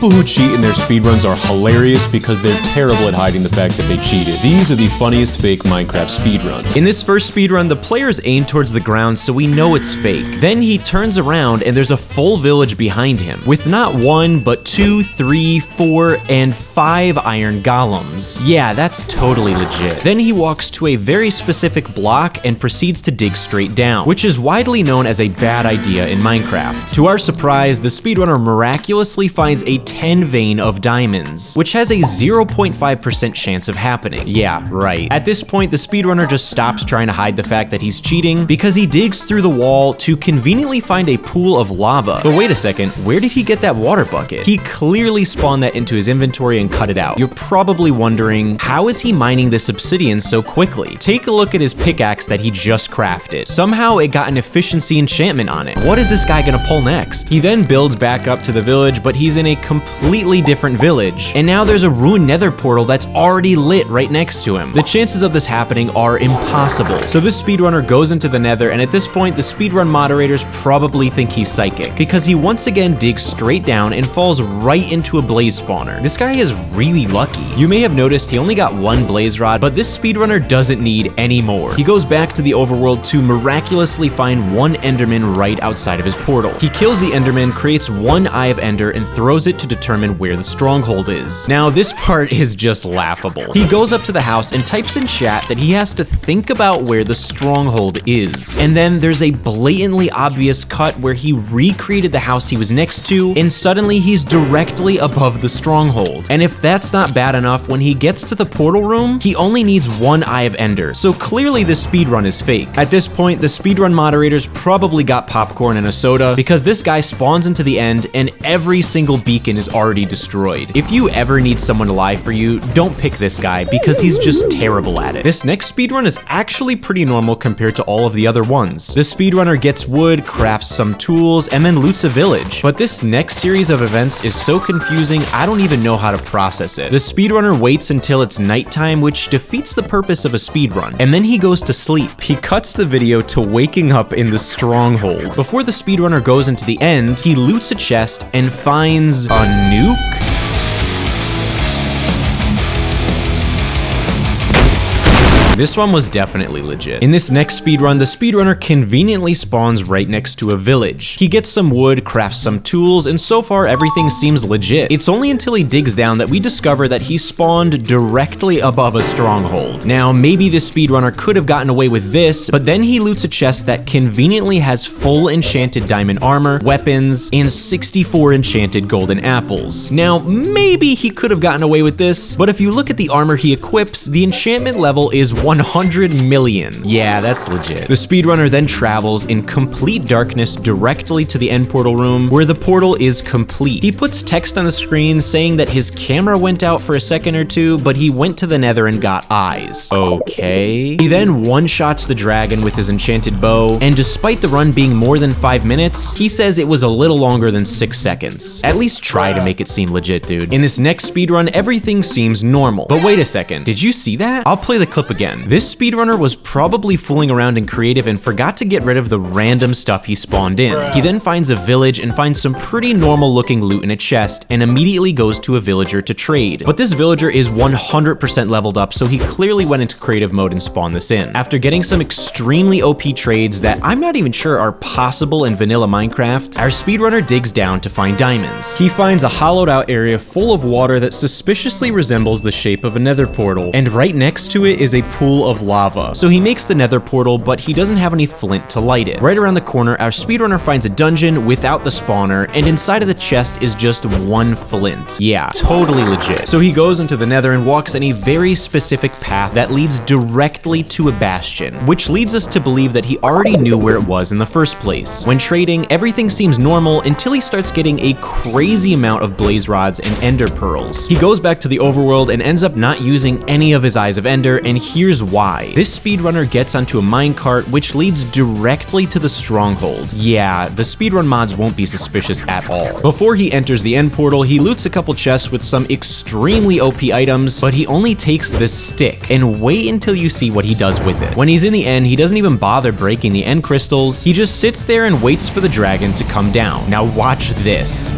People who cheat in their speedruns are hilarious because they're terrible at hiding the fact that they cheated. These are the funniest fake Minecraft speedruns. In this first speedrun, the players aim towards the ground so we know it's fake. Then he turns around and there's a full village behind him, with not 1, but 2, 3, 4, and 5 iron golems. Yeah, that's totally legit. Then he walks to a very specific block and proceeds to dig straight down, which is widely known as a bad idea in Minecraft. To our surprise, the speedrunner miraculously finds a 10 vein of diamonds, which has a 0.5% chance of happening. Yeah, right. At this point, the speedrunner just stops trying to hide the fact that he's cheating because he digs through the wall to conveniently find a pool of lava. But wait a second, where did he get that water bucket? He clearly spawned that into his inventory and cut it out. You're probably wondering, how is he mining this obsidian so quickly? Take a look at his pickaxe that he just crafted. Somehow it got an efficiency enchantment on it. What is this guy gonna pull next? He then builds back up to the village, but he's in a completely different village. And now there's a ruined nether portal that's already lit right next to him. The chances of this happening are impossible. So this speedrunner goes into the nether, and at this point, the speedrun moderators probably think he's psychic, because he once again digs straight down and falls right into a blaze spawner. This guy is really lucky. You may have noticed he only got 1 blaze rod, but this speedrunner doesn't need any more. He goes back to the overworld to miraculously find 1 enderman right outside of his portal. He kills the enderman, creates 1 eye of ender, and throws it to determine where the stronghold is. Now, this part is just laughable. He goes up to the house and types in chat that he has to think about where the stronghold is. And then there's a blatantly obvious cut where he recreated the house he was next to, and suddenly he's directly above the stronghold. And if that's not bad enough, when he gets to the portal room, he only needs 1 eye of ender. So clearly this speedrun is fake. At this point, the speedrun moderators probably got popcorn and a soda, because this guy spawns into the end and every single beacon is already destroyed. If you ever need someone to lie for you, don't pick this guy because he's just terrible at it. This next speedrun is actually pretty normal compared to all of the other ones. The speedrunner gets wood, crafts some tools, and then loots a village. But this next series of events is so confusing, I don't even know how to process it. The speedrunner waits until it's nighttime, which defeats the purpose of a speedrun, and then he goes to sleep. He cuts the video to waking up in the stronghold. Before the speedrunner goes into the end, he loots a chest and finds a nuke? This one was definitely legit. In this next speedrun, the speedrunner conveniently spawns right next to a village. He gets some wood, crafts some tools, and so far everything seems legit. It's only until he digs down that we discover that he spawned directly above a stronghold. Now, maybe the speedrunner could have gotten away with this, but then he loots a chest that conveniently has full enchanted diamond armor, weapons, and 64 enchanted golden apples. Now, maybe he could have gotten away with this, but if you look at the armor he equips, the enchantment level is 100 million. Yeah, that's legit. The speedrunner then travels in complete darkness directly to the end portal room, where the portal is complete. He puts text on the screen saying that his camera went out for a second or two, but he went to the nether and got eyes. Okay. He then one-shots the dragon with his enchanted bow, and despite the run being more than 5 minutes, he says it was a little longer than 6 seconds. At least try to make it seem legit, dude. In this next speedrun, everything seems normal. But wait a second, did you see that? I'll play the clip again. This speedrunner was probably fooling around in creative and forgot to get rid of the random stuff he spawned in. He then finds a village and finds some pretty normal looking loot in a chest and immediately goes to a villager to trade. But this villager is 100% leveled up, so he clearly went into creative mode and spawned this in. After getting some extremely OP trades that I'm not even sure are possible in vanilla Minecraft, our speedrunner digs down to find diamonds. He finds a hollowed out area full of water that suspiciously resembles the shape of a nether portal, and right next to it is a pool of lava. So he makes the nether portal, but he doesn't have any flint to light it. Right around the corner, our speedrunner finds a dungeon without the spawner, and inside of the chest is just 1 flint. Yeah, totally legit. So he goes into the nether and walks in a very specific path that leads directly to a bastion, which leads us to believe that he already knew where it was in the first place. When trading, everything seems normal until he starts getting a crazy amount of blaze rods and ender pearls. He goes back to the overworld and ends up not using any of his eyes of ender, and here's why. This speedrunner gets onto a minecart which leads directly to the stronghold. Yeah, the speedrun mods won't be suspicious at all. Before he enters the end portal, he loots a couple chests with some extremely OP items, but he only takes this stick, and wait until you see what he does with it. When he's in the end, he doesn't even bother breaking the end crystals, he just sits there and waits for the dragon to come down. Now watch this.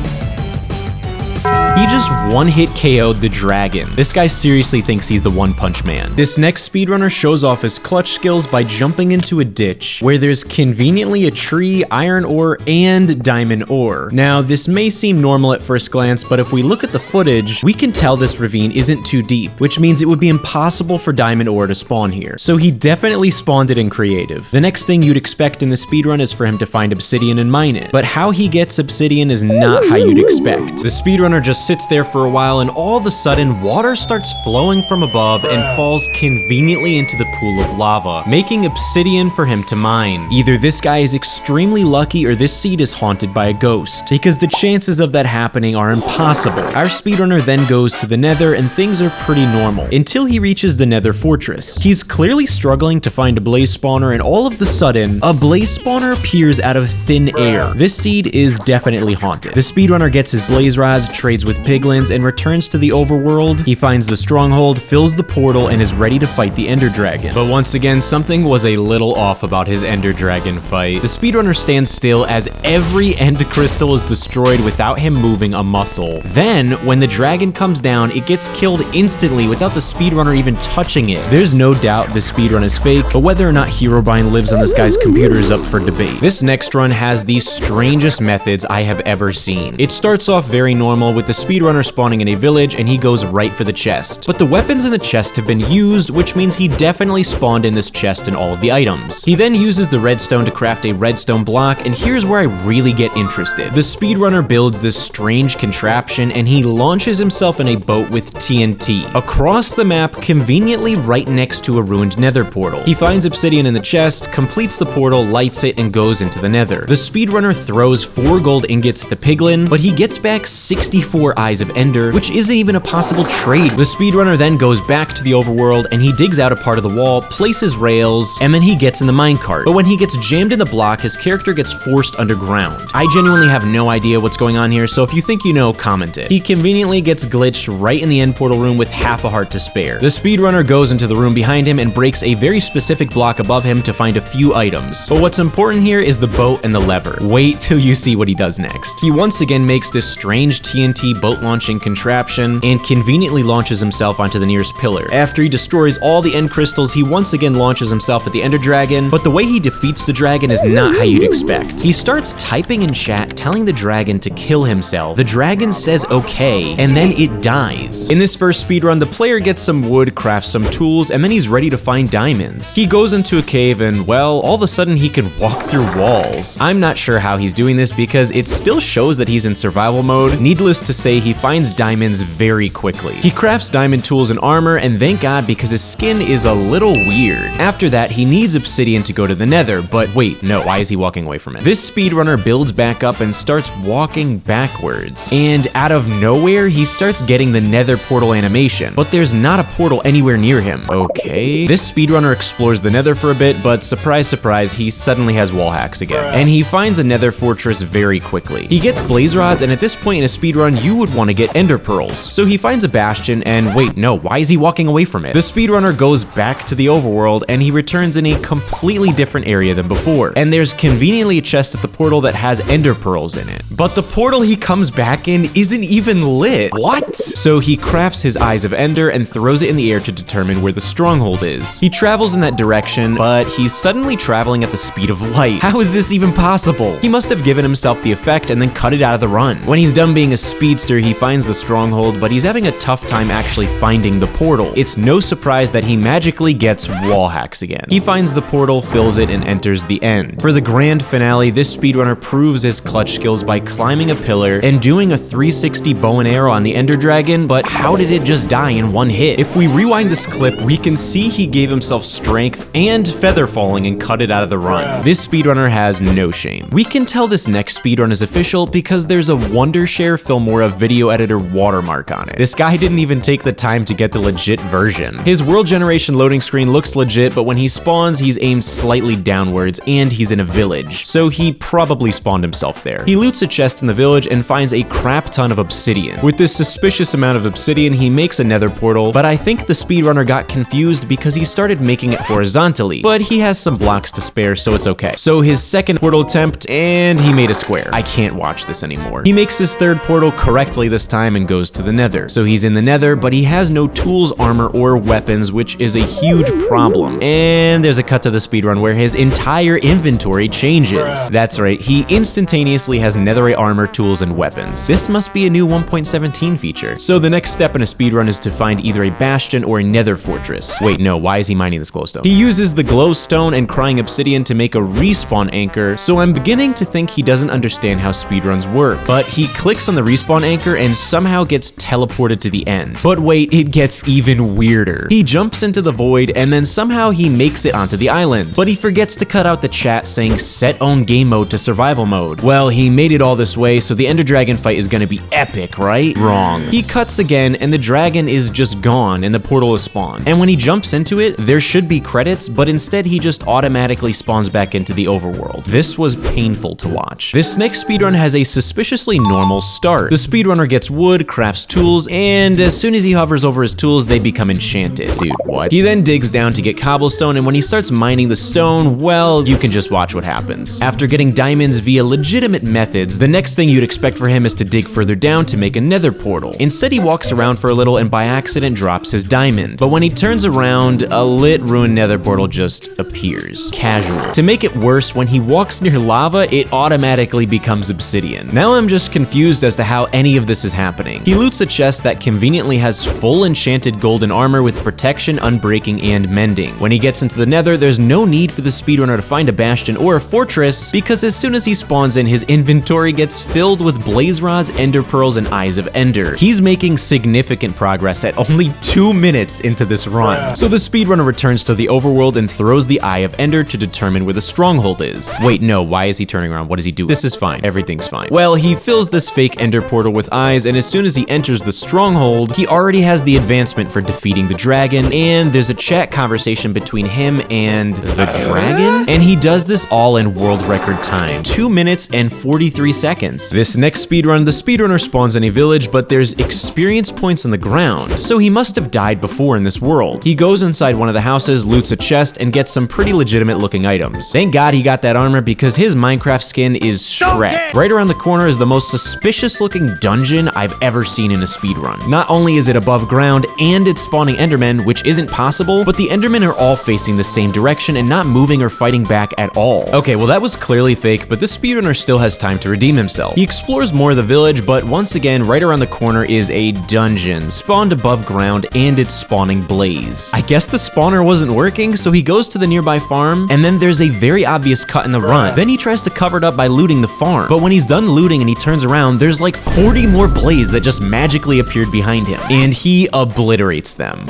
He just one-hit KO'd the dragon. This guy seriously thinks he's the One Punch Man. This next speedrunner shows off his clutch skills by jumping into a ditch where there's conveniently a tree, iron ore, and diamond ore. Now, this may seem normal at first glance, but if we look at the footage, we can tell this ravine isn't too deep, which means it would be impossible for diamond ore to spawn here. So he definitely spawned it in creative. The next thing you'd expect in the speedrun is for him to find obsidian and mine it, but how he gets obsidian is not how you'd expect. The speedrunner just sits there for a while, and all of a sudden, water starts flowing from above and falls conveniently into the pool of lava, making obsidian for him to mine. Either this guy is extremely lucky or this seed is haunted by a ghost, because the chances of that happening are impossible. Our speedrunner then goes to the nether, and things are pretty normal until he reaches the nether fortress. He's clearly struggling to find a blaze spawner, and all of the sudden, a blaze spawner appears out of thin air. This seed is definitely haunted. The speedrunner gets his blaze rods, trades with piglins, and returns to the overworld. He finds the stronghold, fills the portal, and is ready to fight the ender dragon. But once again, something was a little off about his ender dragon fight. The speedrunner stands still as every end crystal is destroyed without him moving a muscle. Then, when the dragon comes down, it gets killed instantly without the speedrunner even touching it. There's no doubt this speedrun is fake, but whether or not Herobrine lives on this guy's computer is up for debate. This next run has the strangest methods I have ever seen. It starts off very normal with the speedrunner spawning in a village, and he goes right for the chest. But the weapons in the chest have been used, which means he definitely spawned in this chest and all of the items. He then uses the redstone to craft a redstone block, and here's where I really get interested. The speedrunner builds this strange contraption, and he launches himself in a boat with TNT across the map, conveniently right next to a ruined nether portal. He finds obsidian in the chest, completes the portal, lights it, and goes into the nether. The speedrunner throws 4 gold ingots at the piglin, but he gets back 64 eyes of ender, which isn't even a possible trade. The speedrunner then goes back to the overworld, and he digs out a part of the wall, places rails, and then he gets in the minecart. But when he gets jammed in the block, his character gets forced underground. I genuinely have no idea what's going on here, so if you think you know, comment it. He conveniently gets glitched right in the end portal room with half a heart to spare. The speedrunner goes into the room behind him and breaks a very specific block above him to find a few items. But what's important here is the boat and the lever. Wait till you see what he does next. He once again makes this strange TNT boat launching contraption and conveniently launches himself onto the nearest pillar. After he destroys all the end crystals, he once again launches himself at the ender dragon, but the way he defeats the dragon is not how you'd expect. He starts typing in chat telling the dragon to kill himself. The dragon says okay, and then it dies. In this first speedrun, the player gets some wood, crafts some tools, and then he's ready to find diamonds. He goes into a cave and, well, all of a sudden he can walk through walls. I'm not sure how he's doing this because it still shows that he's in survival mode. Needless to say, he finds diamonds very quickly. He crafts diamond tools and armor, and thank God because his skin is a little weird. After that, he needs obsidian to go to the nether, but wait, no, why is he walking away from it? This speedrunner builds back up and starts walking backwards, and out of nowhere, he starts getting the nether portal animation, but there's not a portal anywhere near him. Okay. This speedrunner explores the nether for a bit, but surprise, surprise, he suddenly has wall hacks again, and he finds a nether fortress very quickly. He gets blaze rods, and at this point in a speedrun, you would want to get ender pearls. So he finds a bastion, and wait, no, why is he walking away from it? The speedrunner goes back to the overworld, and he returns in a completely different area than before, and there's conveniently a chest at the portal that has ender pearls in it. But the portal he comes back in isn't even lit. What? So he crafts his eyes of ender and throws it in the air to determine where the stronghold is. He travels in that direction, but he's suddenly traveling at the speed of light. How is this even possible? He must have given himself the effect and then cut it out of the run. When he's done being a speedster, he finds the stronghold, but he's having a tough time actually finding the portal. It's no surprise that he magically gets wall hacks again. He finds the portal, fills it, and enters the end. For the grand finale, this speedrunner proves his clutch skills by climbing a pillar and doing a 360 bow and arrow on the ender dragon, but how did it just die in one hit? If we rewind this clip, we can see he gave himself strength and feather falling and cut it out of the run. This speedrunner has no shame. We can tell this next speedrun is official because there's a Wondershare Filmora video editor watermark on it. This guy didn't even take the time to get the legit version. His world generation loading screen screen looks legit, but when he spawns, he's aimed slightly downwards, and he's in a village. So he probably spawned himself there. He loots a chest in the village and finds a crap ton of obsidian. With this suspicious amount of obsidian, he makes a nether portal, but I think the speedrunner got confused because he started making it horizontally, but he has some blocks to spare, so it's okay. So his second portal attempt, and he made a square. I can't watch this anymore. He makes his third portal correctly this time and goes to the nether. So he's in the nether, but he has no tools, armor, or weapons, which is a huge problem. And there's a cut to the speedrun where his entire inventory changes. That's right, he instantaneously has netherite armor, tools, and weapons. This must be a new 1.17 feature. So the next step in a speedrun is to find either a bastion or a nether fortress. Wait, no, why is he mining this glowstone? He uses the glowstone and crying obsidian to make a respawn anchor, so I'm beginning to think he doesn't understand how speedruns work. But he clicks on the respawn anchor and somehow gets teleported to the end. But wait, it gets even weirder. He jumps into the void and then somehow he makes it onto the island. But he forgets to cut out the chat saying set own game mode to survival mode. Well, he made it all this way, so the Ender Dragon fight is gonna be epic, right? Wrong. He cuts again and the dragon is just gone and the portal is spawned. And when he jumps into it, there should be credits, but instead he just automatically spawns back into the overworld. This was painful to watch. This next speedrun has a suspiciously normal start. The speedrunner gets wood, crafts tools, and as soon as he hovers over his tools, they become enchanted. Dude, what? He then digs down to get cobblestone, and when he starts mining the stone, well, you can just watch what happens. After getting diamonds via legitimate methods, the next thing you'd expect for him is to dig further down to make a nether portal. Instead, he walks around for a little and by accident drops his diamond. But when he turns around, a lit ruined nether portal just appears. Casual. To make it worse, when he walks near lava, it automatically becomes obsidian. Now I'm just confused as to how any of this is happening. He loots a chest that conveniently has full enchanted golden armor with protection, unbreaking, and mending. When he gets into the nether, there's no need for the speedrunner to find a bastion or a fortress, because as soon as he spawns in, his inventory gets filled with blaze rods, ender pearls, and eyes of ender. He's making significant progress at only 2 minutes into this run. So the speedrunner returns to the overworld and throws the eye of ender to determine where the stronghold is. Wait, no, why is he turning around? What does he do? This is fine. Everything's fine. Well, he fills this fake ender portal with eyes, and as soon as he enters the stronghold, he already has the advancement for defeating the dragon, and there's a chat conversation between him and the dragon, and he does this all in world record time. 2 minutes and 43 seconds. This next speedrun, the speedrunner spawns in a village, but there's experience points on the ground, so he must have died before in this world. He goes inside one of the houses, loots a chest, and gets some pretty legitimate looking items. Thank God he got that armor because his Minecraft skin is Shrek. Right around the corner is the most suspicious looking dungeon I've ever seen in a speedrun. Not only is it above ground and it's spawning endermen, which isn't possible, but the endermen are all facing the same direction and not moving or fighting back at all. Okay, well that was clearly fake, but this speedrunner still has time to redeem himself. He explores more of the village, but once again, right around the corner is a dungeon, spawned above ground, and it's spawning blaze. I guess the spawner wasn't working, so he goes to the nearby farm, and then there's a very obvious cut in the run. Then he tries to cover it up by looting the farm, but when he's done looting and he turns around, there's like 40 more blaze that just magically appeared behind him, and he obliterates them.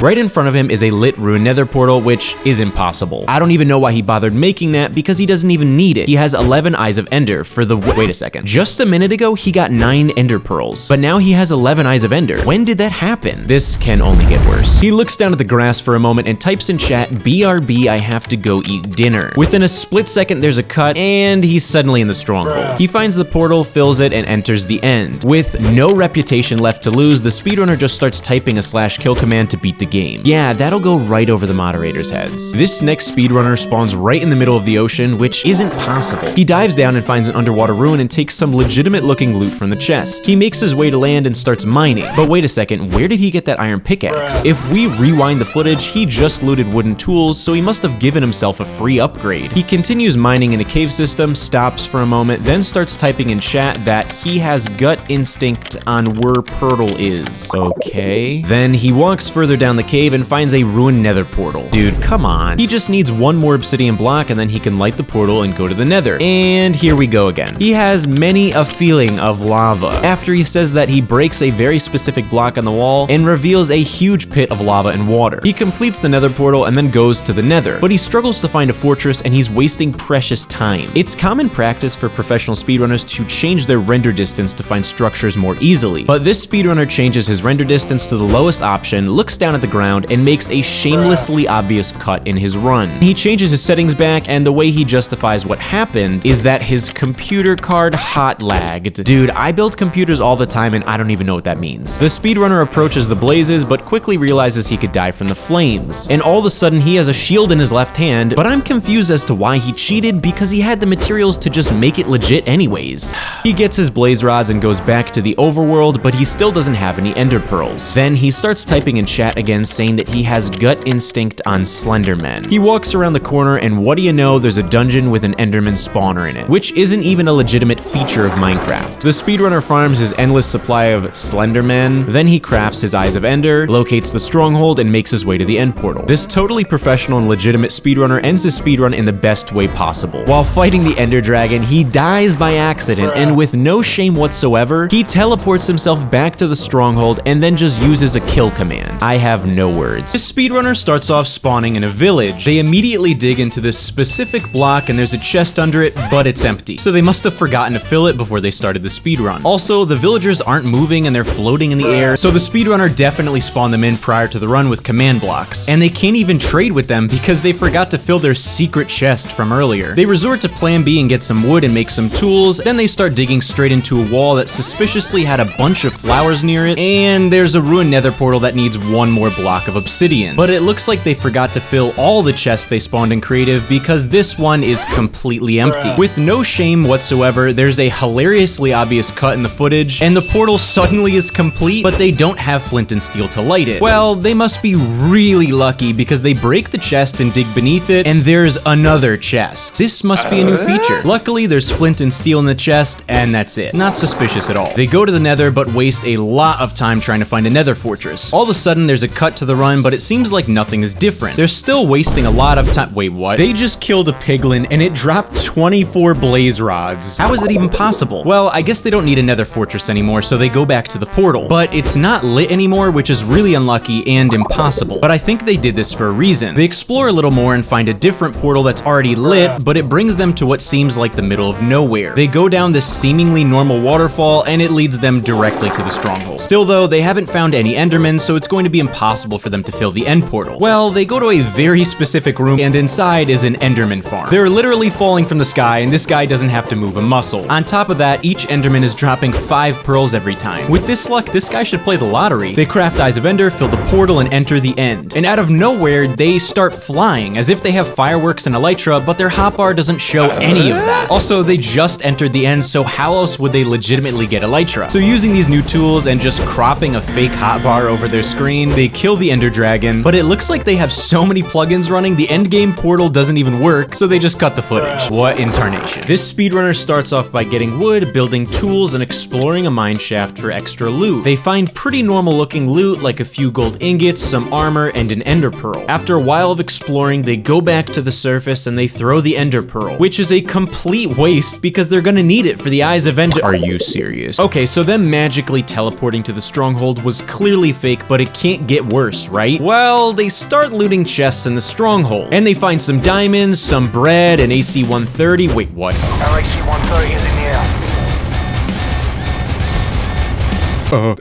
Right in front of him is a lit ruined nether portal, which is impossible. I don't even know why he bothered making that because he doesn't even need it. He has 11 eyes of ender for the— wait a second. Just a minute ago, he got 9 ender pearls, but now he has 11 eyes of ender. When did that happen? This can only get worse. He looks down at the grass for a moment and types in chat, BRB, I have to go eat dinner. Within a split second, there's a cut and he's suddenly in the stronghold. He finds the portal, fills it, and enters the end. With no reputation left to lose, the speedrunner just starts typing a /kill command to beat the game. Yeah, that'll go right over the moderators' heads. This next speedrunner spawns right in the middle of the ocean, which isn't possible. He dives down and finds an underwater ruin and takes some legitimate looking loot from the chest. He makes his way to land and starts mining. But wait a second, where did he get that iron pickaxe? If we rewind the footage, he just looted wooden tools, so he must have given himself a free upgrade. He continues mining in a cave system, stops for a moment, then starts typing in chat that he has gut instinct on where Purtle is. Okay. Then he walks further down around the cave and finds a ruined nether portal. Dude, come on. He just needs one more obsidian block and then he can light the portal and go to the nether. And here we go again. He has many a feeling of lava after he says that he breaks a very specific block on the wall and reveals a huge pit of lava and water. He completes the nether portal and then goes to the nether, but he struggles to find a fortress and he's wasting precious time. It's common practice for professional speedrunners to change their render distance to find structures more easily, but this speedrunner changes his render distance to the lowest option, looks down at the ground, and makes a shamelessly obvious cut in his run. He changes his settings back, and the way he justifies what happened is that his computer card hot lagged. Dude, I build computers all the time and I don't even know what that means. The speedrunner approaches the blazes, but quickly realizes he could die from the flames, and all of a sudden he has a shield in his left hand, but I'm confused as to why he cheated because he had the materials to just make it legit anyways. He gets his blaze rods and goes back to the overworld, but he still doesn't have any ender pearls. Then he starts typing in chat again saying that he has gut instinct on Slendermen. He walks around the corner and what do you know, there's a dungeon with an enderman spawner in it, which isn't even a legitimate feature of Minecraft. The speedrunner farms his endless supply of Slendermen, then he crafts his Eyes of Ender, locates the stronghold, and makes his way to the end portal. This totally professional and legitimate speedrunner ends his speedrun in the best way possible. While fighting the Ender Dragon, he dies by accident, and with no shame whatsoever, he teleports himself back to the stronghold and then just uses a kill command. I have no words. This speedrunner starts off spawning in a village. They immediately dig into this specific block and there's a chest under it, but it's empty. So they must have forgotten to fill it before they started the speedrun. Also, the villagers aren't moving and they're floating in the air, so the speedrunner definitely spawned them in prior to the run with command blocks. And they can't even trade with them because they forgot to fill their secret chest from earlier. They resort to plan B and get some wood and make some tools, then they start digging straight into a wall that suspiciously had a bunch of flowers near it, and there's a ruined nether portal that needs one more block of obsidian. But it looks like they forgot to fill all the chests they spawned in creative because this one is completely empty. With no shame whatsoever, there's a hilariously obvious cut in the footage, and the portal suddenly is complete, but they don't have flint and steel to light it. Well, they must be really lucky because they break the chest and dig beneath it, and there's another chest. This must be a new feature. Luckily, there's flint and steel in the chest, and that's it. Not suspicious at all. They go to the nether, but waste a lot of time trying to find a nether fortress. All of a sudden, there's a cut to the run, but it seems like nothing is different. They're still wasting a lot of time. Wait, what? They just killed a piglin, and it dropped 24 blaze rods. How is it even possible? Well, I guess they don't need a nether fortress anymore, so they go back to the portal. But it's not lit anymore, which is really unlucky and impossible. But I think they did this for a reason. They explore a little more and find a different portal that's already lit, but it brings them to what seems like the middle of nowhere. They go down this seemingly normal waterfall, and it leads them directly to the stronghold. Still though, they haven't found any endermen, so it's going to be impossible for them to fill the end portal. Well, they go to a very specific room, and inside is an enderman farm. They're literally falling from the sky, and this guy doesn't have to move a muscle. On top of that, each enderman is dropping 5 pearls every time. With this luck, this guy should play the lottery. They craft Eyes of Ender, fill the portal, and enter the end. And out of nowhere, they start flying, as if they have fireworks and elytra, but their hotbar doesn't show any of that. Also, they just entered the end, so how else would they legitimately get elytra? So using these new tools and just cropping a fake hotbar over their screen, they kill the Ender Dragon, but it looks like they have so many plugins running, the endgame portal doesn't even work, so they just cut the footage. What in tarnation? This speedrunner starts off by getting wood, building tools, and exploring a mine shaft for extra loot. They find pretty normal looking loot like a few gold ingots, some armor, and an ender pearl. After a while of exploring, they go back to the surface and they throw the ender pearl, which is a complete waste because they're gonna need it for the Eyes of Ender. Are you serious? Okay, so them magically teleporting to the stronghold was clearly fake, but it can't get worse, right? Well, they start looting chests in the stronghold, and they find some diamonds, some bread, an AC-130. Wait, what? Our AC-130 is in the air.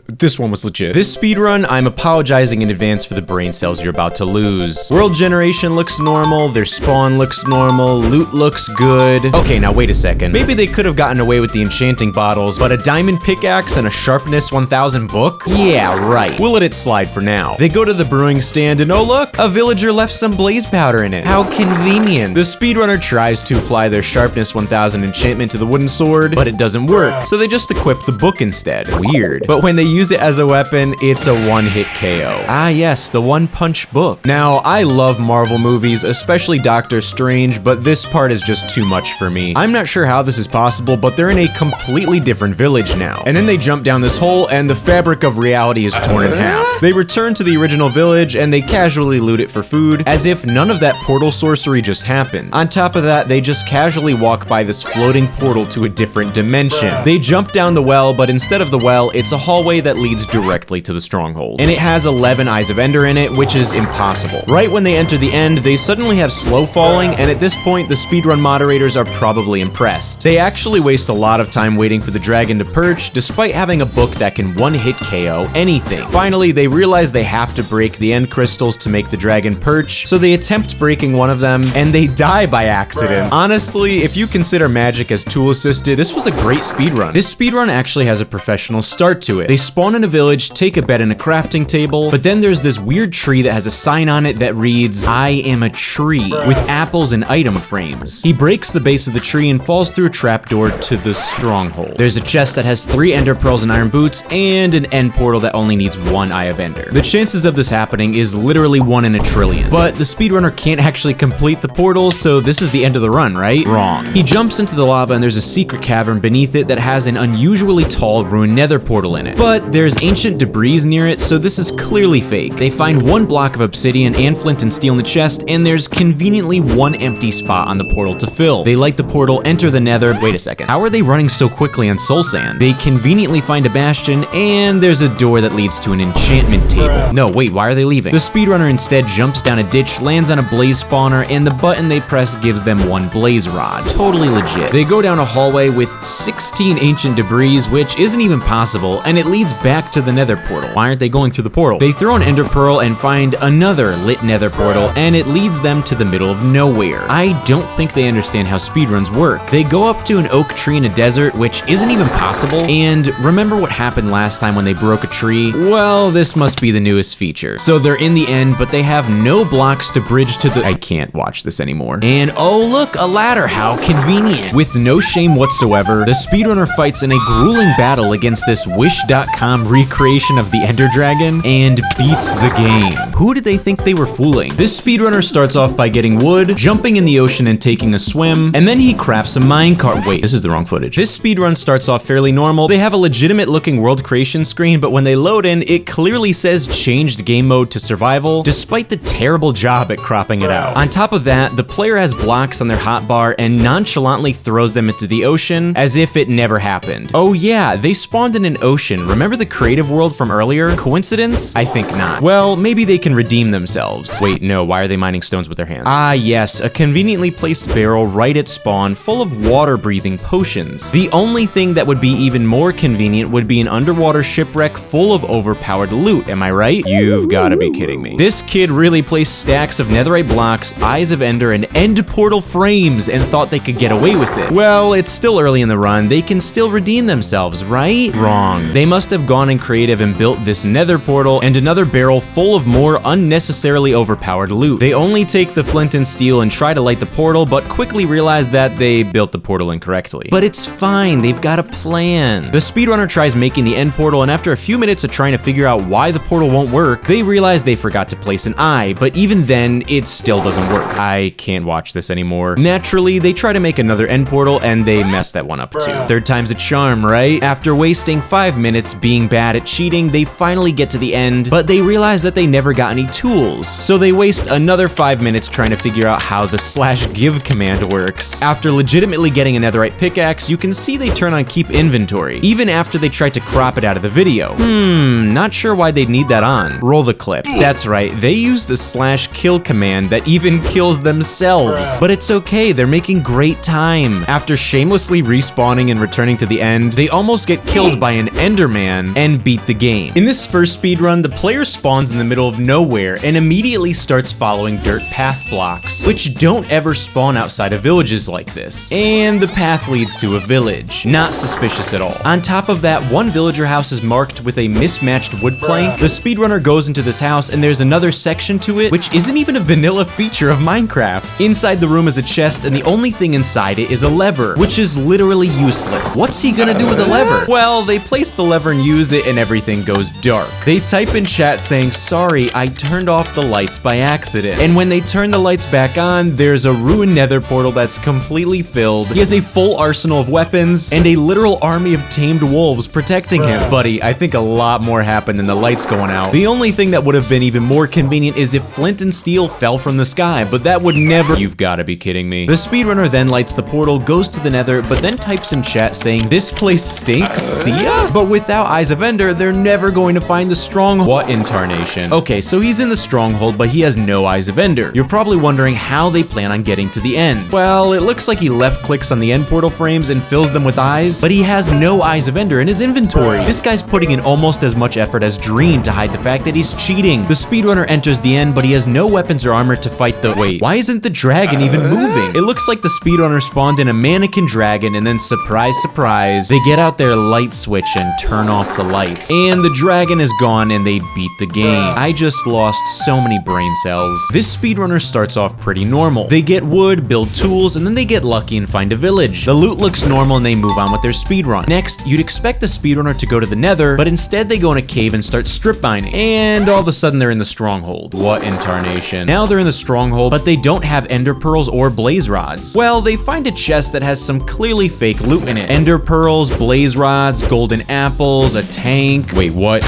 This one was legit. This speedrun, I'm apologizing in advance for the brain cells you're about to lose. World generation looks normal, their spawn looks normal, loot looks good. Okay, now wait a second. Maybe they could have gotten away with the enchanting bottles, but a diamond pickaxe and a sharpness 1000 book? Yeah, right. We'll let it slide for now. They go to the brewing stand and oh look, a villager left some blaze powder in it. How convenient. The speedrunner tries to apply their sharpness 1000 enchantment to the wooden sword, but it doesn't work, so they just equip the book instead. Weird. But when they use it as a weapon, it's a one-hit KO. Ah yes, the one-punch book. Now, I love Marvel movies, especially Doctor Strange, but this part is just too much for me. I'm not sure how this is possible, but they're in a completely different village now. And then they jump down this hole, and the fabric of reality is torn in half. They return to the original village, and they casually loot it for food, as if none of that portal sorcery just happened. On top of that, they just casually walk by this floating portal to a different dimension. They jump down the well, but instead of the well, it's a hallway that leads directly to the stronghold. And it has 11 Eyes of Ender in it, which is impossible. Right when they enter the end, they suddenly have slow falling, and at this point, the speedrun moderators are probably impressed. They actually waste a lot of time waiting for the dragon to perch, despite having a book that can one-hit KO anything. Finally, they realize they have to break the end crystals to make the dragon perch, so they attempt breaking one of them, and they die by accident. Honestly, if you consider magic as tool-assisted, this was a great speedrun. This speedrun actually has a professional start to it. They spawn in a village, take a bed in a crafting table, but then there's this weird tree that has a sign on it that reads, "I am a tree," with apples and item frames. He breaks the base of the tree and falls through a trapdoor to the stronghold. There's a chest that has 3 ender pearls and iron boots, and an end portal that only needs 1 Eye of Ender. The chances of this happening is literally 1 in a trillion. But the speedrunner can't actually complete the portal, so this is the end of the run, right? Wrong. He jumps into the lava and there's a secret cavern beneath it that has an unusually tall ruined nether portal in it. But there's ancient debris near it, so this is clearly fake. They find 1 block of obsidian and flint and steel in the chest, and there's conveniently 1 empty spot on the portal to fill. They light the portal, enter the nether. Wait a second. How are they running so quickly on soul sand? They conveniently find a bastion, and there's a door that leads to an enchantment table. No, wait, why are they leaving? The speedrunner instead jumps down a ditch, lands on a blaze spawner, and the button they press gives them 1 blaze rod. Totally legit. They go down a hallway with 16 ancient debris, which isn't even possible, and it leads back to the nether portal. Why aren't they going through the portal? They throw an ender pearl and find another lit nether portal, and it leads them to the middle of nowhere. I don't think they understand how speedruns work. They go up to an oak tree in a desert, which isn't even possible, and remember what happened last time when they broke a tree? Well, this must be the newest feature. So they're in the end, but they have no blocks to bridge to the— I can't watch this anymore. And oh look, a ladder, how convenient. With no shame whatsoever, the speedrunner fights in a grueling battle against this Wish.com recreation of the Ender Dragon and beats the game. Who did they think they were fooling? This speedrunner starts off by getting wood, jumping in the ocean and taking a swim, and then he crafts a minecart. Wait, this is the wrong footage. This speedrun starts off fairly normal. They have a legitimate looking world creation screen, but when they load in, it clearly says changed game mode to survival, despite the terrible job at cropping it out. On top of that, the player has blocks on their hotbar and nonchalantly throws them into the ocean as if it never happened. Oh yeah, they spawned in an ocean. Remember the creative world from earlier? Coincidence? I think not. Well, maybe they can redeem themselves. Wait, no, why are they mining stones with their hands? Ah yes, a conveniently placed barrel right at spawn full of water-breathing potions. The only thing that would be even more convenient would be an underwater shipwreck full of overpowered loot, am I right? You've gotta be kidding me. This kid really placed stacks of netherite blocks, Eyes of Ender, and end portal frames and thought they could get away with it. Well, it's still early in the run. They can still redeem themselves, right? Wrong. They must have gone in creative and built this nether portal and another barrel full of more unnecessarily overpowered loot. They only take the flint and steel and try to light the portal, but quickly realize that they built the portal incorrectly. But it's fine, they've got a plan. The speedrunner tries making the end portal, and after a few minutes of trying to figure out why the portal won't work, they realize they forgot to place an eye, but even then, it still doesn't work. I can't watch this anymore. Naturally, they try to make another end portal, and they mess that one up too. Third time's a charm, right? After wasting 5 minutes being bad at cheating, they finally get to the end, but they realize that they never got any tools. So they waste another 5 minutes trying to figure out how the /give command works. After legitimately getting a netherite pickaxe, you can see they turn on keep inventory, even after they tried to crop it out of the video. Not sure why they'd need that on. Roll the clip. That's right, they used the /kill command that even kills themselves. But it's okay, they're making great time. After shamelessly respawning and returning to the end, they almost get killed by an Enderman and beat the game. In this first speedrun, the player spawns in the middle of nowhere and immediately starts following dirt path blocks, which don't ever spawn outside of villages like this. And the path leads to a village. Not suspicious at all. On top of that, one villager house is marked with a mismatched wood plank. The speedrunner goes into this house and there's another section to it, which isn't even a vanilla feature of Minecraft. Inside the room is a chest, and the only thing inside it is a lever, which is literally useless. What's he gonna do with a lever? Well, they place the lever and use it, and everything goes dark. They type in chat saying, sorry, I turned off the lights by accident. And when they turn the lights back on, there's a ruined nether portal that's completely filled. He has a full arsenal of weapons and a literal army of tamed wolves protecting him. Buddy, I think a lot more happened than the lights going out. The only thing that would have been even more convenient is if flint and steel fell from the sky, but that would never— You've gotta be kidding me. The speedrunner then lights the portal, goes to the nether, but then types in chat saying, this place stinks, see ya? But without Eyes of Ender, they're never going to find the stronghold. What in tarnation? Okay, so he's in the stronghold, but he has no Eyes of Ender. You're probably wondering how they plan on getting to the end. Well, it looks like he left clicks on the end portal frames and fills them with eyes, but he has no Eyes of Ender in his inventory. This guy's putting in almost as much effort as Dream to hide the fact that he's cheating. The speedrunner enters the end, but he has no weapons or armor to fight the— Wait, why isn't the dragon even moving? It looks like the speedrunner spawned in a mannequin dragon, and then surprise, surprise, they get out their light switch and turn off the lights. And the dragon is gone and they beat the game. I just lost so many brain cells. This speedrunner starts off pretty normal. They get wood, build tools, and then they get lucky and find a village. The loot looks normal and they move on with their speedrun. Next, you'd expect the speedrunner to go to the nether, but instead they go in a cave and start strip mining. And all of a sudden they're in the stronghold. What in tarnation? Now they're in the stronghold, but they don't have ender pearls or blaze rods. Well, they find a chest that has some clearly fake loot in it. Ender pearls, blaze rods, golden apples, a tank. Wait, what?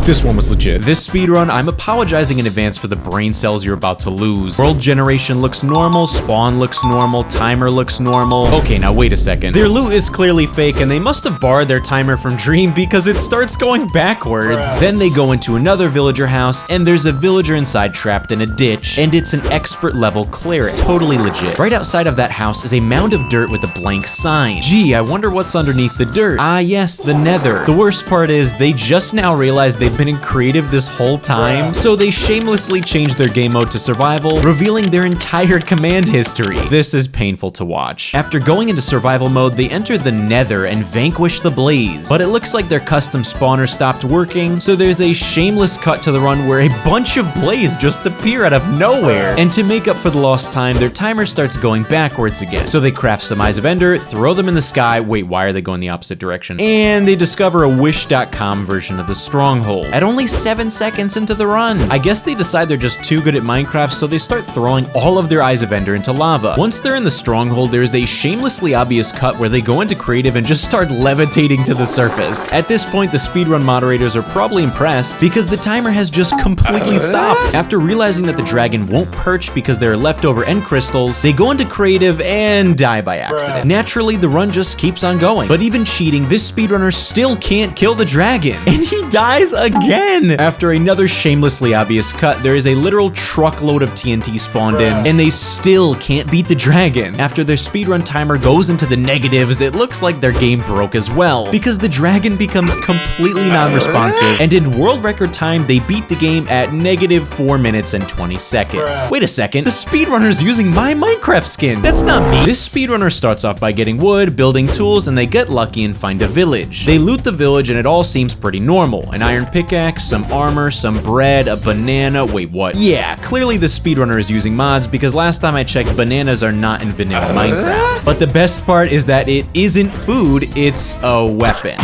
This one was legit. This speedrun, I'm apologizing in advance for the brain cells you're about to lose. World generation looks normal, spawn looks normal, timer looks normal. Okay, now wait a second. Their loot is clearly fake and they must have borrowed their timer from Dream because it starts going backwards. Then they go into another villager house and there's a villager inside trapped in a ditch, and it's an expert level cleric. Totally legit. Right outside of that house is a mound of dirt with a blank sign. Gee, I wonder what's underneath the dirt. Ah yes, the nether. The worst part is they just now realize they've been in creative this whole time, so they shamelessly changed their game mode to survival, revealing their entire command history. This is painful to watch. After going into survival mode, they enter the nether and vanquish the blaze, but it looks like their custom spawner stopped working, so there's a shameless cut to the run where a bunch of blaze just appear out of nowhere. And to make up for the lost time, their timer starts going backwards again. So they craft some Eyes of Ender, throw them in the sky. Wait, why are they going the opposite direction? And they discover a wish.com version of the stronghold at only 7 seconds into the run. I guess they decide they're just too good at Minecraft, so they start throwing all of their Eyes of Ender into lava. Once they're in the stronghold, there's a shamelessly obvious cut where they go into creative and just start levitating to the surface. At this point, the speedrun moderators are probably impressed because the timer has just completely stopped. After realizing that the dragon won't perch because there are leftover end crystals, they go into creative and die by accident. Naturally, the run just keeps on going, but even cheating, this speedrunner still can't kill the dragon, and he dies again. After another shamelessly obvious cut, there is a literal truckload of TNT spawned in, and they still can't beat the dragon. After their speedrun timer goes into the negatives, it looks like their game broke as well, because the dragon becomes completely non-responsive, and in world record time, they beat the game at -4 minutes and 20 seconds. Wait a second, the speedrunner's using my Minecraft skin. That's not me. This speedrunner starts off by getting wood, building tools, and they get lucky and find a village. They loot the village, and it all seems pretty normal. An iron pickaxe, some armor, some bread, a banana. Wait, what? Yeah, clearly the speedrunner is using mods because last time I checked, bananas are not in vanilla Minecraft. But the best part is that it isn't food, it's a weapon.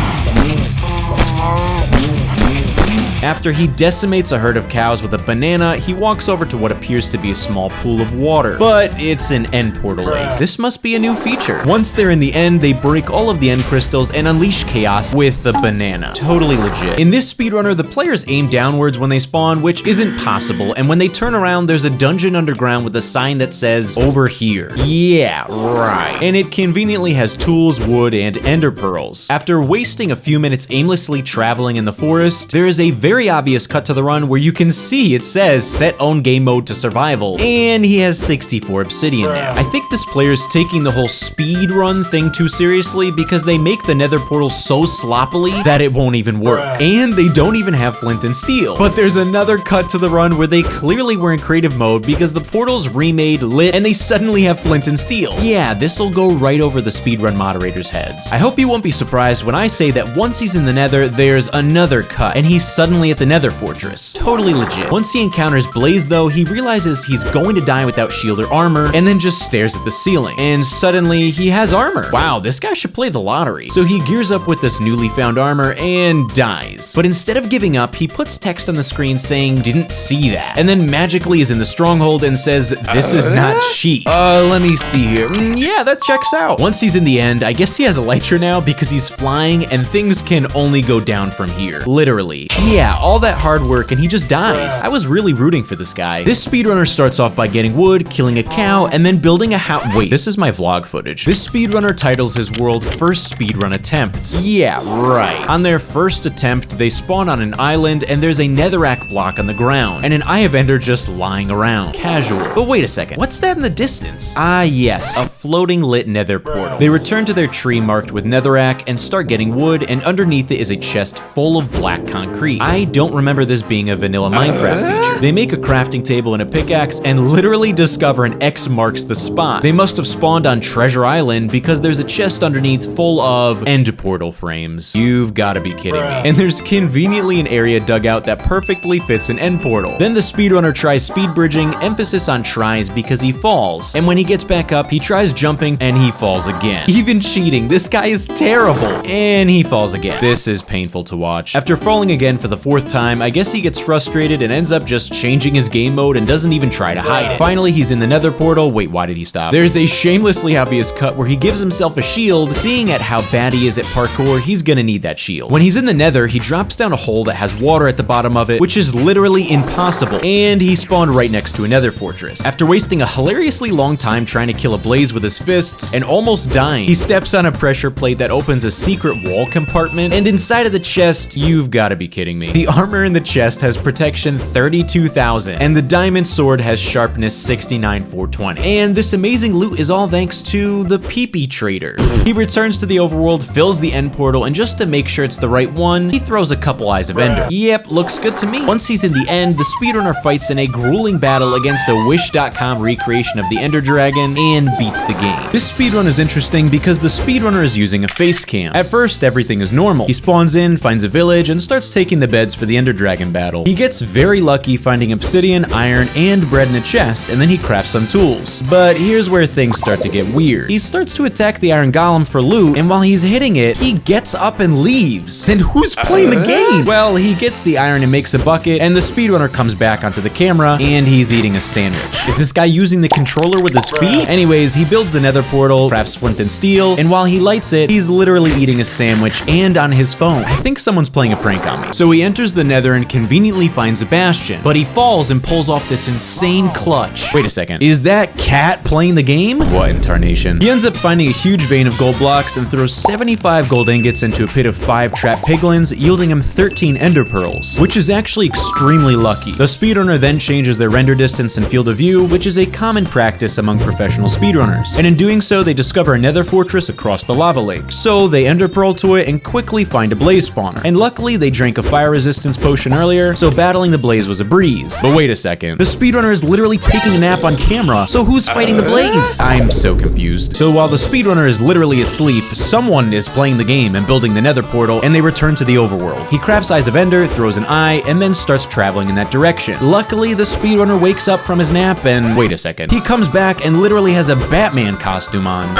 After he decimates a herd of cows with a banana, he walks over to what appears to be a small pool of water, but it's an end portal lake. This must be a new feature. Once they're in the end, they break all of the end crystals and unleash chaos with the banana. Totally legit. In this speedrunner, the players aim downwards when they spawn, which isn't possible, and when they turn around, there's a dungeon underground with a sign that says, over here. Yeah, right. And it conveniently has tools, wood, and ender pearls. After wasting a few minutes aimlessly traveling in the forest, there is a very obvious cut to the run where you can see it says set own game mode to survival, and he has 64 obsidian now. I think this player's taking the whole speed run thing too seriously because they make the nether portal so sloppily that it won't even work, and they don't even have flint and steel. But there's another cut to the run where they clearly were in creative mode because the portal's remade, lit, and they suddenly have flint and steel. Yeah, this'll go right over the speedrun moderators' heads. I hope you won't be surprised when I say that once he's in the nether, there's another cut, and he's suddenly suddenly at the Nether Fortress. Totally legit. Once he encounters Blaze though, he realizes he's going to die without shield or armor, and then just stares at the ceiling. And suddenly he has armor. Wow, this guy should play the lottery. So he gears up with this newly found armor and dies. But instead of giving up, he puts text on the screen saying, "Didn't see that." And then magically is in the stronghold and says, "This is not cheat." Let me see here. Yeah, that checks out. Once he's in the end, I guess he has Elytra now because he's flying and things can only go down from here. Literally. Yeah, all that hard work and he just dies. I was really rooting for this guy. This speedrunner starts off by getting wood, killing a cow, and then building a house. Wait, this is my vlog footage. This speedrunner titles his world First Speedrun Attempt. Yeah, right. On their first attempt, they spawn on an island and there's a netherrack block on the ground and an Eye of Ender just lying around. Casual. But wait a second, what's that in the distance? Ah yes, a floating lit nether portal. They return to their tree marked with netherrack and start getting wood, and underneath it is a chest full of black concrete. I don't remember this being a vanilla Minecraft feature. They make a crafting table and a pickaxe and literally discover an X marks the spot. They must have spawned on Treasure Island because there's a chest underneath full of end portal frames. You've gotta be kidding me. And there's conveniently an area dug out that perfectly fits an end portal. Then the speedrunner tries speed bridging, emphasis on tries because he falls. And when he gets back up, he tries jumping and he falls again. Even cheating, this guy is terrible. And he falls again. This is painful to watch. After falling again for the 4th time, I guess he gets frustrated and ends up just changing his game mode and doesn't even try to hide it. Finally, he's in the nether portal. Wait, why did he stop? There's a shamelessly obvious cut where he gives himself a shield. Seeing at how bad he is at parkour, he's gonna need that shield. When he's in the nether, he drops down a hole that has water at the bottom of it, which is literally impossible. And he spawned right next to a nether fortress. After wasting a hilariously long time trying to kill a blaze with his fists and almost dying, he steps on a pressure plate that opens a secret wall compartment, and inside of the chest, you've gotta be kidding me. The armor in the chest has protection 32,000, and the diamond sword has sharpness 69,420. And this amazing loot is all thanks to the pee-pee trader. He returns to the overworld, fills the end portal, and just to make sure it's the right one, he throws a couple Eyes of Ender. Yep, looks good to me. Once he's in the end, the speedrunner fights in a grueling battle against a Wish.com recreation of the Ender Dragon and beats the game. This speedrun is interesting because the speedrunner is using a face cam. At first, everything is normal. He spawns in, finds a village, and starts taking the beds for the Ender Dragon battle. He gets very lucky finding obsidian, iron, and bread in a chest, and then he crafts some tools. But here's where things start to get weird. He starts to attack the iron golem for loot, and while he's hitting it, he gets up and leaves. And who's playing the game? Well, he gets the iron and makes a bucket, and the speedrunner comes back onto the camera, and he's eating a sandwich. Is this guy using the controller with his feet? Anyways, he builds the nether portal, crafts flint and steel, and while he lights it, he's literally eating a sandwich and on his phone. I think someone's playing a prank on me. So he enters the nether and conveniently finds a bastion, but he falls and pulls off this insane clutch. Wait a second, is that cat playing the game? What in tarnation? He ends up finding a huge vein of gold blocks and throws 75 gold ingots into a pit of 5 trapped piglins, yielding him 13 ender pearls, which is actually extremely lucky. The speedrunner then changes their render distance and field of view, which is a common practice among professional speedrunners. And in doing so, they discover a nether fortress across the lava lake. So they ender pearl to it and quickly find a blaze spawner. And luckily, they drank a fire resistance potion earlier, so battling the blaze was a breeze. But wait a second, the speedrunner is literally taking a nap on camera, so who's fighting the blaze? I'm so confused. So while the speedrunner is literally asleep, someone is playing the game and building the nether portal, and they return to the overworld. He crafts Eyes of Ender, throws an eye, and then starts traveling in that direction. Luckily, the speedrunner wakes up from his nap and wait a second, he comes back and literally has a Batman costume on.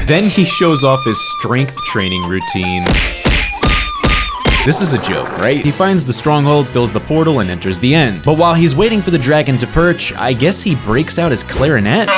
Then he shows off his strength training routine. This is a joke, right? He finds the stronghold, fills the portal, and enters the end. But while he's waiting for the dragon to perch, I guess he breaks out his clarinet.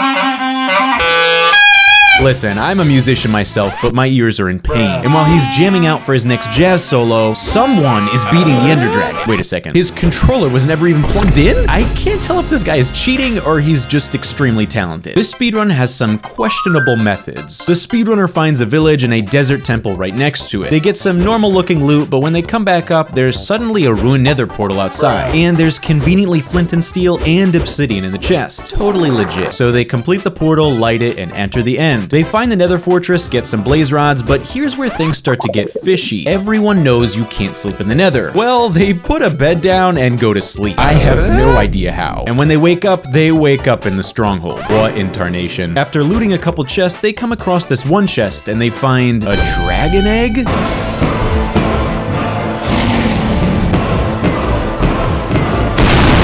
Listen, I'm a musician myself, but my ears are in pain. And while he's jamming out for his next jazz solo, someone is beating the Ender Dragon. Wait a second, his controller was never even plugged in? I can't tell if this guy is cheating or he's just extremely talented. This speedrun has some questionable methods. The speedrunner finds a village and a desert temple right next to it. They get some normal looking loot, but when they come back up, there's suddenly a ruined nether portal outside. And there's conveniently flint and steel and obsidian in the chest. Totally legit. So they complete the portal, light it, and enter the end. They find the nether fortress, get some blaze rods, but here's where things start to get fishy. Everyone knows you can't sleep in the nether. Well, they put a bed down and go to sleep. I have no idea how. And when they wake up in the stronghold. What in tarnation? After looting a couple chests, they come across this one chest and they find a dragon egg?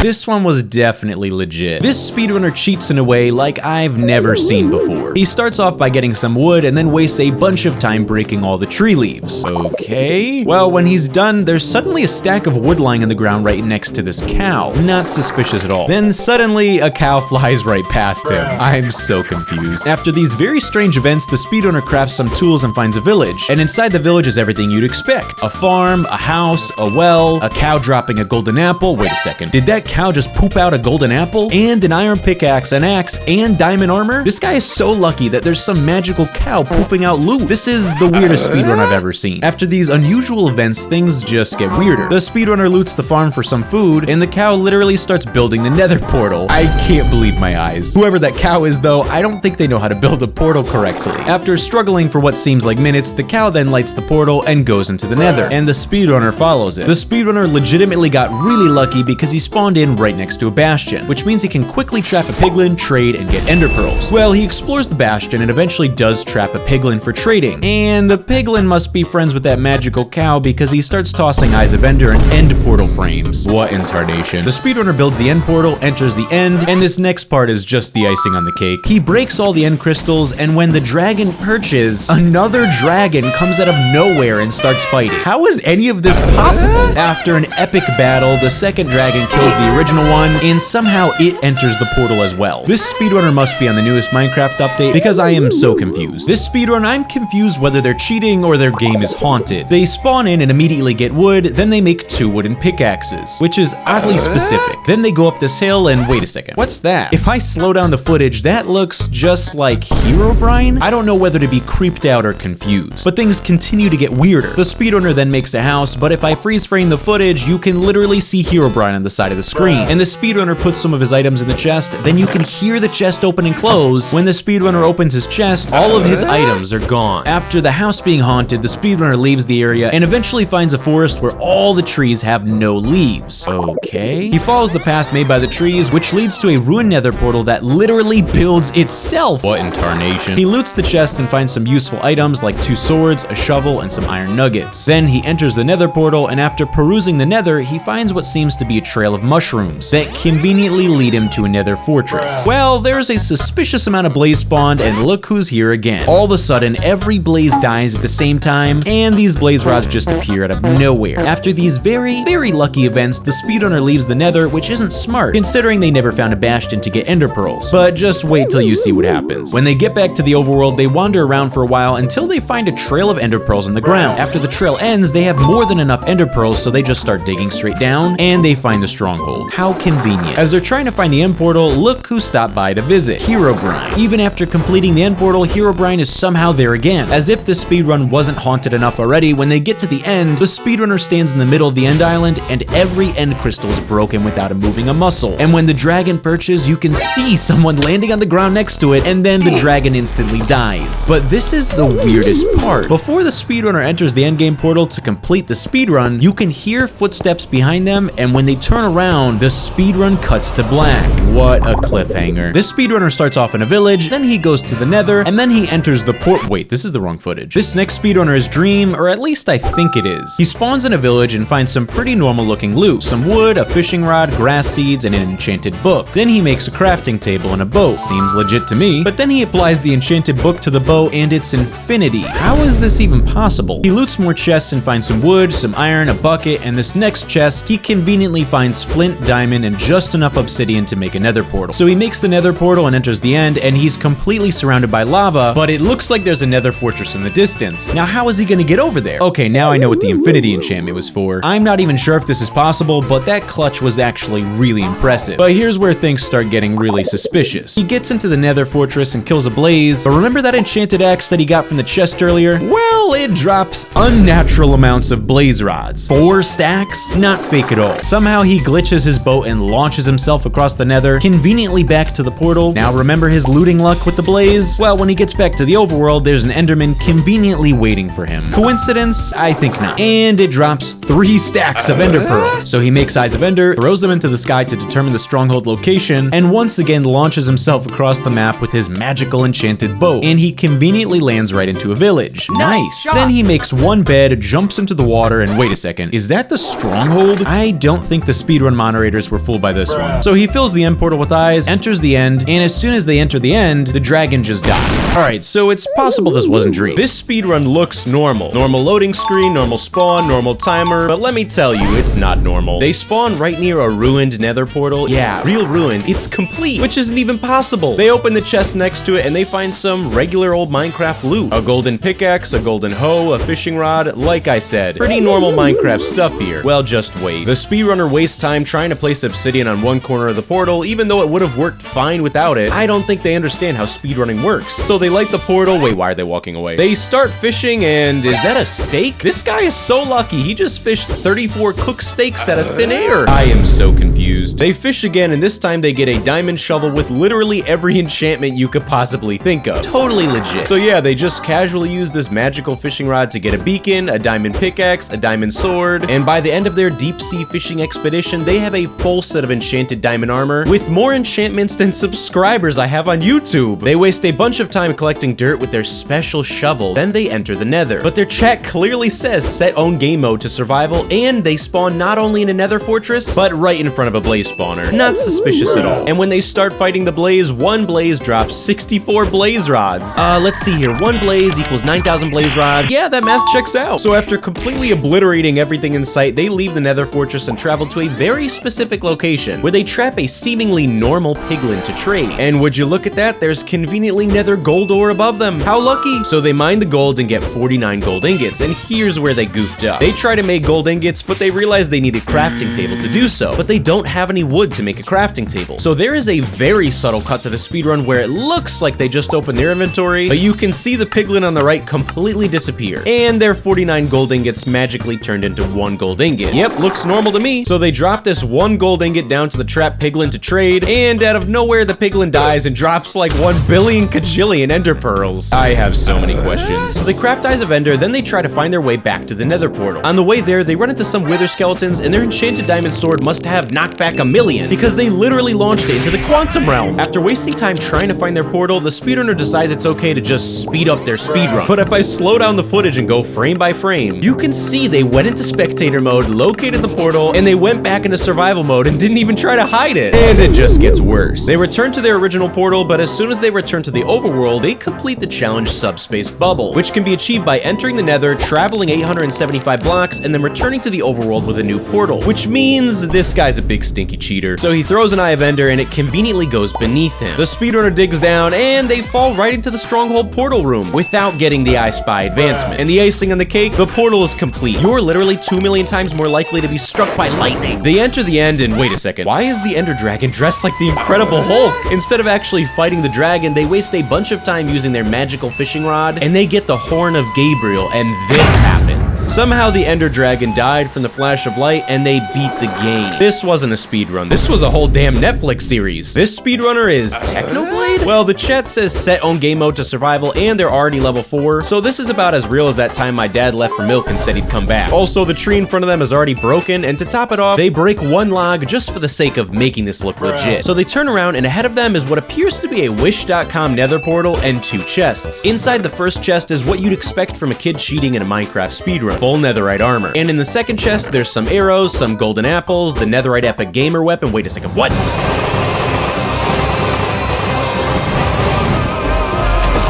This one was definitely legit. This speedrunner cheats in a way like I've never seen before. He starts off by getting some wood and then wastes a bunch of time breaking all the tree leaves. Okay. Well, when he's done, there's suddenly a stack of wood lying on the ground right next to this cow. Not suspicious at all. Then suddenly a cow flies right past him. I'm so confused. After these very strange events, the speedrunner crafts some tools and finds a village. And inside the village is everything you'd expect. A farm, a house, a well, a cow dropping a golden apple. Wait a second. Did that cow just poop out a golden apple? And an iron pickaxe, an axe, and diamond armor? This guy is so lucky that there's some magical cow pooping out loot. This is the weirdest speedrun I've ever seen. After these unusual events, things just get weirder. The speedrunner loots the farm for some food, and the cow literally starts building the nether portal. I can't believe my eyes. Whoever that cow is though, I don't think they know how to build a portal correctly. After struggling for what seems like minutes, the cow then lights the portal and goes into the nether, and the speedrunner follows it. The speedrunner legitimately got really lucky because he spawned in right next to a bastion, which means he can quickly trap a piglin, trade, and get ender pearls. Well, he explores the bastion and eventually does trap a piglin for trading, and the piglin must be friends with that magical cow because he starts tossing eyes of ender and end portal frames. What in tarnation? The speedrunner builds the end portal, enters the end, and this next part is just the icing on the cake. He breaks all the end crystals, and when the dragon perches, another dragon comes out of nowhere and starts fighting. How is any of this possible? After an epic battle, the second dragon kills the original one, and somehow it enters the portal as well. This speedrunner must be on the newest Minecraft update because I am so confused. This speedrun, I'm confused whether they're cheating or their game is haunted. They spawn in and immediately get wood, then they make 2 wooden pickaxes, which is oddly specific. Then they go up this hill and wait a second. What's that? If I slow down the footage, that looks just like Herobrine? I don't know whether to be creeped out or confused, but things continue to get weirder. The speedrunner then makes a house, but if I freeze frame the footage, you can literally see Herobrine on the side of the screen. And the speedrunner puts some of his items in the chest, then you can hear the chest open and close. When the speedrunner opens his chest, all of his items are gone. After the house being haunted, the speedrunner leaves the area and eventually finds a forest where all the trees have no leaves. Okay. He follows the path made by the trees, which leads to a ruined nether portal that literally builds itself. What in tarnation? He loots the chest and finds some useful items like 2 swords, a shovel, and some iron nuggets. Then he enters the nether portal, and after perusing the nether, he finds what seems to be a trail of mushrooms that conveniently lead him to a nether fortress. Well, there's a suspicious amount of blaze spawned, and look who's here again. All of a sudden, every blaze dies at the same time, and these blaze rods just appear out of nowhere. After these very, very lucky events, the speedrunner leaves the nether, which isn't smart, considering they never found a bastion to get ender pearls. But just wait till you see what happens. When they get back to the overworld, they wander around for a while until they find a trail of ender pearls in the ground. After the trail ends, they have more than enough ender pearls, so they just start digging straight down, and they find the stronghold. How convenient. As they're trying to find the end portal, look who stopped by to visit. Herobrine. Even after completing the end portal, Herobrine is somehow there again. As if the speedrun wasn't haunted enough already, when they get to the end, the speedrunner stands in the middle of the end island, and every end crystal is broken without him moving a muscle. And when the dragon perches, you can see someone landing on the ground next to it, and then the dragon instantly dies. But this is the weirdest part. Before the speedrunner enters the endgame portal to complete the speedrun, you can hear footsteps behind them, and when they turn around, the speedrun cuts to black. What a cliffhanger. This speedrunner starts off in a village, then he goes to the nether, and then he enters the port. Wait, this is the wrong footage. This next speedrunner is Dream, or at least I think it is. He spawns in a village and finds some pretty normal looking loot. Some wood, a fishing rod, grass seeds, and an enchanted book. Then he makes a crafting table and a bow. Seems legit to me. But then he applies the enchanted book to the bow and it's infinity. How is this even possible? He loots more chests and finds some wood, some iron, a bucket, and this next chest, he conveniently finds flint, diamond, and just enough obsidian to make a nether portal. So he makes the nether portal and enters the end, and he's completely surrounded by lava, but it looks like there's a nether fortress in the distance. Now, how is he gonna get over there? Okay, now I know what the infinity enchantment was for. I'm not even sure if this is possible, but that clutch was actually really impressive. But here's where things start getting really suspicious. He gets into the nether fortress and kills a blaze, but remember that enchanted axe that he got from the chest earlier? Well, it drops unnatural amounts of blaze rods. 4 stacks? Not fake at all. Somehow he glitches his boat and launches himself across the nether, conveniently back to the portal. Now remember his looting luck with the blaze? Well, when he gets back to the overworld, there's an enderman conveniently waiting for him. Coincidence? I think not. And it drops 3 stacks of ender pearls. So he makes eyes of ender, throws them into the sky to determine the stronghold location, and once again launches himself across the map with his magical enchanted boat, and he conveniently lands right into a village. Nice. Then he makes 1 bed, jumps into the water, and wait a second, is that the stronghold? I don't think the speedrun mod moderators were fooled by this one. So he fills the end portal with eyes, enters the end, and as soon as they enter the end, the dragon just dies. Alright, so it's possible this wasn't dream. This speedrun looks normal. Normal loading screen, normal spawn, normal timer, but let me tell you, it's not normal. They spawn right near a ruined nether portal. Yeah, real ruined. It's complete, which isn't even possible. They open the chest next to it and they find some regular old Minecraft loot. A golden pickaxe, a golden hoe, a fishing rod. Like I said, pretty normal Minecraft stuff here. Well, just wait. The speedrunner wastes time trying to place obsidian on one corner of the portal, even though it would have worked fine without it. I don't think they understand how speedrunning works. So they light the portal. Wait, why are they walking away? They start fishing, and is that a steak? This guy is so lucky. He just fished 34 cooked steaks out of thin air. I am so confused. They fish again, and this time they get a diamond shovel with literally every enchantment you could possibly think of. Totally legit. So yeah, they just casually use this magical fishing rod to get a beacon, a diamond pickaxe, a diamond sword, and by the end of their deep sea fishing expedition, they have a full set of enchanted diamond armor with more enchantments than subscribers I have on YouTube. They waste a bunch of time collecting dirt with their special shovel, then they enter the nether. But their chat clearly says set own game mode to survival, and they spawn not only in a nether fortress, but right in front of a blaze spawner. Not suspicious at all. And when they start fighting the blaze, one blaze drops 64 blaze rods. Let's see here. One blaze equals 9,000 blaze rods. Yeah, that math checks out. So after completely obliterating everything in sight, they leave the nether fortress and travel to a very specific location where they trap a seemingly normal piglin to trade. And would you look at that, there's conveniently nether gold ore above them. How lucky? So they mine the gold and get 49 gold ingots, and here's where they goofed up. They try to make gold ingots, but they realize they need a crafting table to do so, but they don't have any wood to make a crafting table. So there is a very subtle cut to the speedrun where it looks like they just opened their inventory, but you can see the piglin on the right completely disappear, and their 49 gold ingots magically turned into 1 gold ingot. Yep, looks normal to me. So they drop this 1 gold ingot down to the trapped piglin to trade, and out of nowhere the piglin dies and drops like 1 billion kajillion ender pearls. I have so many questions. So they craft Eyes of Ender, then they try to find their way back to the nether portal. On the way there, they run into some wither skeletons, and their enchanted diamond sword must have knocked back a million, because they literally launched it into the quantum realm. After wasting time trying to find their portal, the speedrunner decides it's okay to just speed up their speedrun. But if I slow down the footage and go frame by frame, you can see they went into spectator mode, located the portal, and they went back into survival mode and didn't even try to hide it. And it just gets worse. They return to their original portal, but as soon as they return to the overworld, they complete the challenge Subspace Bubble, which can be achieved by entering the nether, traveling 875 blocks, and then returning to the overworld with a new portal, which means this guy's a big stinky cheater. So he throws an Eye of Ender and it conveniently goes beneath him. The speedrunner digs down and they fall right into the stronghold portal room without getting the I Spy advancement. And the icing on the cake, the portal is complete. You're literally 2 million times more likely to be struck by lightning. They enter the end and wait a second, why is the Ender Dragon dressed like the Incredible Hulk? Instead of actually fighting the dragon, they waste a bunch of time using their magical fishing rod, and they get the Horn of Gabriel, and this happens. Somehow the Ender Dragon died from the flash of light, and they beat the game. This wasn't a speedrun. This was a whole damn Netflix series. This speedrunner is Technoblade? Well, the chat says set own game mode to survival, and they're already level 4, so this is about as real as that time my dad left for milk and said he'd come back. Also, the tree in front of them is already broken, and to top it off, they break 1 log just for the sake of making this look legit. So they turn around, and ahead of them is what appears to be a Wish.com nether portal and 2 chests. Inside the first chest is what you'd expect from a kid cheating in a Minecraft speedrun, full netherite armor. And in the second chest, there's some arrows, some golden apples, the netherite epic gamer weapon. Wait a second, what?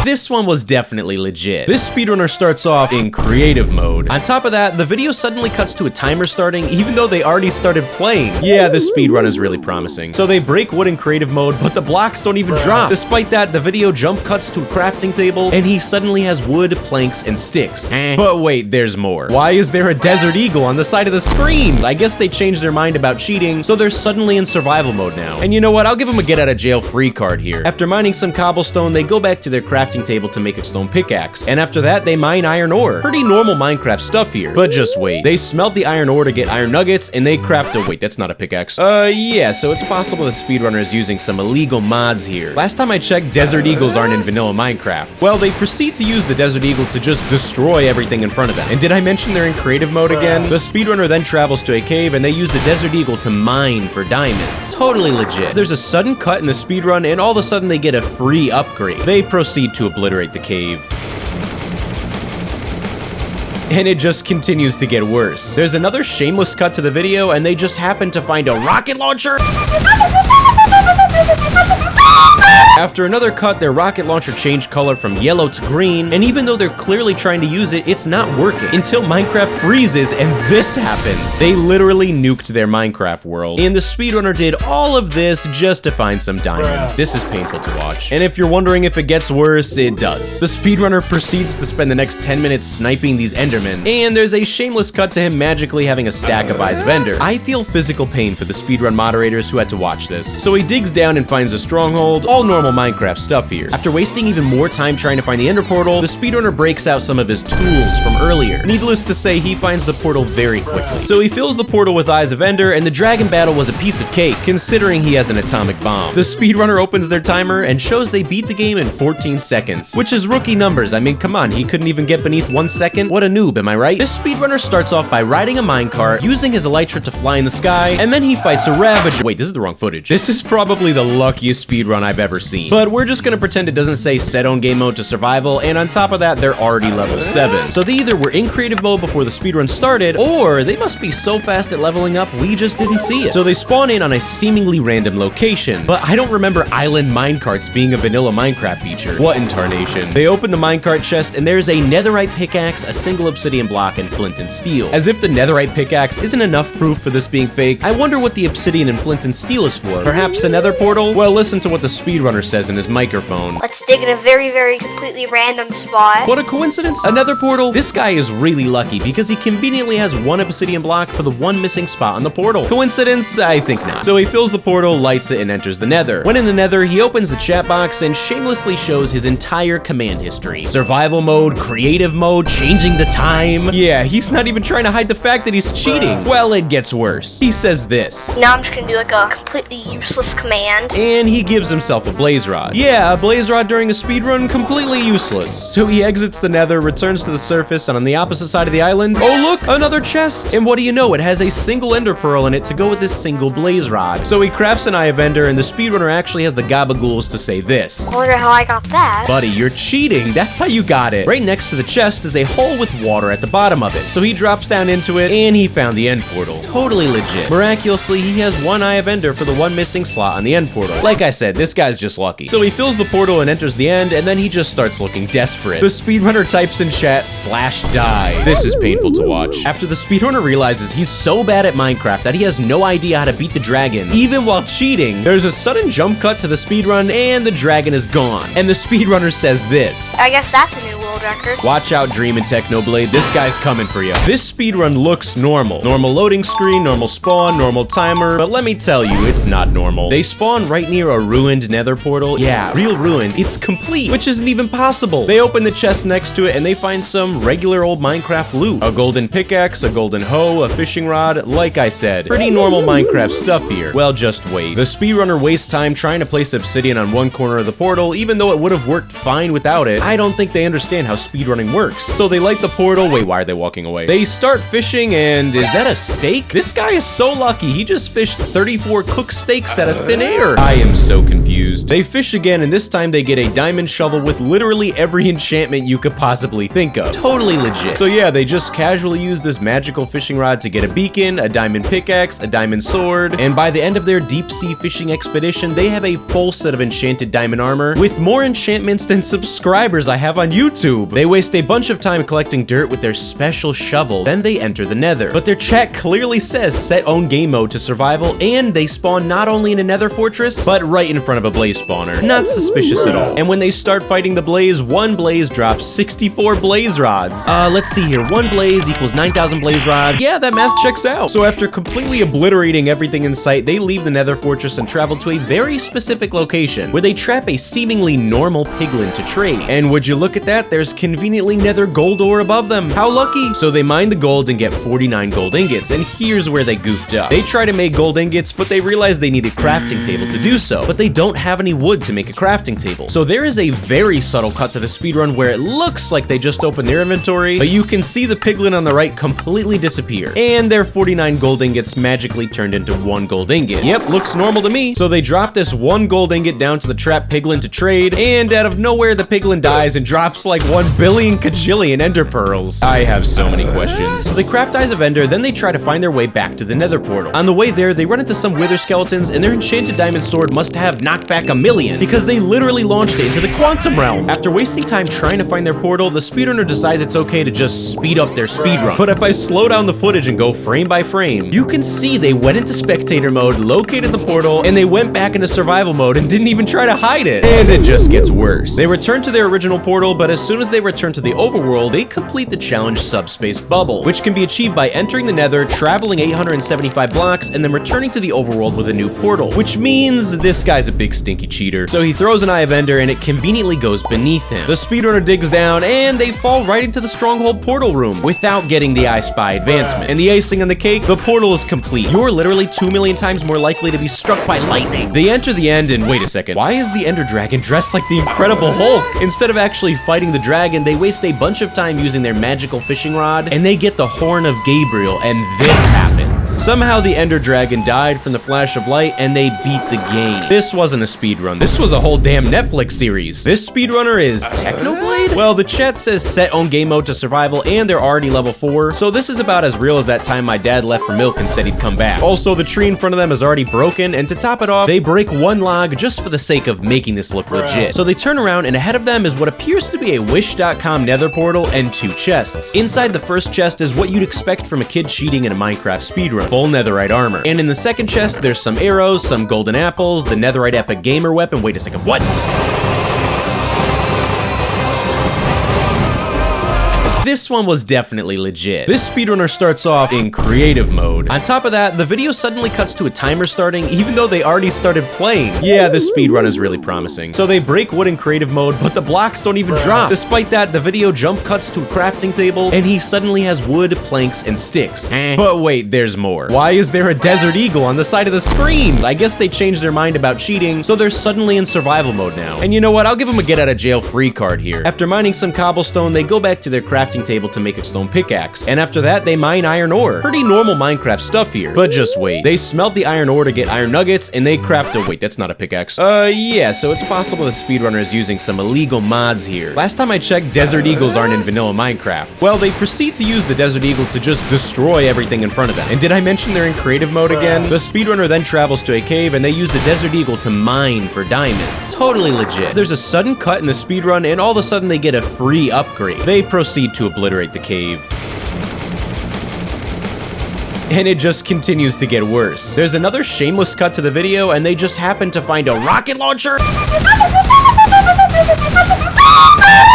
This one was definitely legit. This speedrunner starts off in creative mode. On top of that, the video suddenly cuts to a timer starting, even though they already started playing. Yeah, this speedrun is really promising. So they break wood in creative mode, but the blocks don't even drop. Despite that, the video jump cuts to a crafting table, and he suddenly has wood, planks, and sticks. But wait, there's more. Why is there a desert eagle on the side of the screen? I guess they changed their mind about cheating, so they're suddenly in survival mode now. And you know what? I'll give them a get out of jail free card here. After mining some cobblestone, they go back to their crafting table to make a stone pickaxe, and after that they mine iron ore. Pretty normal Minecraft stuff here. But just wait, they smelt the iron ore to get iron nuggets, and they craft a— wait, that's not a pickaxe. Yeah, so it's possible the speedrunner is using some illegal mods here. Last time I checked, desert eagles aren't in vanilla Minecraft. Well, they proceed to use the desert eagle to just destroy everything in front of them. And did I mention they're in creative mode again? The speedrunner then travels to a cave, and they use the desert eagle to mine for diamonds. Totally legit. There's a sudden cut in the speedrun, and all of a sudden they get a free upgrade. They proceed to obliterate the cave. And it just continues to get worse. There's another shameless cut to the video, and they just happen to find a rocket launcher. After another cut, their rocket launcher changed color from yellow to green, and even though they're clearly trying to use it, it's not working until Minecraft freezes and this happens. They literally nuked their Minecraft world, and the speedrunner did all of this just to find some diamonds. This is painful to watch, and if you're wondering if it gets worse, it does. The speedrunner proceeds to spend the next 10 minutes sniping these endermen, and there's a shameless cut to him magically having a stack of Eyes of Ender. I feel physical pain for the speedrun moderators who had to watch this. So he digs down and finds a stronghold, all normal Minecraft stuff here. After wasting even more time trying to find the ender portal, the speedrunner breaks out some of his tools from earlier. Needless to say, he finds the portal very quickly. So he fills the portal with Eyes of Ender, and the dragon battle was a piece of cake, considering he has an atomic bomb. The speedrunner opens their timer and shows they beat the game in 14 seconds, which is rookie numbers. I mean, come on, he couldn't even get beneath 1 second? What a noob, am I right? This speedrunner starts off by riding a minecart, using his elytra to fly in the sky, and then he fights a ravager. Wait, this is the wrong footage. This is probably the luckiest speedrun I've ever seen. But we're just gonna pretend it doesn't say set own game mode to survival, and on top of that, they're already level 7. So they either were in creative mode before the speedrun started, or they must be so fast at leveling up, we just didn't see it. So they spawn in on a seemingly random location, but I don't remember island minecarts being a vanilla Minecraft feature. What in tarnation? They open the minecart chest, and there's a netherite pickaxe, a single obsidian block, and flint and steel. As if the netherite pickaxe isn't enough proof for this being fake, I wonder what the obsidian and flint and steel is for. Perhaps a nether portal? Well, listen to what the speedrunner says in his microphone. Let's dig in a very, very completely random spot. What a coincidence! Another portal? This guy is really lucky because he conveniently has one obsidian block for the one missing spot on the portal. Coincidence? I think not. So he fills the portal, lights it, and enters the nether. When in the nether, he opens the chat box and shamelessly shows his entire command history. Survival mode, creative mode, changing the time. Yeah, he's not even trying to hide the fact that he's cheating. Well, it gets worse. He says this. Now I'm just gonna do like a completely useless command. And he gives himself a blaze rod. Yeah, a blaze rod during a speedrun, completely useless. So he exits the nether, returns to the surface, and on the opposite side of the island, oh look, another chest! And what do you know, it has a single ender pearl in it to go with this single blaze rod. So he crafts an Eye of Ender, and the speedrunner actually has the gabagools to say this. I wonder how I got that. Buddy, you're cheating, that's how you got it. Right next to the chest is a hole with water at the bottom of it. So he drops down into it, and he found the end portal. Totally legit. Miraculously, he has one Eye of Ender for the one missing slot on the end portal. Like I said, this guy's just lucky. So he fills the portal and enters the end, and then he just starts looking desperate. The speedrunner types in chat, /die. This is painful to watch. After the speedrunner realizes he's so bad at Minecraft that he has no idea how to beat the dragon, even while cheating, there's a sudden jump cut to the speedrun, and the dragon is gone. And the speedrunner says this. I guess that's a new world record. Watch out, Dream and Technoblade, this guy's coming for you. This speedrun looks normal. Normal loading screen, normal spawn, normal timer, but let me tell you, it's not normal. They spawn right near a ruined nether portal. Yeah, real ruined. It's complete, which isn't even possible. They open the chest next to it and they find some regular old Minecraft loot. A golden pickaxe, a golden hoe, a fishing rod, like I said. Pretty normal Minecraft stuff here. Well, just wait. The speedrunner wastes time trying to place obsidian on one corner of the portal, even though it would have worked fine without it. I don't think they understand how speedrunning works. So they light the portal. Wait, why are they walking away? They start fishing, and is that a steak? This guy is so lucky. He just fished 34 cooked steaks out of thin air. I am so confused. They fish again, and this time they get a diamond shovel with literally every enchantment you could possibly think of. Totally legit. So yeah, they just casually use this magical fishing rod to get a beacon, a diamond pickaxe, a diamond sword, and by the end of their deep sea fishing expedition, they have a full set of enchanted diamond armor with more enchantments than subscribers I have on YouTube. They waste a bunch of time collecting dirt with their special shovel, then they enter the nether. But their chat clearly says set own game mode to survival, and they spawn not only in a nether fortress, but right in front of a blaze spawner. Not suspicious at all. And when they start fighting the blaze, one blaze drops 64 blaze rods. Let's see here. One blaze equals 9,000 blaze rods. Yeah, that math checks out. So after completely obliterating everything in sight, they leave the nether fortress and travel to a very specific location where they trap a seemingly normal piglin to trade. And would you look at that, there's conveniently nether gold ore above them. How lucky? So they mine the gold and get 49 gold ingots, and here's where they goofed up. They try to make gold ingots, but they realize they need a crafting table to do so, but they don't have any wood to make a crafting table. So there is a very subtle cut to the speedrun where it looks like they just opened their inventory, but you can see the piglin on the right completely disappear, and their 49 gold ingots magically turned into 1 gold ingot. Yep, looks normal to me. So they drop this 1 gold ingot down to the trapped piglin to trade, and out of nowhere the piglin dies and drops like 1 billion kajillion ender pearls. I have so many questions. So they craft Eyes of Ender, then they try to find their way back to the nether portal. On the way there, they run into some wither skeletons, and their enchanted diamond sword must have knocked back a million, because they literally launched it into the quantum realm. After wasting time trying to find their portal, the speedrunner decides it's okay to just speed up their speedrun. But if I slow down the footage and go frame by frame, you can see they went into spectator mode, located the portal, and they went back into survival mode and didn't even try to hide it. And it just gets worse. They return to their original portal, but as soon as they return to the overworld, they complete the challenge Subspace Bubble, which can be achieved by entering the nether, traveling 875 blocks, and then returning to the overworld with a new portal, which means this guy's a big stinky cheater. So he throws an Eye of Ender and it conveniently goes beneath him. The speedrunner digs down and they fall right into the stronghold portal room without getting the I Spy advancement. And the icing on the cake, the portal is complete. You're literally 2 million times more likely to be struck by lightning. They enter the end and wait a second, why is the Ender Dragon dressed like the Incredible Hulk? Instead of actually fighting the dragon, they waste a bunch of time using their magical fishing rod and they get the Horn of Gabriel, and this happens. Somehow the Ender Dragon died from the flash of light and they beat the game. This wasn't a speedrun. This was a whole damn Netflix series. This speedrunner is Technoblade? Well, the chat says set on game mode to survival and they're already level 4, so this is about as real as that time my dad left for milk and said he'd come back. Also, the tree in front of them is already broken, and to top it off, they break one log just for the sake of making this look legit. So they turn around and ahead of them is what appears to be a Wish.com nether portal and 2 chests. Inside the first chest is what you'd expect from a kid cheating in a Minecraft speedrun, full netherite armor. And in the second chest, there's some arrows, some golden apples, the netherite epic gamer weapon. Wait a second, what? This one was definitely legit. This speedrunner starts off in creative mode. On top of that, the video suddenly cuts to a timer starting even though they already started playing. Yeah, this speedrun is really promising. So they break wood in creative mode, but the blocks don't even drop. Despite that, the video jump cuts to a crafting table and he suddenly has wood, planks, and sticks. But wait, there's more. Why is there a desert eagle on the side of the screen? I guess they changed their mind about cheating, so they're suddenly in survival mode now. And you know what? I'll give them a get out of jail free card here. After mining some cobblestone, they go back to their crafting table to make a stone pickaxe, and after that they mine iron ore. Pretty normal Minecraft stuff here. But just wait, they smelt the iron ore to get iron nuggets and they craft a— wait, that's not a pickaxe. Yeah, so it's possible the speedrunner is using some illegal mods here. Last time I checked, desert eagles aren't in vanilla Minecraft. Well, they proceed to use the desert eagle to just destroy everything in front of them. And did I mention they're in creative mode again? The speedrunner then travels to a cave and they use the desert eagle to mine for diamonds. Totally legit. There's a sudden cut in the speedrun and all of a sudden they get a free upgrade. They proceed to obliterate the cave. And it just continues to get worse. There's another shameless cut to the video and they just happen to find a rocket launcher.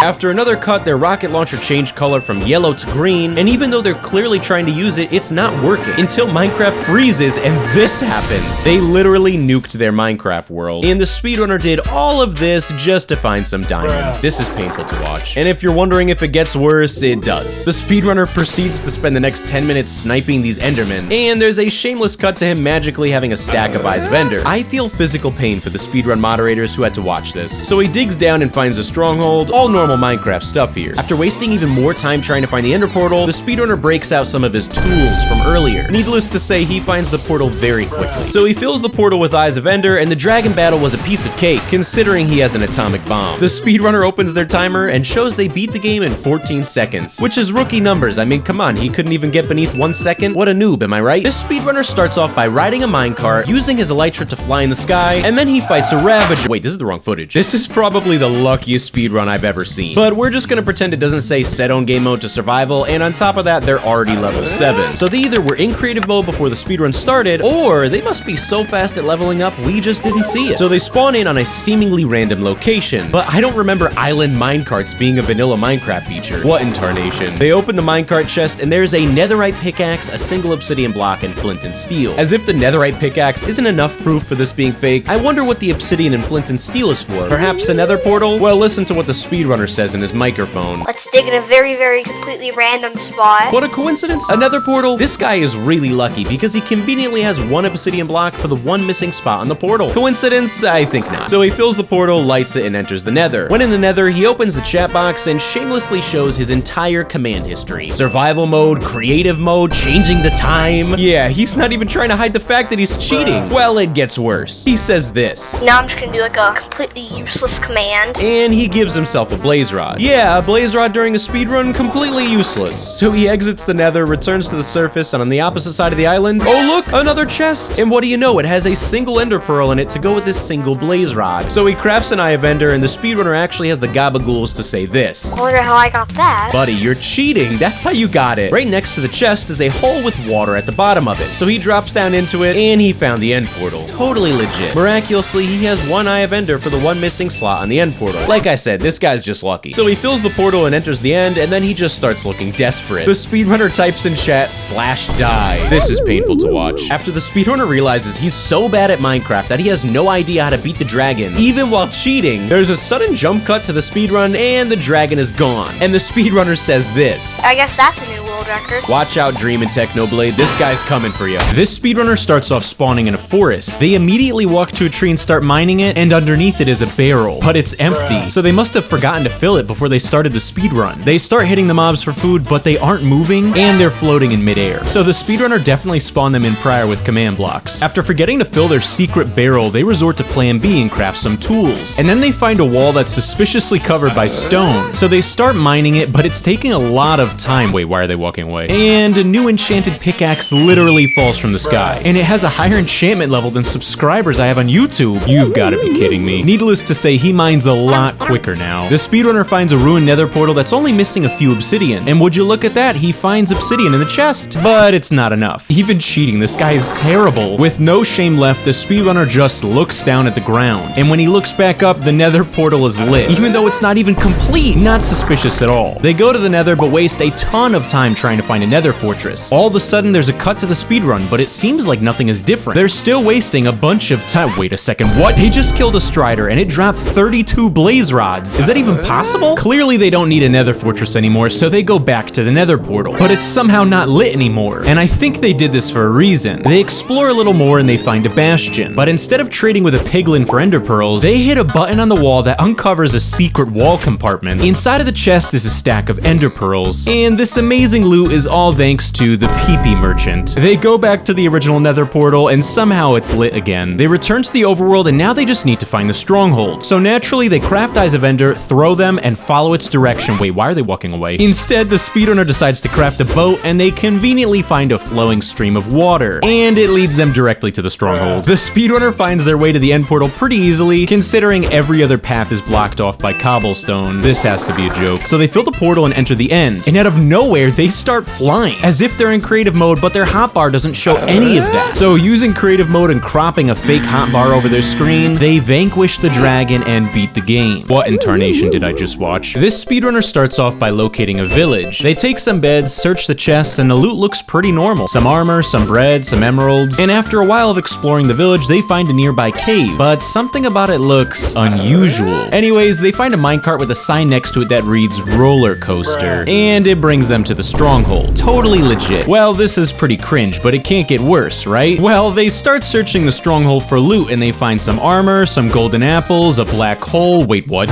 After another cut, their rocket launcher changed color from yellow to green, and even though they're clearly trying to use it, it's not working until Minecraft freezes and this happens. They literally nuked their Minecraft world. And the speedrunner did all of this just to find some diamonds. This is painful to watch. And if you're wondering if it gets worse, it does. The speedrunner proceeds to spend the next 10 minutes sniping these endermen, and there's a shameless cut to him magically having a stack of Eyes of Ender. I feel physical pain for the speedrun moderators who had to watch this. So he digs down and finds a stronghold, all normal Minecraft stuff here. After wasting even more time trying to find the ender portal, the speedrunner breaks out some of his tools from earlier. Needless to say, he finds the portal very quickly. So he fills the portal with Eyes of Ender, and the dragon battle was a piece of cake, considering he has an atomic bomb. The speedrunner opens their timer and shows they beat the game in 14 seconds, which is rookie numbers. I mean, come on, he couldn't even get beneath 1 second? What a noob, am I right? This speedrunner starts off by riding a minecart, using his elytra to fly in the sky, and then he fights a ravager. Wait, this is the wrong footage. This is probably the luckiest speedrun I've ever seen. But we're just gonna pretend it doesn't say set on game mode to survival, and on top of that, they're already level 7. So they either were in creative mode before the speedrun started, or they must be so fast at leveling up, we just didn't see it. So they spawn in on a seemingly random location, but I don't remember island minecarts being a vanilla Minecraft feature. What in tarnation? They open the minecart chest, and there's a netherite pickaxe, a single obsidian block, and flint and steel. As if the netherite pickaxe isn't enough proof for this being fake, I wonder what the obsidian and flint and steel is for. Perhaps a nether portal? Well, listen to what the speedrunner says in his microphone. Let's dig in a very, very completely random spot. What a coincidence. Another portal? This guy is really lucky because he conveniently has 1 obsidian block for the 1 missing spot on the portal. Coincidence? I think not. So he fills the portal, lights it, and enters the nether. When in the nether, he opens the chat box and shamelessly shows his entire command history. Survival mode, creative mode, changing the time. Yeah, he's not even trying to hide the fact that he's cheating. Well, it gets worse. He says this. Now I'm just gonna do like a completely useless command. And he gives himself a blaze blaze rod. Yeah, a blaze rod during a speedrun, completely useless. So he exits the nether, returns to the surface, and on the opposite side of the island, oh look, another chest! And what do you know, it has a single ender pearl in it to go with this single blaze rod. So he crafts an eye of ender, and the speedrunner actually has the gabagools to say this. I wonder how I got that. Buddy, you're cheating. That's how you got it. Right next to the chest is a hole with water at the bottom of it. So he drops down into it, and he found the end portal. Totally legit. Miraculously, he has one eye of ender for the one missing slot on the end portal. Like I said, this guy's just lucky. So he fills the portal and enters the end, and then he just starts looking desperate. The speedrunner types in chat, /die. This is painful to watch. After the speedrunner realizes he's so bad at Minecraft that he has no idea how to beat the dragon, even while cheating, there's a sudden jump cut to the speedrun, and the dragon is gone. And the speedrunner says this. I guess that's a new world record. Watch out, Dream and Technoblade. This guy's coming for you. This speedrunner starts off spawning in a forest. They immediately walk to a tree and start mining it, and underneath it is a barrel, but it's empty. So they must have forgotten to fill it before they started the speedrun. They start hitting the mobs for food, but they aren't moving, and they're floating in midair. So the speedrunner definitely spawned them in prior with command blocks. After forgetting to fill their secret barrel, they resort to plan B and craft some tools. And then they find a wall that's suspiciously covered by stone. So they start mining it, but it's taking a lot of time. Wait, why are they walking away? And a new enchanted pickaxe literally falls from the sky. And it has a higher enchantment level than subscribers I have on YouTube. You've got to be kidding me. Needless to say, he mines a lot quicker now. The speedrunner finds a ruined nether portal that's only missing a few obsidian. And would you look at that, he finds obsidian in the chest. But it's not enough. Even cheating, this guy is terrible. With no shame left, the speedrunner just looks down at the ground. And when he looks back up, the nether portal is lit. Even though it's not even complete. Not suspicious at all. They go to the nether, but waste a ton of time trying to find a nether fortress. All of a sudden, there's a cut to the speedrun, but it seems like nothing is different. They're still wasting a bunch of time. Wait a second, what? He just killed a strider, and it dropped 32 blaze rods. Is that even possible? Clearly, they don't need a nether fortress anymore, so they go back to the nether portal. But it's somehow not lit anymore. And I think they did this for a reason. They explore a little more and they find a bastion. But instead of trading with a piglin for ender pearls, they hit a button on the wall that uncovers a secret wall compartment. Inside of the chest is a stack of ender pearls. And this amazing loot is all thanks to the PP merchant. They go back to the original nether portal and somehow it's lit again. They return to the overworld and now they just need to find the stronghold. So naturally they craft eyes of ender, throw them, and follow its direction. Wait, why are they walking away? Instead, the speedrunner decides to craft a boat and they conveniently find a flowing stream of water. And it leads them directly to the stronghold. The speedrunner finds their way to the end portal pretty easily, considering every other path is blocked off by cobblestone. This has to be a joke. So they fill the portal and enter the end. And out of nowhere, they start flying, as if they're in creative mode, but their hotbar doesn't show any of that. So using creative mode and cropping a fake hotbar over their screen, they vanquish the dragon and beat the game. What incarnation did I just watch? This speedrunner starts off by locating a village. They take some beds, search the chests, and the loot looks pretty normal. Some armor, some bread, some emeralds, and after a while of exploring the village, they find a nearby cave, but something about it looks unusual. Anyways, they find a minecart with a sign next to it that reads roller coaster, and it brings them to the stronghold. Totally legit. Well, this is pretty cringe, but it can't get worse, right? Well, they start searching the stronghold for loot, and they find some armor, some golden apples, a black hole. Wait, what?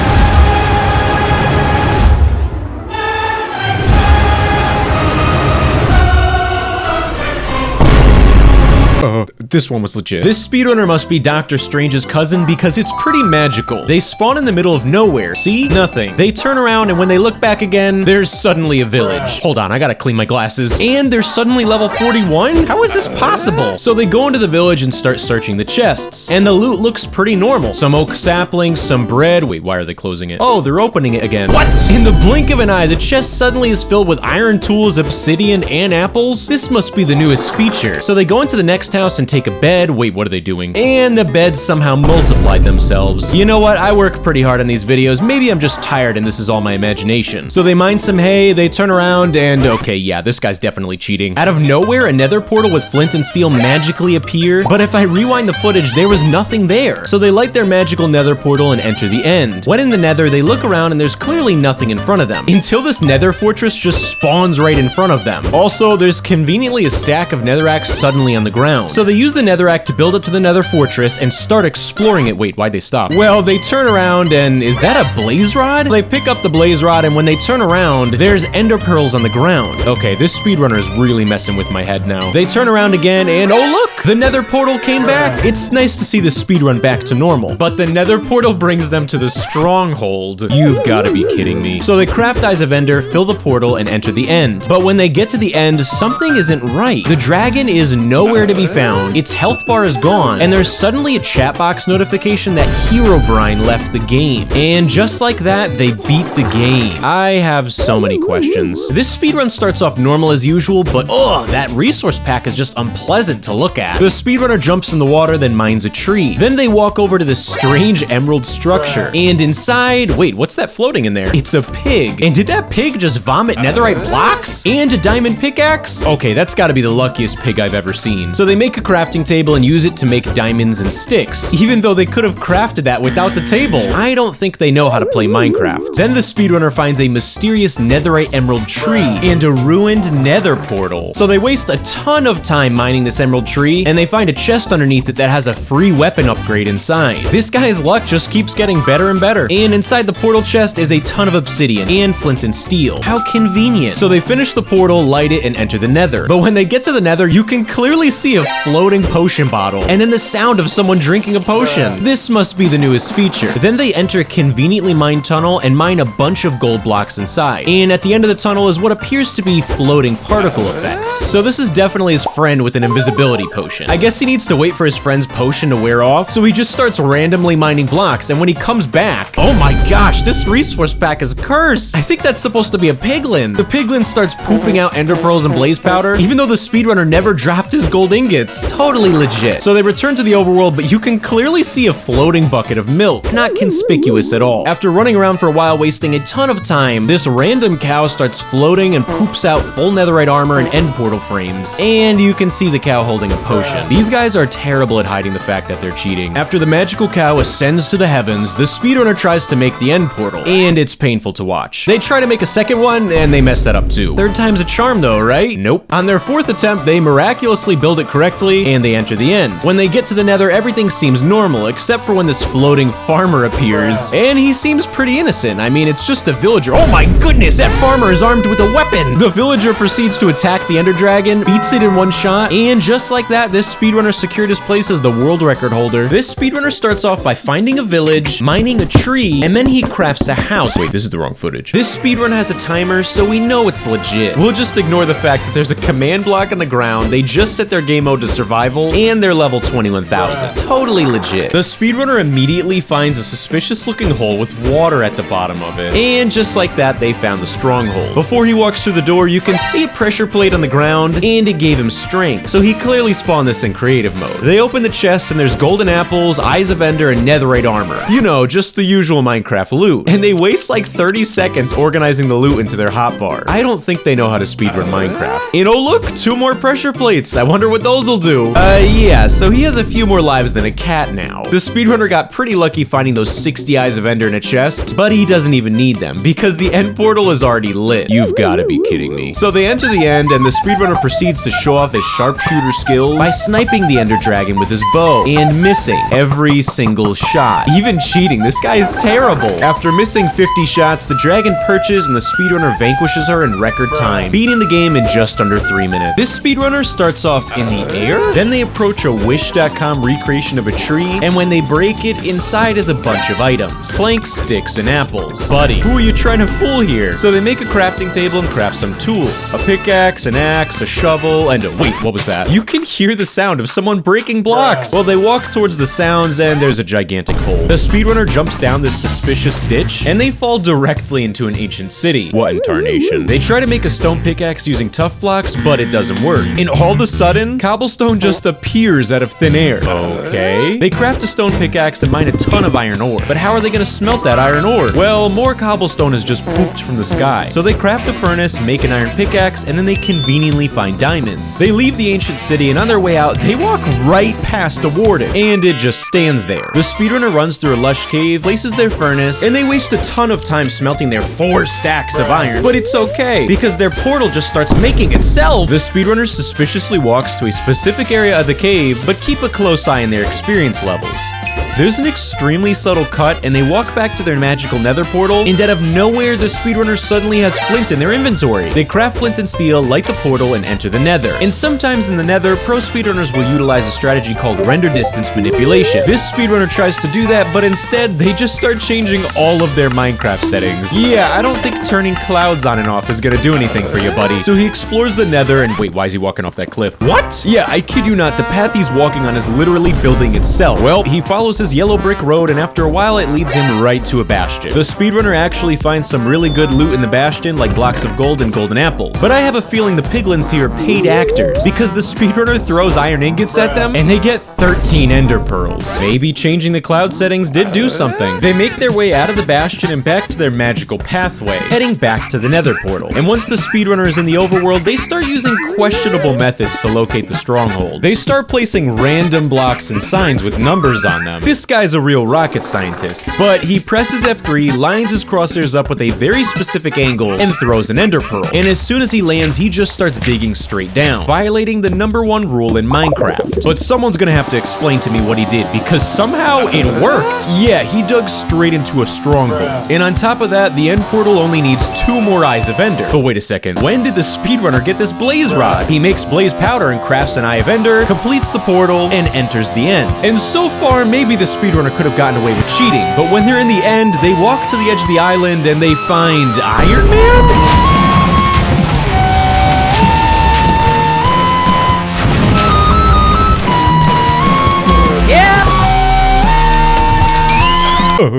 This one was legit. This speedrunner must be Doctor Strange's cousin because it's pretty magical. They spawn in the middle of nowhere. See? Nothing. They turn around and when they look back again, there's suddenly a village. Hold on, I gotta clean my glasses. And they're suddenly level 41? How is this possible? So they go into the village and start searching the chests. And the loot looks pretty normal. Some oak saplings, some bread. Wait, why are they closing it? Oh, they're opening it again. What? In the blink of an eye, the chest suddenly is filled with iron tools, obsidian, and apples. This must be the newest feature. So they go into the next house and take a bed. Wait, what are they doing? And the beds somehow multiplied themselves. You know what? I work pretty hard on these videos. Maybe I'm just tired and this is all my imagination. So they mine some hay, they turn around, and okay, yeah, this guy's definitely cheating. Out of nowhere, a nether portal with flint and steel magically appear, but if I rewind the footage, there was nothing there. So they light their magical nether portal and enter the end. When in the nether, they look around and there's clearly nothing in front of them, until this nether fortress just spawns right in front of them. Also, there's conveniently a stack of netherrack suddenly on the ground. ground. So they use the netherrack to build up to the nether fortress and start exploring it. Wait, why'd they stop? Well, they turn around and is that a blaze rod? They pick up the blaze rod and when they turn around, there's ender pearls on the ground. Okay, this speedrunner is really messing with my head now. They turn around again and oh look, the nether portal came back. It's nice to see the speedrun back to normal, but the nether portal brings them to the stronghold. You've gotta be kidding me. So they craft Eyes of Ender, fill the portal, and enter the end. But when they get to the end, something isn't right. The dragon is nowhere to be found, its health bar is gone, and there's suddenly a chat box notification that Herobrine left the game. And just like that, they beat the game. I have so many questions. This speedrun starts off normal as usual, but that resource pack is just unpleasant to look at. The speedrunner jumps in the water, then mines a tree. Then they walk over to this strange emerald structure. And inside, wait, what's that floating in there? It's a pig. And did that pig just vomit netherite blocks? And a diamond pickaxe? Okay, that's gotta be the luckiest pig I've ever seen. So they make a crafting table and use it to make diamonds and sticks, even though they could have crafted that without the table. I don't think they know how to play Minecraft. Then the speedrunner finds a mysterious netherite emerald tree and a ruined nether portal. So they waste a ton of time mining this emerald tree, and they find a chest underneath it that has a free weapon upgrade inside. This guy's luck just keeps getting better and better. And inside the portal chest is a ton of obsidian and flint and steel. How convenient. So they finish the portal, light it, and enter the nether. But when they get to the nether, you can clearly see a floating potion bottle, and then the sound of someone drinking a potion. This must be the newest feature. Then they enter a conveniently mined tunnel and mine a bunch of gold blocks inside. And at the end of the tunnel is what appears to be floating particle effects. So this is definitely his friend with an invisibility potion. I guess he needs to wait for his friend's potion to wear off, so he just starts randomly mining blocks, and when he comes back, oh my gosh, this resource pack is cursed. I think that's supposed to be a piglin. The piglin starts pooping out ender pearls and blaze powder, even though the speedrunner never dropped his gold ingots. Totally legit. So they return to the overworld, but you can clearly see a floating bucket of milk. Not conspicuous at all. After running around for a while, wasting a ton of time, this random cow starts floating and poops out full netherite armor and end portal frames. And you can see the cow holding a potion. These guys are terrible at hiding the fact that they're cheating. After the magical cow ascends to the heavens, the speedrunner tries to make the end portal, and it's painful to watch. They try to make a second one, and they mess that up too. Third time's a charm though, right? Nope. On their fourth attempt, they miraculously build it correctly, and they enter the end. When they get to the nether, everything seems normal, except for when this floating farmer appears, and he seems pretty innocent. I mean, it's just a villager. Oh my goodness, that farmer is armed with a weapon! The villager proceeds to attack the ender dragon, beats it in one shot, and just like that, this speedrunner secured his place as the world record holder. This speedrunner starts off by finding a village, mining a tree, and then he crafts a house. Wait, this is the wrong footage. This speedrun has a timer, so we know it's legit. We'll just ignore the fact that there's a command block on the ground, they just set their game mode to survival, and they're level 21,000. Totally legit. The speedrunner immediately finds a suspicious looking hole with water at the bottom of it. And just like that, they found the stronghold. Before he walks through the door, you can see a pressure plate on the ground, and it gave him strength, so he clearly spawned this in creative mode. They open the chest, and there's golden apples, eyes of ender, and netherite armor. You know, just the usual Minecraft loot. And they waste like 30 seconds organizing the loot into their hotbar. I don't think they know how to speedrun Minecraft. And oh look, 2 more pressure plates. I wonder what those will do. Yeah, so he has a few more lives than a cat now. The speedrunner got pretty lucky finding those 60 eyes of ender in a chest, but he doesn't even need them because the end portal is already lit. You've got to be kidding me. So they enter the end, and the speedrunner proceeds to show off his sharpshooter skills by sniping the ender dragon with his bow and missing every single shot. Even cheating, this guy is terrible. After missing 50 shots, the dragon perches and the speedrunner vanquishes her in record time, beating the game in just under 3 minutes. This speedrunner starts off in the air, then they approach a wish.com recreation of a tree, and when they break it, inside is a bunch of items. Planks, sticks, and apples. Buddy, who are you trying to fool here? So they make a crafting table and craft some tools. A pickaxe, an axe, a shovel, and a... Wait, what was that? You can hear the sound of someone breaking blocks. Well, they walk towards the sounds, and there's a gigantic hole. The speedrunner jumps down this suspicious ditch, and they fall directly into an ancient city. What in tarnation? They try to make a stone pickaxe using tough blocks, but it doesn't work. And all of a sudden, cobblestone just appears out of thin air. Okay. They craft a stone pickaxe and mine a ton of iron ore. But how are they gonna smelt that iron ore? Well, more cobblestone is just pooped from the sky. So they craft a furnace, make an iron pickaxe, and then they conveniently find diamonds. They leave the ancient city, and on their way out, they walk right past a warden, and it just stands there. The speedrunner runs through a lush cave, places their furnace, and they waste a ton of time smelting their 4 stacks of iron. But it's okay, because their portal just starts making itself. The speedrunner suspiciously walks to a specific area of the cave, but keep a close eye on their experience levels. There's an extremely subtle cut, and they walk back to their magical nether portal, and out of nowhere, the speedrunner suddenly has flint in their inventory. They craft flint and steel, light the portal, and enter the nether. And sometimes in the nether, pro speedrunners will utilize a strategy called render distance manipulation. This speedrunner tries to do that, but instead, they just start changing all of their Minecraft settings. Yeah, I don't think turning clouds on and off is gonna do anything for you, buddy. So he explores the nether, and wait, why is he walking off that cliff? What? Yeah, I kid you not, the path he's walking on is literally building itself. Well, he follows his yellow brick road, and after a while it leads him right to a bastion. The speedrunner actually finds some really good loot in the bastion, like blocks of gold and golden apples. But I have a feeling the piglins here are paid actors, because the speedrunner throws iron ingots at them, and they get 13 ender pearls. Maybe changing the cloud settings did do something. They make their way out of the bastion and back to their magical pathway, heading back to the nether portal. And once the speedrunner is in the overworld, they start using questionable methods to locate the stronghold. They start placing random blocks and signs with numbers on them. This guy's a real rocket scientist. But he presses F3, lines his crosshairs up with a very specific angle, and throws an ender pearl. And as soon as he lands, he just starts digging straight down, violating the #1 rule in Minecraft. But someone's gonna have to explain to me what he did, because somehow it worked. Yeah, he dug straight into a stronghold. And on top of that, the end portal only needs 2 more eyes of ender. But wait a second, when did the speedrunner get this blaze rod? He makes blaze powder and crafts an eye of ender, completes the portal, and enters the end. And so far, maybe the speedrunner could have gotten away with cheating, but when they're in the end, they walk to the edge of the island and they find Iron Man?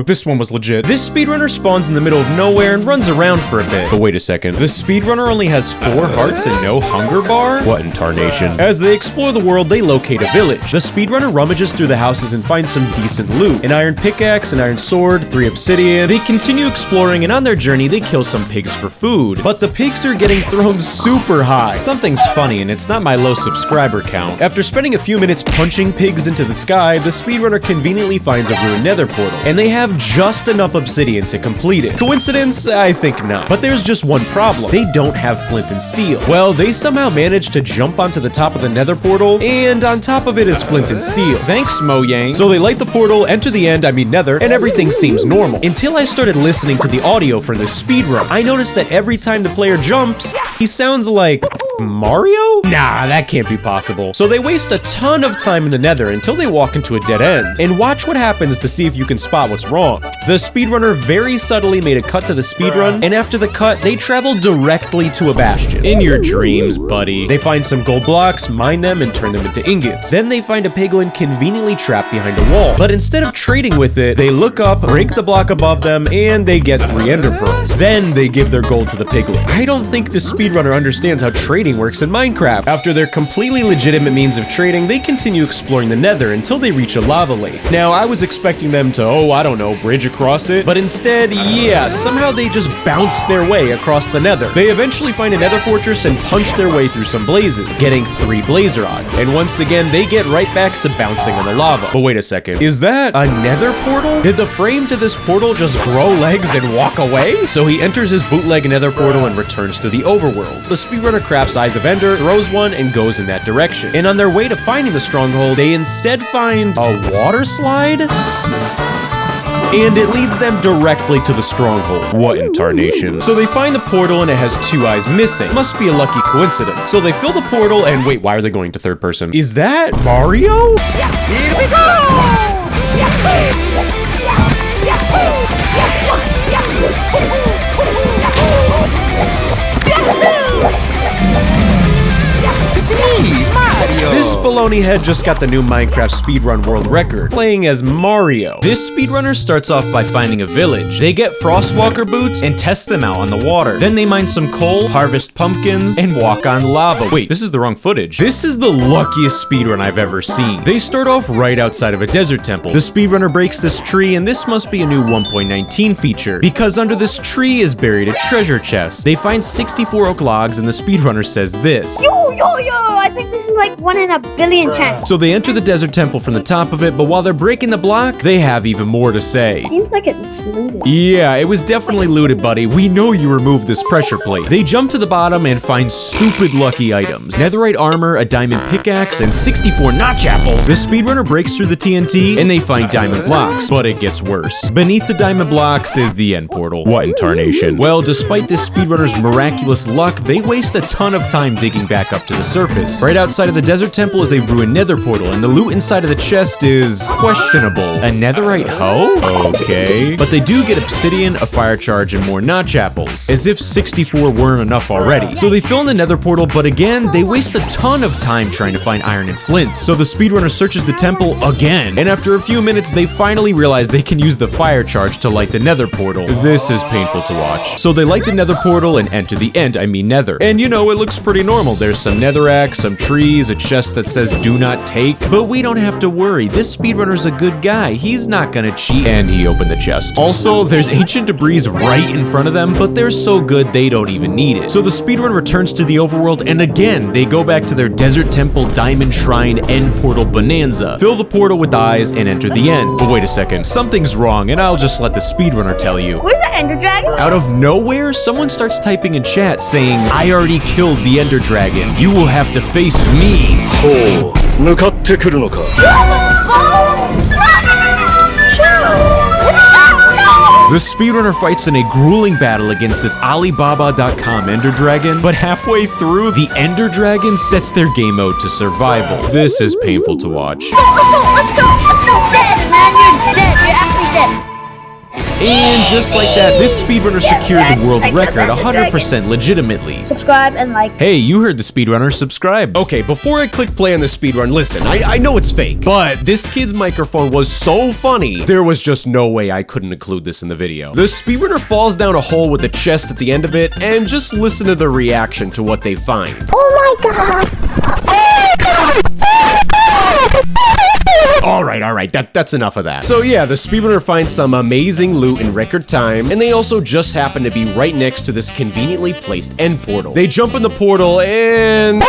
This one was legit. This speedrunner spawns in the middle of nowhere and runs around for a bit. But wait a second, the speedrunner only has 4 hearts and no hunger bar? What in tarnation? As they explore the world, they locate a village. The speedrunner rummages through the houses and finds some decent loot. An iron pickaxe, an iron sword, 3 obsidian. They continue exploring, and on their journey, they kill some pigs for food. But the pigs are getting thrown super high. Something's funny, and it's not my low subscriber count. After spending a few minutes punching pigs into the sky, the speedrunner conveniently finds a ruined nether portal, and they have just enough obsidian to complete it. Coincidence? I think not. But there's just one problem. They don't have flint and steel. Well, they somehow managed to jump onto the top of the nether portal, and on top of it is flint and steel. Thanks, Mojang. So they light the portal, enter the nether, and everything seems normal. Until I started listening to the audio for the speedrun, I noticed that every time the player jumps, he sounds like Mario? Nah, that can't be possible. So they waste a ton of time in the nether until they walk into a dead end. And watch what happens to see if you can spot what's wrong. The speedrunner very subtly made a cut to the speedrun, and after the cut, they travel directly to a bastion. In your dreams, buddy. They find some gold blocks, mine them, and turn them into ingots. Then they find a piglin conveniently trapped behind a wall. But instead of trading with it, they look up, break the block above them, and they get 3 ender pearls. Then they give their gold to the piglin. I don't think the speedrunner understands how trading works in Minecraft. After their completely legitimate means of trading, they continue exploring the nether until they reach a lava lake. Now, I was expecting them to, I don't know, bridge across it, but instead, yeah, somehow they just bounce their way across the nether. They eventually find a nether fortress and punch their way through some blazes, getting 3 blaze rods. And once again, they get right back to bouncing on the lava. But wait a second, is that a nether portal? Did the frame to this portal just grow legs and walk away? So he enters his bootleg nether portal and returns to the overworld. The speedrunner crafts eyes of ender, throws one, and goes in that direction. And on their way to finding the stronghold, they instead find a water slide? And it leads them directly to the stronghold. What in tarnation? So they find the portal and it has 2 eyes missing. Must be a lucky coincidence. So they fill the portal and wait, why are they going to 3rd person? Is that Mario? Here we go! It's me, Mario! This baloney head just got the new Minecraft speedrun world record, playing as Mario. This speedrunner starts off by finding a village. They get Frostwalker boots and test them out on the water. Then they mine some coal, harvest pumpkins, and walk on lava. Wait, this is the wrong footage. This is the luckiest speedrun I've ever seen. They start off right outside of a desert temple. The speedrunner breaks this tree, and this must be a new 1.19 feature, because under this tree is buried a treasure chest. They find 64 oak logs, and the speedrunner says this. Yo, I think this is like 1 in a billion the enchantment. So they enter the desert temple from the top of it, but while they're breaking the block, they have even more to say. Seems like it's looted. Yeah, it was definitely looted, buddy. We know you removed this pressure plate. They jump to the bottom and find stupid lucky items. Netherite armor, a diamond pickaxe, and 64 notch apples. The speedrunner breaks through the TNT, and they find diamond blocks. But it gets worse. Beneath the diamond blocks is the end portal. What in tarnation? Well, despite this speedrunner's miraculous luck, they waste a ton of time digging back up to the surface. Right outside of the desert temple is a ruined nether portal, and the loot inside of the chest is questionable. A netherite hoe? Okay. But they do get obsidian, a fire charge, and more notch apples. As if 64 weren't enough already. So they fill in the nether portal, but again, they waste a ton of time trying to find iron and flint. So the speedrunner searches the temple again, and after a few minutes, they finally realize they can use the fire charge to light the nether portal. This is painful to watch. So they light the nether portal and enter the nether. And you know, it looks pretty normal. There's some netherrack, some trees, a chest that says do not take. But we don't have to worry. This speedrunner's a good guy. He's not gonna cheat. And he opened the chest. Also, there's ancient debris right in front of them, but they're so good they don't even need it. So the speedrunner returns to the overworld, and again, they go back to their desert temple, diamond shrine, end portal bonanza. Fill the portal with eyes and enter the end. But wait a second, something's wrong, and I'll just let the speedrunner tell you. Where's the ender dragon? Out of nowhere, someone starts typing in chat saying, I already killed the ender dragon. You will have to face me. ほう、向かってくるのか。The speedrunner fights in a grueling battle against this Alibaba.com Ender Dragon, but halfway through, the Ender Dragon sets their game mode to survival. This is painful to watch. Let's go! Dead, man, you're dead. You're actually dead. And just like that, this speedrunner secured the world record 100% legitimately. Subscribe and like. Hey, you heard the speedrunner, subscribe. Okay, before I click play on the speedrun, listen, I know it's fake, but this kid's microphone was so funny, there was just no way I couldn't include this in the video. The speedrunner falls down a hole with a chest at the end of it, and just listen to the reaction to what they find. Oh my god! Alright, that's enough of that. So yeah, the speedrunner finds some amazing loot in record time, and they also just happen to be right next to this conveniently placed end portal. They jump in the portal and...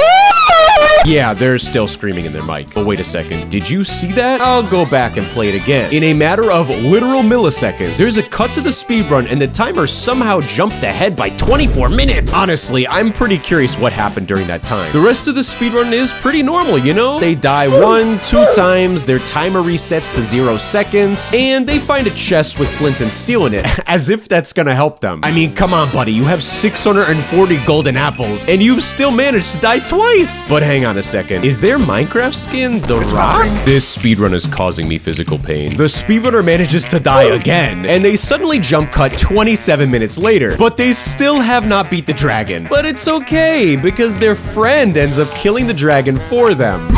Yeah, they're still screaming in their mic. But wait a second, did you see that? I'll go back and play it again. In a matter of literal milliseconds, there's a cut to the speedrun and the timer somehow jumped ahead by 24 minutes. Honestly, I'm pretty curious what happened during that time. The rest of the speedrun is pretty normal, you know? They die 1, 2 times, their timer resets to 0 seconds, and they find a chest with flint and steel in it, as if that's gonna help them. I mean, come on, buddy, you have 640 golden apples, and you've still managed to die twice. But hang on a second. Is their Minecraft skin the Rock? This speedrun is causing me physical pain. The speedrunner manages to die again, and they suddenly jump cut 27 minutes later, but they still have not beat the dragon. But it's okay, because their friend ends up killing the dragon for them.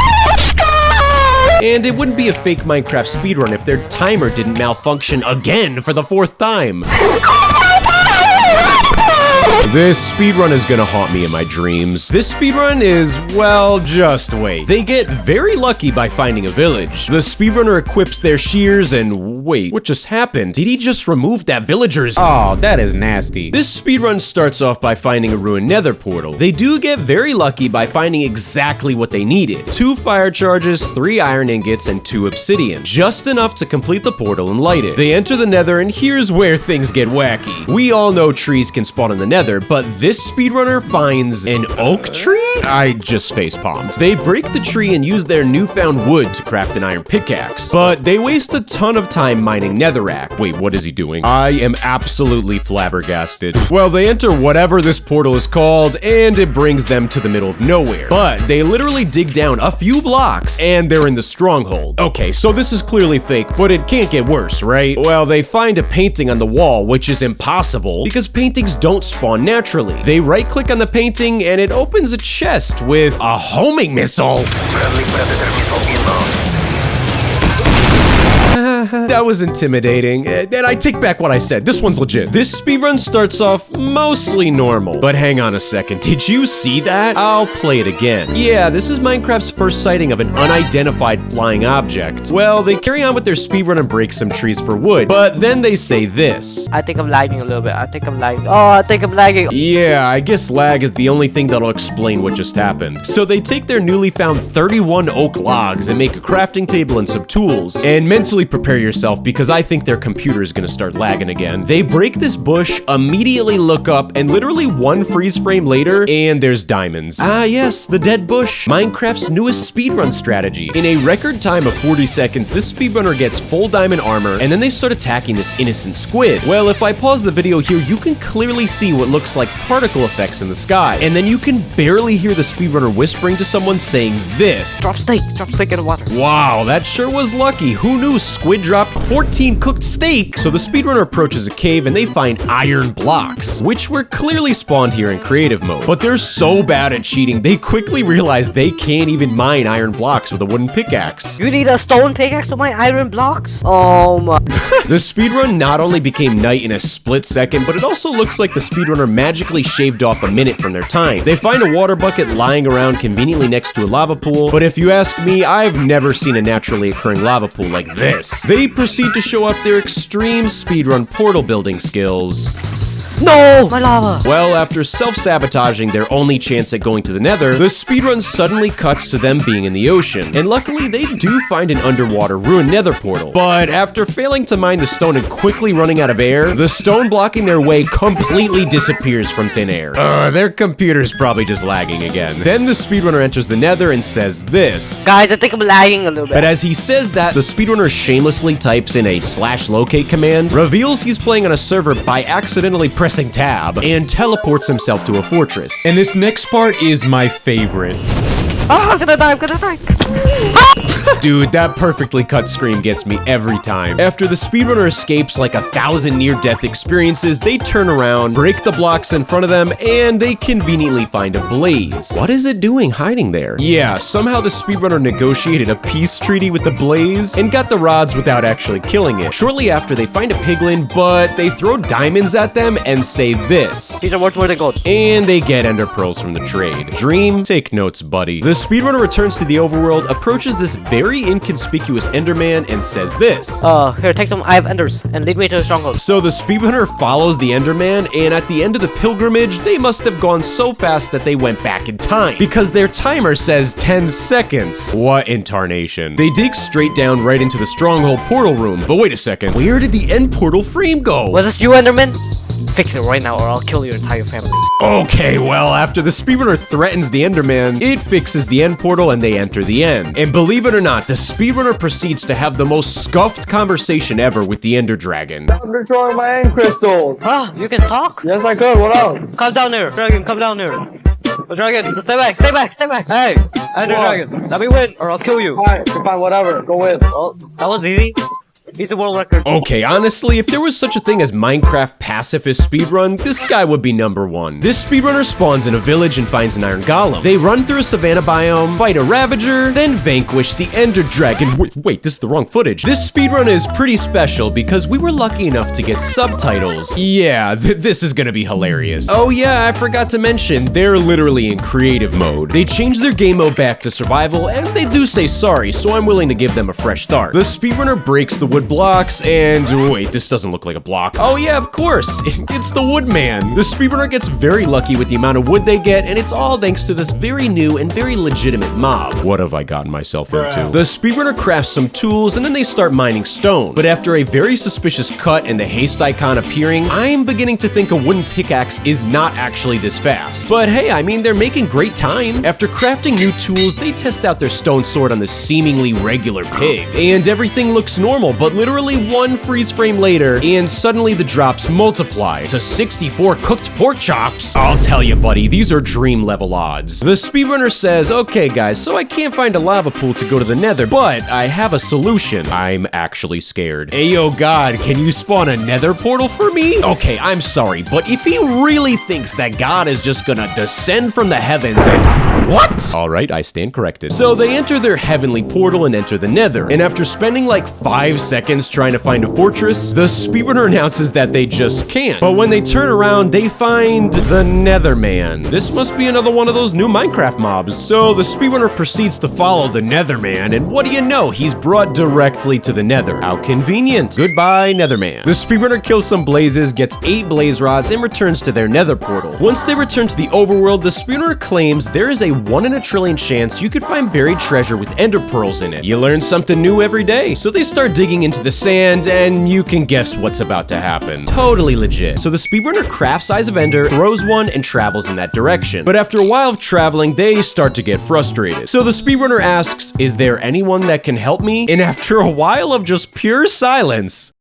And it wouldn't be a fake Minecraft speedrun if their timer didn't malfunction again for the 4th time. This speedrun is gonna haunt me in my dreams. This speedrun is, well, just wait. They get very lucky by finding a village. The speedrunner equips their shears and wait, what just happened? Did he just remove that villager's? Oh, that is nasty. This speedrun starts off by finding a ruined nether portal. They do get very lucky by finding exactly what they needed. 2 fire charges, 3 iron ingots, and 2 obsidian. Just enough to complete the portal and light it. They enter the nether, and here's where things get wacky. We all know trees can spawn in the nether, but this speedrunner finds an oak tree? I just facepalmed. They break the tree and use their newfound wood to craft an iron pickaxe, but they waste a ton of time mining netherrack. Wait, what is he doing? I am absolutely flabbergasted. Well, they enter whatever this portal is called, and it brings them to the middle of nowhere. But they literally dig down a few blocks, and they're in the stronghold. Okay, so this is clearly fake, but it can't get worse, right? Well, they find a painting on the wall, which is impossible, because paintings don't spawn naturally. They right-click on the painting, and it opens a chest with a homing missile. That was intimidating. And I take back what I said. This one's legit. This speedrun starts off mostly normal. But hang on a second. Did you see that? I'll play it again. Yeah, this is Minecraft's first sighting of an unidentified flying object. Well, they carry on with their speedrun and break some trees for wood. But then they say this. I think I'm lagging a little bit. I think I'm lagging. Oh, I think I'm lagging. Yeah, I guess lag is the only thing that'll explain what just happened. So they take their newly found 31 oak logs and make a crafting table and some tools. And mentally prepare yourself because I think their computer is gonna start lagging again. They break this bush, immediately look up, and literally one freeze frame later, and there's diamonds. Ah yes, the dead bush. Minecraft's newest speedrun strategy. In a record time of 40 seconds, this speedrunner gets full diamond armor, and then they start attacking this innocent squid. Well, if I pause the video here, you can clearly see what looks like particle effects in the sky. And then you can barely hear the speedrunner whispering to someone saying this. Drop steak in the water. Wow, that sure was lucky. Who knew squid dropped 14 cooked steak? So the speedrunner approaches a cave and they find iron blocks, which were clearly spawned here in creative mode. But they're so bad at cheating, they quickly realize they can't even mine iron blocks with a wooden pickaxe. You need a stone pickaxe to my iron blocks? Oh my. The speedrun not only became night in a split second, but it also looks like the speedrunner magically shaved off a minute from their time. They find a water bucket lying around conveniently next to a lava pool, but if you ask me, I've never seen a naturally occurring lava pool like this. They proceed to show off their extreme speedrun portal building skills. No! My lava! Well, after self-sabotaging their only chance at going to the nether, the speedrun suddenly cuts to them being in the ocean. And luckily, they do find an underwater ruined nether portal. But after failing to mine the stone and quickly running out of air, the stone blocking their way completely disappears from thin air. Their computer's probably just lagging again. Then the speedrunner enters the nether and says this. Guys, I think I'm lagging a little bit. But as he says that, the speedrunner shamelessly types in a /locate command, reveals he's playing on a server by accidentally pressing tab, and teleports himself to a fortress. And this next part is my favorite. Ah, I'm gonna die. Dude, that perfectly cut scream gets me every time. After the speedrunner escapes like 1,000 near-death experiences, they turn around, break the blocks in front of them, and they conveniently find a blaze. What is it doing hiding there? Yeah, somehow the speedrunner negotiated a peace treaty with the blaze and got the rods without actually killing it. Shortly after, they find a piglin, but they throw diamonds at them and say this. These are worth more than gold. And they get ender pearls from the trade. Dream, take notes, buddy. The speedrunner returns to the overworld, approaches this very inconspicuous enderman, and says this. Here, take some. I have enders, and lead me to the stronghold. So the speedrunner follows the enderman, and at the end of the pilgrimage, they must have gone so fast that they went back in time, because their timer says 10 seconds. What in tarnation? They dig straight down right into the stronghold portal room, but wait a second, where did the end portal frame go? Was this you, Enderman? Fix it right now or I'll kill your entire family. Okay, well, after the speedrunner threatens the enderman, it fixes the end portal and they enter the end. And believe it or not, the speedrunner proceeds to have the most scuffed conversation ever with the ender dragon. I'm destroying my end crystals. Huh? You can talk? Yes, I could. What else? Come down here. Dragon, come down here. Oh, dragon, stay back, stay back, stay back. Hey, Ender Dragon, let me win or I'll kill you. Fine, fine, whatever. Go with. Well, that was easy. He's a world record. Okay, honestly, if there was such a thing as Minecraft pacifist speedrun, this guy would be #1. This speedrunner spawns in a village and finds an iron golem. They run through a savanna biome, fight a ravager, then vanquish the ender dragon. Wait, this is the wrong footage. This speedrun is pretty special because we were lucky enough to get subtitles. Yeah, this is gonna be hilarious. Oh yeah, I forgot to mention, they're literally in creative mode. They changed their game mode back to survival, and they do say sorry, so I'm willing to give them a fresh start. The speedrunner breaks the wood blocks, and wait, this doesn't look like a block. Oh yeah, of course, it's the woodman. The speedrunner gets very lucky with the amount of wood they get, and it's all thanks to this very new and very legitimate mob. What have I gotten myself into? The speedrunner crafts some tools, and then they start mining stone. But after a very suspicious cut and the haste icon appearing, I'm beginning to think a wooden pickaxe is not actually this fast. But hey, I mean, they're making great time. After crafting new tools, they test out their stone sword on this seemingly regular pig, and everything looks normal, but literally one freeze frame later, and suddenly the drops multiply to 64 cooked pork chops. I'll tell you, buddy, these are dream level odds. The speedrunner says, okay guys, so I can't find a lava pool to go to the nether, but I have a solution. I'm actually scared. Ayo God, can you spawn a nether portal for me? Okay, I'm sorry, but if he really thinks that God is just gonna descend from the heavens and... What? Alright, I stand corrected. So they enter their heavenly portal and enter the nether, and after spending like 5 seconds seconds trying to find a fortress, the speedrunner announces that they just can't. But when they turn around, they find the Netherman. This must be another one of those new Minecraft mobs. So the speedrunner proceeds to follow the Netherman, and what do you know? He's brought directly to the Nether. How convenient. Goodbye, Netherman. The speedrunner kills some blazes, gets 8 blaze rods, and returns to their Nether portal. Once they return to the overworld, the speedrunner claims there is a 1 in a trillion chance you could find buried treasure with ender pearls in it. You learn something new every day. So they start digging into the sand, and you can guess what's about to happen. Totally legit. So the speedrunner crafts Eyes of Ender, throws one, and travels in that direction. But after a while of traveling, they start to get frustrated. So the speedrunner asks, is there anyone that can help me? And after a while of just pure silence,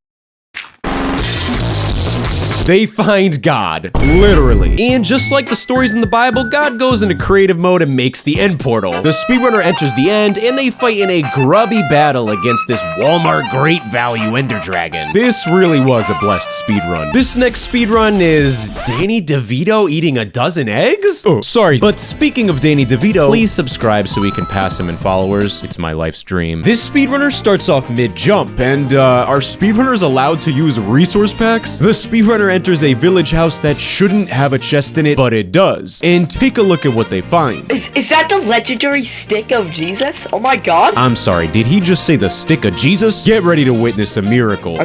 they find God, literally. And just like the stories in the Bible, God goes into creative mode and makes the end portal. The speedrunner enters the end, and they fight in a grubby battle against this Walmart Great Value Ender Dragon. This really was a blessed speedrun. This next speedrun is Danny DeVito eating a dozen eggs? Oh, sorry. But speaking of Danny DeVito, please subscribe so we can pass him in followers. It's my life's dream. This speedrunner starts off mid-jump, and are speedrunners allowed to use resource packs? The speedrunner enters a village house that shouldn't have a chest in it, but it does. And take a look at what they find. Is that the legendary stick of Jesus? Oh my god. I'm sorry, did he just say the stick of Jesus? Get ready to witness a miracle.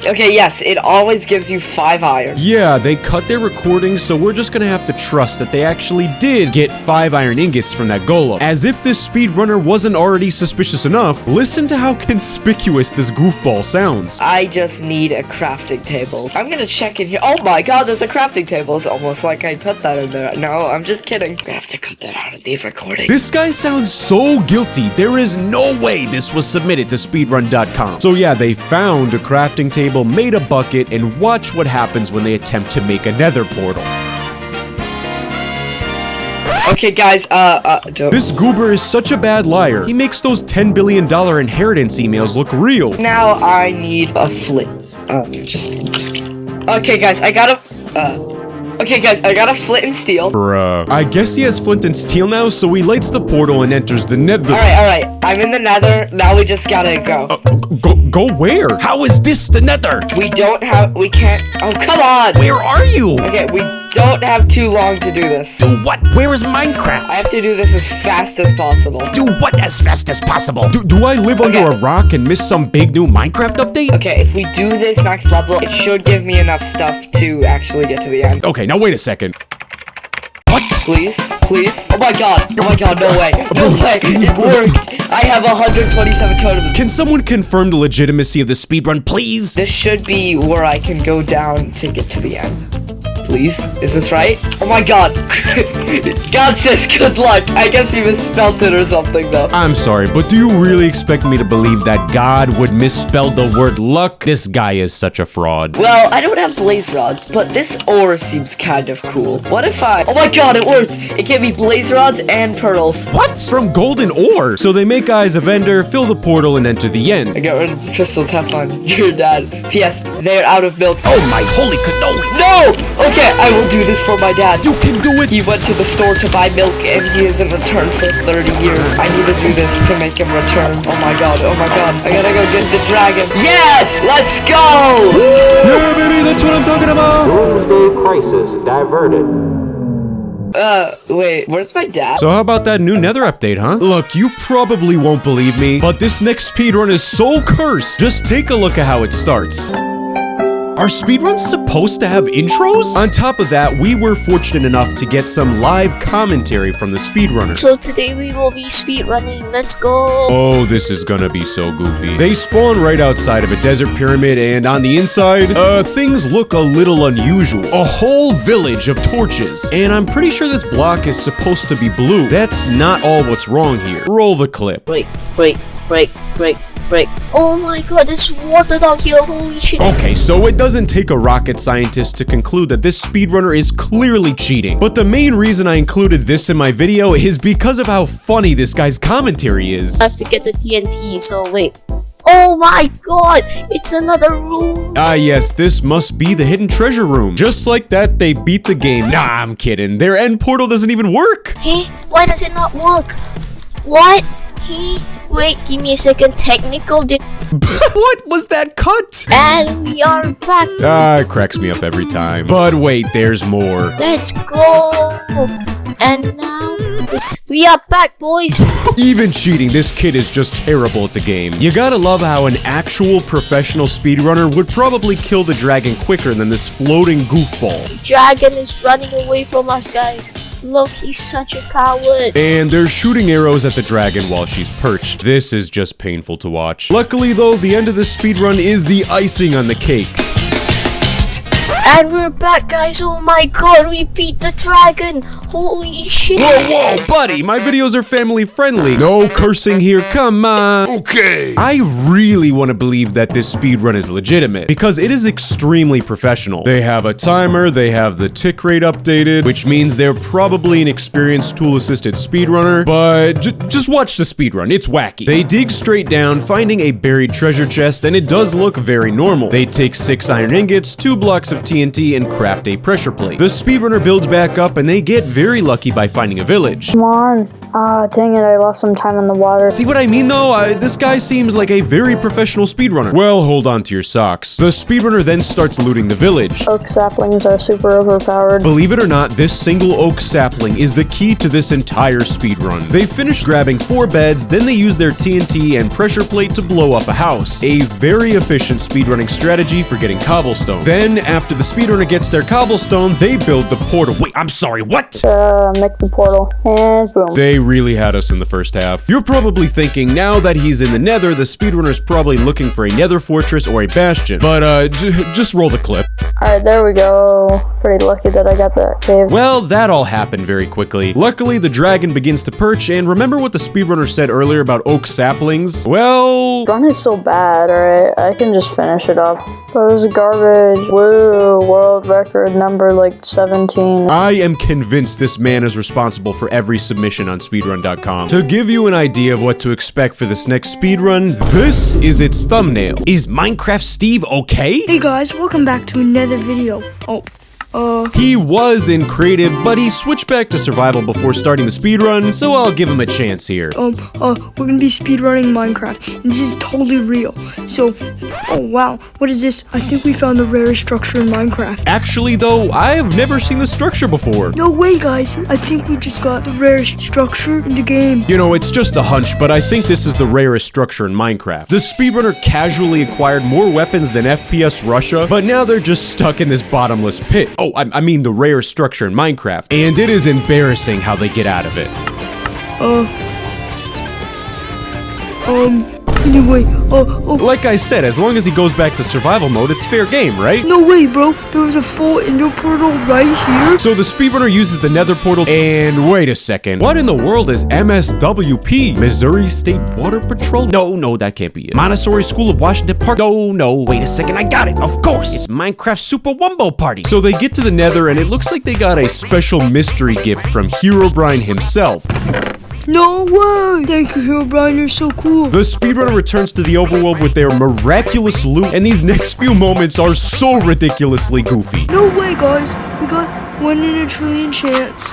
Okay, yes, it always gives you 5 iron. Yeah, they cut their recording, so we're just gonna have to trust that they actually did get 5 iron ingots from that golem. As if this speedrunner wasn't already suspicious enough, listen to how conspicuous this goofball sounds. I just need a crafting table. I'm gonna check in here. Oh my god, there's a crafting table. It's almost like I put that in there. No, I'm just kidding. I'm gonna have to cut that out of the recording. This guy sounds so guilty. There is no way this was submitted to speedrun.com. So yeah, they found a crafting table, made a bucket, and watch what happens when they attempt to make a nether portal. Okay, guys, This goober is such a bad liar. He makes those $10 billion inheritance emails look real. now I need a flint. Okay, guys, I got a flint and steel. Bruh. I guess he has flint and steel now, so he lights the portal and enters the nether. Alright, I'm in the nether. Now we just gotta go. Go where? How is this the nether? We can't, oh, come on! Where are you? Okay, we don't have too long to do this. Do what? Where is Minecraft? I have to do this as fast as possible. Do what as fast as possible? Do I live under a rock and miss some big new Minecraft update? Okay, if we do this next level, it should give me enough stuff to actually get to the end. Okay, now wait a second. What? Please? Oh my god, no way. It worked. I have 127 totems. Can someone confirm the legitimacy of the speedrun, please? This should be where I can go down to get to the end. Please? Is this right? Oh my god. God says good luck. I guess he misspelled it or something though. I'm sorry, but do you really expect me to believe that God would misspell the word luck? This guy is such a fraud. Well, I don't have blaze rods, but this ore seems kind of cool. What if oh my god, it worked! It gave me blaze rods and pearls. What? From golden ore? So they make Eyes of Ender, fill the portal, and enter the end. I got rid of the crystals, have fun. Your dad. P.S. They're out of milk. Oh my holy cannoli! No! Okay, I will do this for my dad. You can do it! He went to the store to buy milk and he hasn't returned for 30 years. I need to do this to make him return. Oh my god. I gotta go get the dragon. Yes! Let's go! Yeah, baby, that's what I'm talking about! Doomsday crisis diverted. Wait, where's my dad? So how about that new nether update, huh? Look, you probably won't believe me, but this next speedrun is so cursed. Just take a look at how it starts. Are speedruns supposed to have intros? On top of that, we were fortunate enough to get some live commentary from the speedrunner. So today we will be speedrunning. Let's go. Oh, this is gonna be so goofy. They spawn right outside of a desert pyramid, and on the inside, things look a little unusual. A whole village of torches. And I'm pretty sure this block is supposed to be blue. That's not all what's wrong here. Roll the clip. Break. Oh my god, there's water down here. Holy shit. Okay, so it doesn't take a rocket scientist to conclude that this speedrunner is clearly cheating. But the main reason I included this in my video is because of how funny this guy's commentary is. I have to get the TNT, so wait. Oh my god, it's another room. Ah yes, this must be the hidden treasure room. Just like that, they beat the game. Nah, I'm kidding. Their end portal doesn't even work. Hey, why does it not work? What? Hey, Wait, give me a second. Technical What was that cut? and we are back. It cracks me up every time. But wait, there's more. Let's go. And now we are back, boys. Even cheating, this kid is just terrible at the game. You gotta love how an actual professional speedrunner would probably kill the dragon quicker than this floating goofball. Dragon is running away from us, guys. Look, he's such a coward. And they're shooting arrows at the dragon while she's perched. This is just painful to watch. Luckily though, the end of this speedrun is the icing on the cake. And we're back, guys. Oh my god, we beat the dragon. Holy shit. Whoa, buddy, my videos are family friendly. No cursing here, come on. Okay. I really want to believe that this speedrun is legitimate because it is extremely professional. They have a timer, they have the tick rate updated, which means they're probably an experienced tool-assisted speedrunner, but just watch the speedrun, it's wacky. They dig straight down, finding a buried treasure chest, and it does look very normal. They take 6 iron ingots, 2 blocks of TNT, and craft a pressure plate. The speedrunner builds back up, and they get very lucky by finding a village. Come on. Ah, dang it, I lost some time in the water. See what I mean though? This guy seems like a very professional speedrunner. Well, hold on to your socks. The speedrunner then starts looting the village. Oak saplings are super overpowered. Believe it or not, this single oak sapling is the key to this entire speedrun. They finish grabbing 4 beds, then they use their TNT and pressure plate to blow up a house. A very efficient speedrunning strategy for getting cobblestone. Then, after the speedrunner gets their cobblestone, they build the portal. Wait, I'm sorry, what? Make the portal, and boom. They really had us in the first half. You're probably thinking, now that he's in the nether, the speedrunner's probably looking for a nether fortress or a bastion. But, just roll the clip. Alright, there we go. Pretty lucky that I got that cave. Well, that all happened very quickly. Luckily, the dragon begins to perch, and remember what the speedrunner said earlier about oak saplings? Well... Run is so bad, alright? I can just finish it up. But it was garbage. Woo, world record number like 17. I am convinced this man is responsible for every submission on speedrun.com. To give you an idea of what to expect for this next speedrun, this is its thumbnail. Is Minecraft Steve okay? Hey guys, welcome back to another video. He was in creative, but he switched back to survival before starting the speedrun, so I'll give him a chance here. We're gonna be speedrunning Minecraft, and this is totally real. So, oh wow, what is this? I think we found the rarest structure in Minecraft. Actually though, I've never seen this structure before. No way, guys. I think we just got the rarest structure in the game. You know, it's just a hunch, but I think this is the rarest structure in Minecraft. The speedrunner casually acquired more weapons than FPS Russia, but now they're just stuck in this bottomless pit. Oh, I mean the rarest structure in Minecraft. And it is embarrassing how they get out of it. Anyway, like I said, as long as he goes back to survival mode, it's fair game, right? No way, bro. There was a full ender portal right here. So the speedrunner uses the nether portal, and wait a second. What in the world is MSWP? Missouri State Water Patrol? No, that can't be it. Montessori School of Washington Park? No, wait a second, I got it, of course. It's Minecraft Super Wumbo Party. So they get to the nether, and it looks like they got a special mystery gift from Herobrine himself. No way! Thank you, Herobrine, you're so cool. The speedrunner returns to the overworld with their miraculous loot, and these next few moments are so ridiculously goofy. No way, guys. We got 1 in a trillion chance.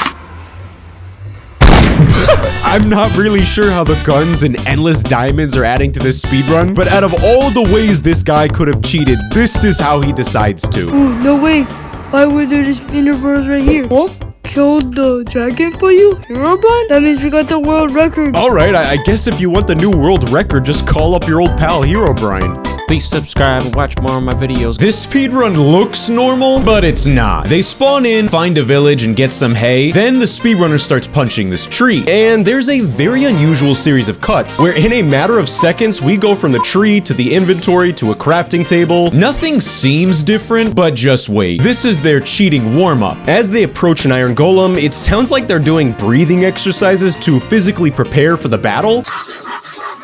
I'm not really sure how the guns and endless diamonds are adding to this speedrun, but out of all the ways this guy could have cheated, this is how he decides to. Ooh, no way. Why were there just ender pearls right here? Huh? Killed the dragon for you, Herobrine? That means we got the world record. Alright, I guess if you want the new world record, just call up your old pal Herobrine. Please subscribe and watch more of my videos. This speedrun looks normal, but it's not. They spawn in, find a village, and get some hay. Then the speedrunner starts punching this tree. And there's a very unusual series of cuts, where in a matter of seconds, we go from the tree to the inventory to a crafting table. Nothing seems different, but just wait. This is their cheating warm-up. As they approach an iron golem, it sounds like they're doing breathing exercises to physically prepare for the battle.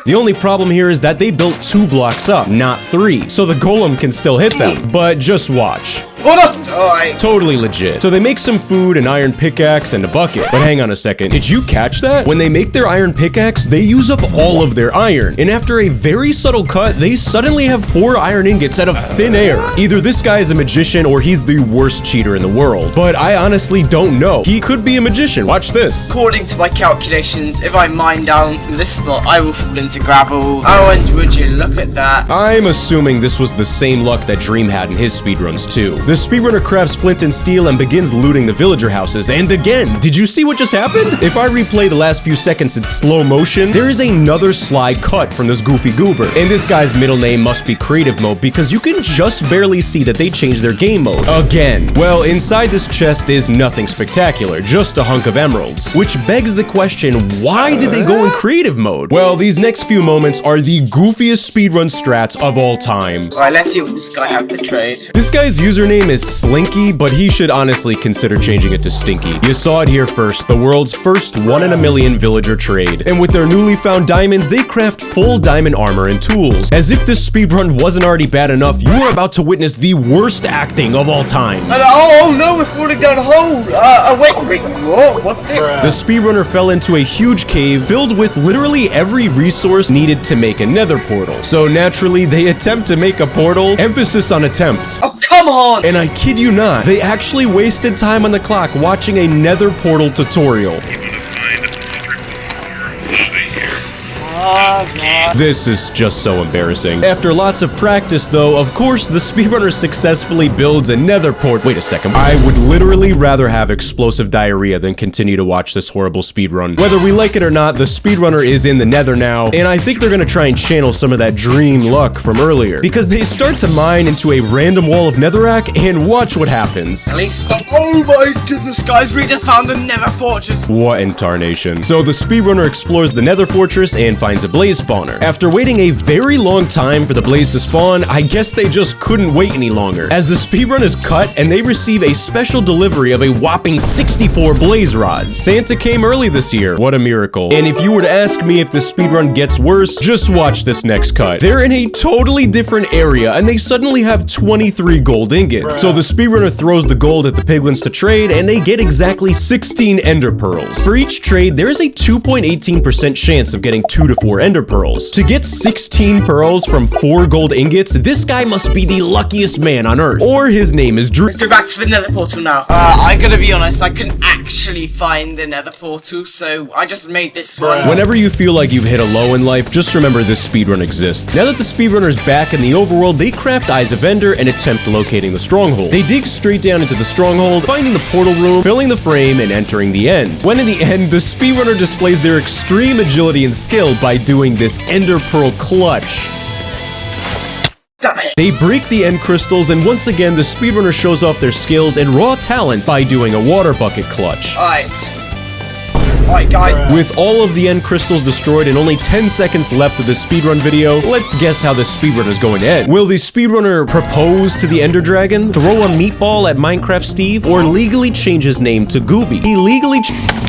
The only problem here is that they built 2 blocks up, not 3, so the golem can still hit them. But just watch. Hold up! Alright. Totally legit. So they make some food, an iron pickaxe, and a bucket. But hang on a second. Did you catch that? When they make their iron pickaxe, they use up all of their iron. And after a very subtle cut, they suddenly have 4 iron ingots out of thin air. Either this guy is a magician or he's the worst cheater in the world. But I honestly don't know. He could be a magician. Watch this. According to my calculations, if I mine down from this spot, I will fall into gravel. Oh, and would you look at that? I'm assuming this was the same luck that Dream had in his speedruns too. The speedrunner crafts flint and steel and begins looting the villager houses. And again, did you see what just happened? If I replay the last few seconds in slow motion, there is another slide cut from this goofy goober. And this guy's middle name must be creative mode because you can just barely see that they changed their game mode. Again. Well, inside this chest is nothing spectacular, just a hunk of emeralds. Which begs the question, why did they go in creative mode? Well, these next few moments are the goofiest speedrun strats of all time. Alright, let's see what this guy has to trade. This guy's username is Slinky, but he should honestly consider changing it to Stinky. You saw it here first, the world's first 1 in a million villager trade. And with their newly found diamonds, they craft full diamond armor and tools. As if this speedrun wasn't already bad enough, you are about to witness the worst acting of all time. Oh no, we're falling down a hole! Wait, what's this? The speedrunner fell into a huge cave filled with literally every resource needed to make a nether portal. So naturally, they attempt to make a portal, emphasis on attempt. Oh, come on! And I kid you not, they actually wasted time on the clock watching a nether portal tutorial. This is just so embarrassing. After lots of practice though, of course, the speedrunner successfully builds a nether port. Wait a second. I would literally rather have explosive diarrhea than continue to watch this horrible speedrun. Whether we like it or not, the speedrunner is in the nether now, and I think they're gonna try and channel some of that dream luck from earlier. Because they start to mine into a random wall of netherrack, and watch what happens. At least stop. Oh my goodness, guys, we just found the nether fortress. What in tarnation? So the speedrunner explores the nether fortress and finds a blaze spawner. After waiting a very long time for the blaze to spawn, I guess they just couldn't wait any longer. As the speedrun is cut and they receive a special delivery of a whopping 64 blaze rods. Santa came early this year. What a miracle. And if you were to ask me if the speedrun gets worse, just watch this next cut. They're in a totally different area and they suddenly have 23 gold ingots. So the speedrunner throws the gold at the piglins to trade and they get exactly 16 ender pearls. For each trade, there is a 2.18% chance of getting 2 to 4 ender pearls. To get 16 pearls from 4 gold ingots, this guy must be the luckiest man on earth. Or his name is Drew. Let's go back to the nether portal now. I'm gonna be honest, I couldn't actually find the nether portal, so I just made this one. Whenever you feel like you've hit a low in life, just remember this speedrun exists. Now that the speedrunner's back in the overworld, they craft Eyes of Ender and attempt locating the stronghold. They dig straight down into the stronghold, finding the portal room, filling the frame, and entering the end. When in the end, the speedrunner displays their extreme agility and skill by doing this ender pearl clutch. They break the end crystals, and once again, the speedrunner shows off their skills and raw talent by doing a water bucket clutch. Alright, guys. With all of the end crystals destroyed and only 10 seconds left of this speedrun video, let's guess how this speedrun is going to end. Will the speedrunner propose to the Ender Dragon, throw a meatball at Minecraft Steve, or legally change his name to Gooby? He legally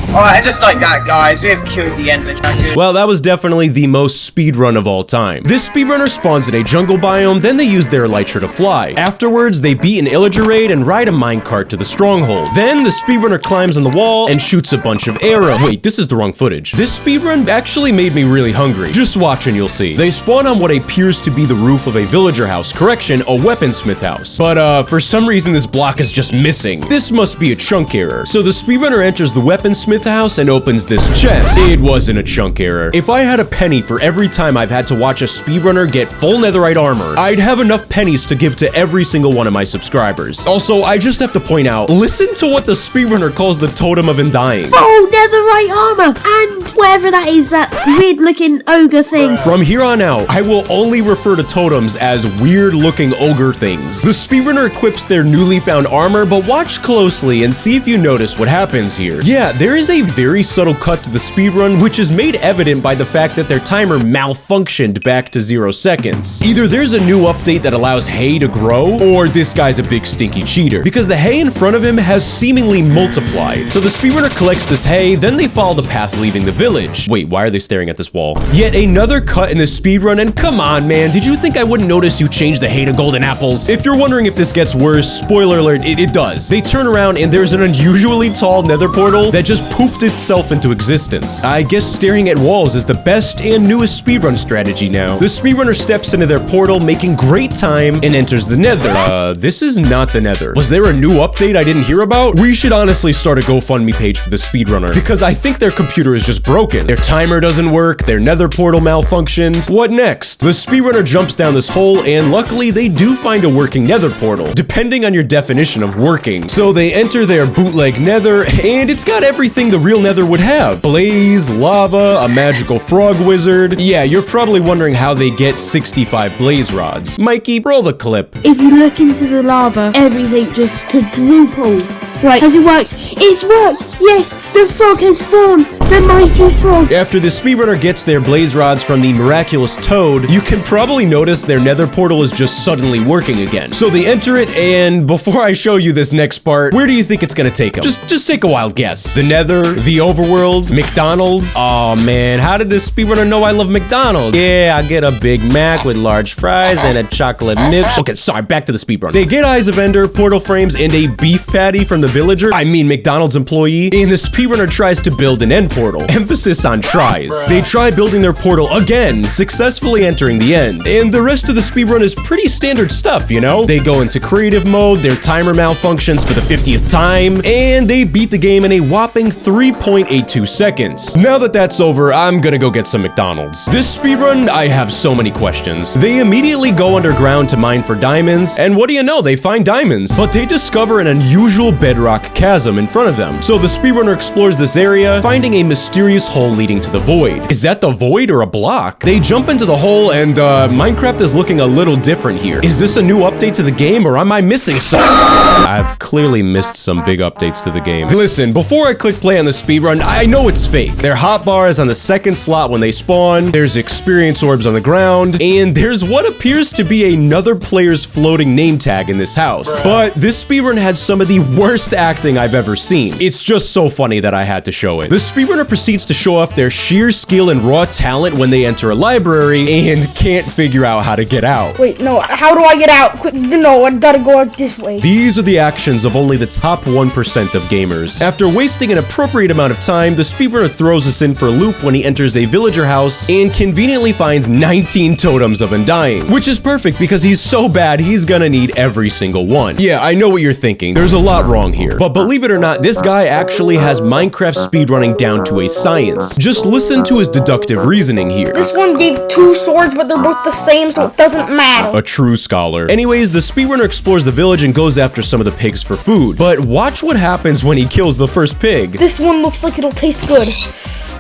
Alright, just like that, guys, we have killed the Ender Dragon. Well, that was definitely the most speedrun of all time. This speedrunner spawns in a jungle biome, then they use their elytra to fly. Afterwards, they beat an illager raid and ride a minecart to the stronghold. Then, the speedrunner climbs on the wall and shoots a bunch of arrows. Wait, this is the wrong footage. This speedrun actually made me really hungry. Just watch and you'll see. They spawn on what appears to be the roof of a villager house. Correction, a weaponsmith house. But, for some reason, this block is just missing. This must be a chunk error. So the speedrunner enters the weaponsmith house and opens this chest. It wasn't a chunk error. If I had a penny for every time I've had to watch a speedrunner get full netherite armor, I'd have enough pennies to give to every single one of my subscribers. Also, I just have to point out, listen to what the speedrunner calls the Totem of Undying. Full netherite armor and whatever that is, that weird looking ogre thing. From here on out, I will only refer to totems as weird looking ogre things. The speedrunner equips their newly found armor, but watch closely and see if you notice what happens here. Yeah, there is a a very subtle cut to the speedrun, which is made evident by the fact that their timer malfunctioned back to 0 seconds. Either there's a new update that allows hay to grow, or this guy's a big stinky cheater, because the hay in front of him has seemingly multiplied. So the speedrunner collects this hay, then they follow the path leaving the village. Wait, why are they staring at this wall? Yet another cut in the speedrun, and come on, man, did you think I wouldn't notice you changed the hay to golden apples? If you're wondering if this gets worse, spoiler alert, it does. They turn around and there's an unusually tall nether portal that just poofed itself into existence. I guess staring at walls is the best and newest speedrun strategy now. The speedrunner steps into their portal, making great time, and enters the nether. This is not the nether. Was there a new update I didn't hear about? We should honestly start a GoFundMe page for the speedrunner, because I think their computer is just broken. Their timer doesn't work, their nether portal malfunctioned. What next? The speedrunner jumps down this hole, and luckily they do find a working nether portal, depending on your definition of working. So they enter their bootleg nether, and it's got everything the real nether would have. Blaze, lava, a magical frog wizard. Yeah, you're probably wondering how they get 65 blaze rods. Mikey, roll the clip. If you look into the lava, everything just quadruples. Right, has it worked? It's worked! Yes, the frog has spawned! The mighty frog! After the speedrunner gets their blaze rods from the miraculous toad, you can probably notice their nether portal is just suddenly working again. So they enter it, and before I show you this next part, where do you think it's gonna take them? Just take a wild guess. The nether, the overworld, McDonald's? Oh man, how did this speedrunner know I love McDonald's? Yeah, I get a Big Mac with large fries and a chocolate milk. Okay, sorry, back to the speedrun. They get Eyes of Ender, portal frames, and a beef patty from the villager, I mean McDonald's employee, and the speedrunner tries to build an end portal. Emphasis on tries. They try building their portal again, successfully entering the end. And the rest of the speedrun is pretty standard stuff, you know? They go into creative mode, their timer malfunctions for the 50th time, and they beat the game in a whopping 3.82 seconds. Now that that's over, I'm gonna go get some McDonald's. This speedrun, I have so many questions. They immediately go underground to mine for diamonds, and what do you know, they find diamonds. But they discover an unusual bedrock chasm in front of them. So the speedrunner explores this area, finding a mysterious hole leading to the void. Is that the void or a block? They jump into the hole, and Minecraft is looking a little different here. Is this a new update to the game, or am I missing something? I've clearly missed some big updates to the game. Listen, before I click play on the speedrun, I know it's fake. Their hotbar is on the second slot when they spawn, there's experience orbs on the ground, and there's what appears to be another player's floating name tag in this house. But this speedrun had some of the worst acting I've ever seen. It's just so funny that I had to show it. The speedrunner proceeds to show off their sheer skill and raw talent when they enter a library and can't figure out how to get out. Wait, no, how do I get out? No, I gotta go out this way. These are the actions of only the top 1% of gamers. After wasting an appropriate amount of time, the speedrunner throws us in for a loop when he enters a villager house and conveniently finds 19 totems of undying, which is perfect because he's so bad he's gonna need every single one. Yeah, I know what you're thinking. There's a lot wrong here. But believe it or not, this guy actually has Minecraft speedrunning down to a science. Just listen to his deductive reasoning here. This one gave 2 swords, but they're both the same, so it doesn't matter. A true scholar. Anyways, the speedrunner explores the village and goes after some of the pigs for food. But watch what happens when he kills the first pig. This one looks like it'll taste good.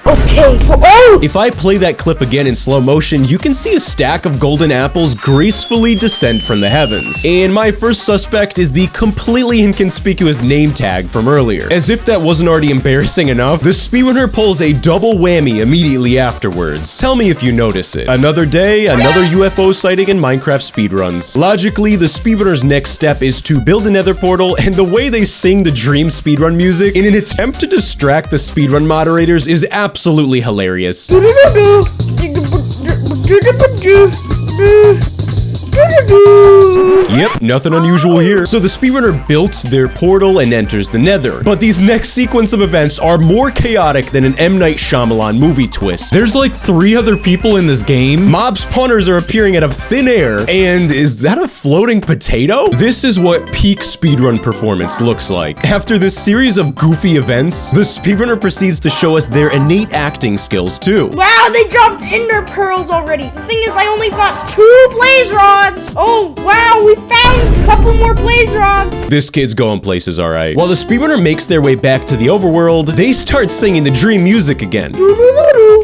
Okay. Oh! If I play that clip again in slow motion, you can see a stack of golden apples gracefully descend from the heavens. And my first suspect is the completely inconspicuous name tag from earlier. As if that wasn't already embarrassing enough, the speedrunner pulls a double whammy immediately afterwards. Tell me if you notice it. Another day, another UFO sighting in Minecraft speedruns. Logically, the speedrunner's next step is to build a nether portal, and the way they sing the Dream speedrun music in an attempt to distract the speedrun moderators is absolutely hilarious. Yep, nothing unusual here. So the speedrunner built their portal and enters the nether. But these next sequence of events are more chaotic than an M. Night Shyamalan movie twist. There's like 3 other people in this game. Mob spawners are appearing out of thin air. And is that a floating potato? This is what peak speedrun performance looks like. After this series of goofy events, the speedrunner proceeds to show us their innate acting skills too. Wow, they dropped ender pearls already. The thing is, I only got 2 blaze rods. Oh, wow, we found a couple more blaze rods. This kid's going places, all right. While the speedrunner makes their way back to the overworld, they start singing the Dream music again,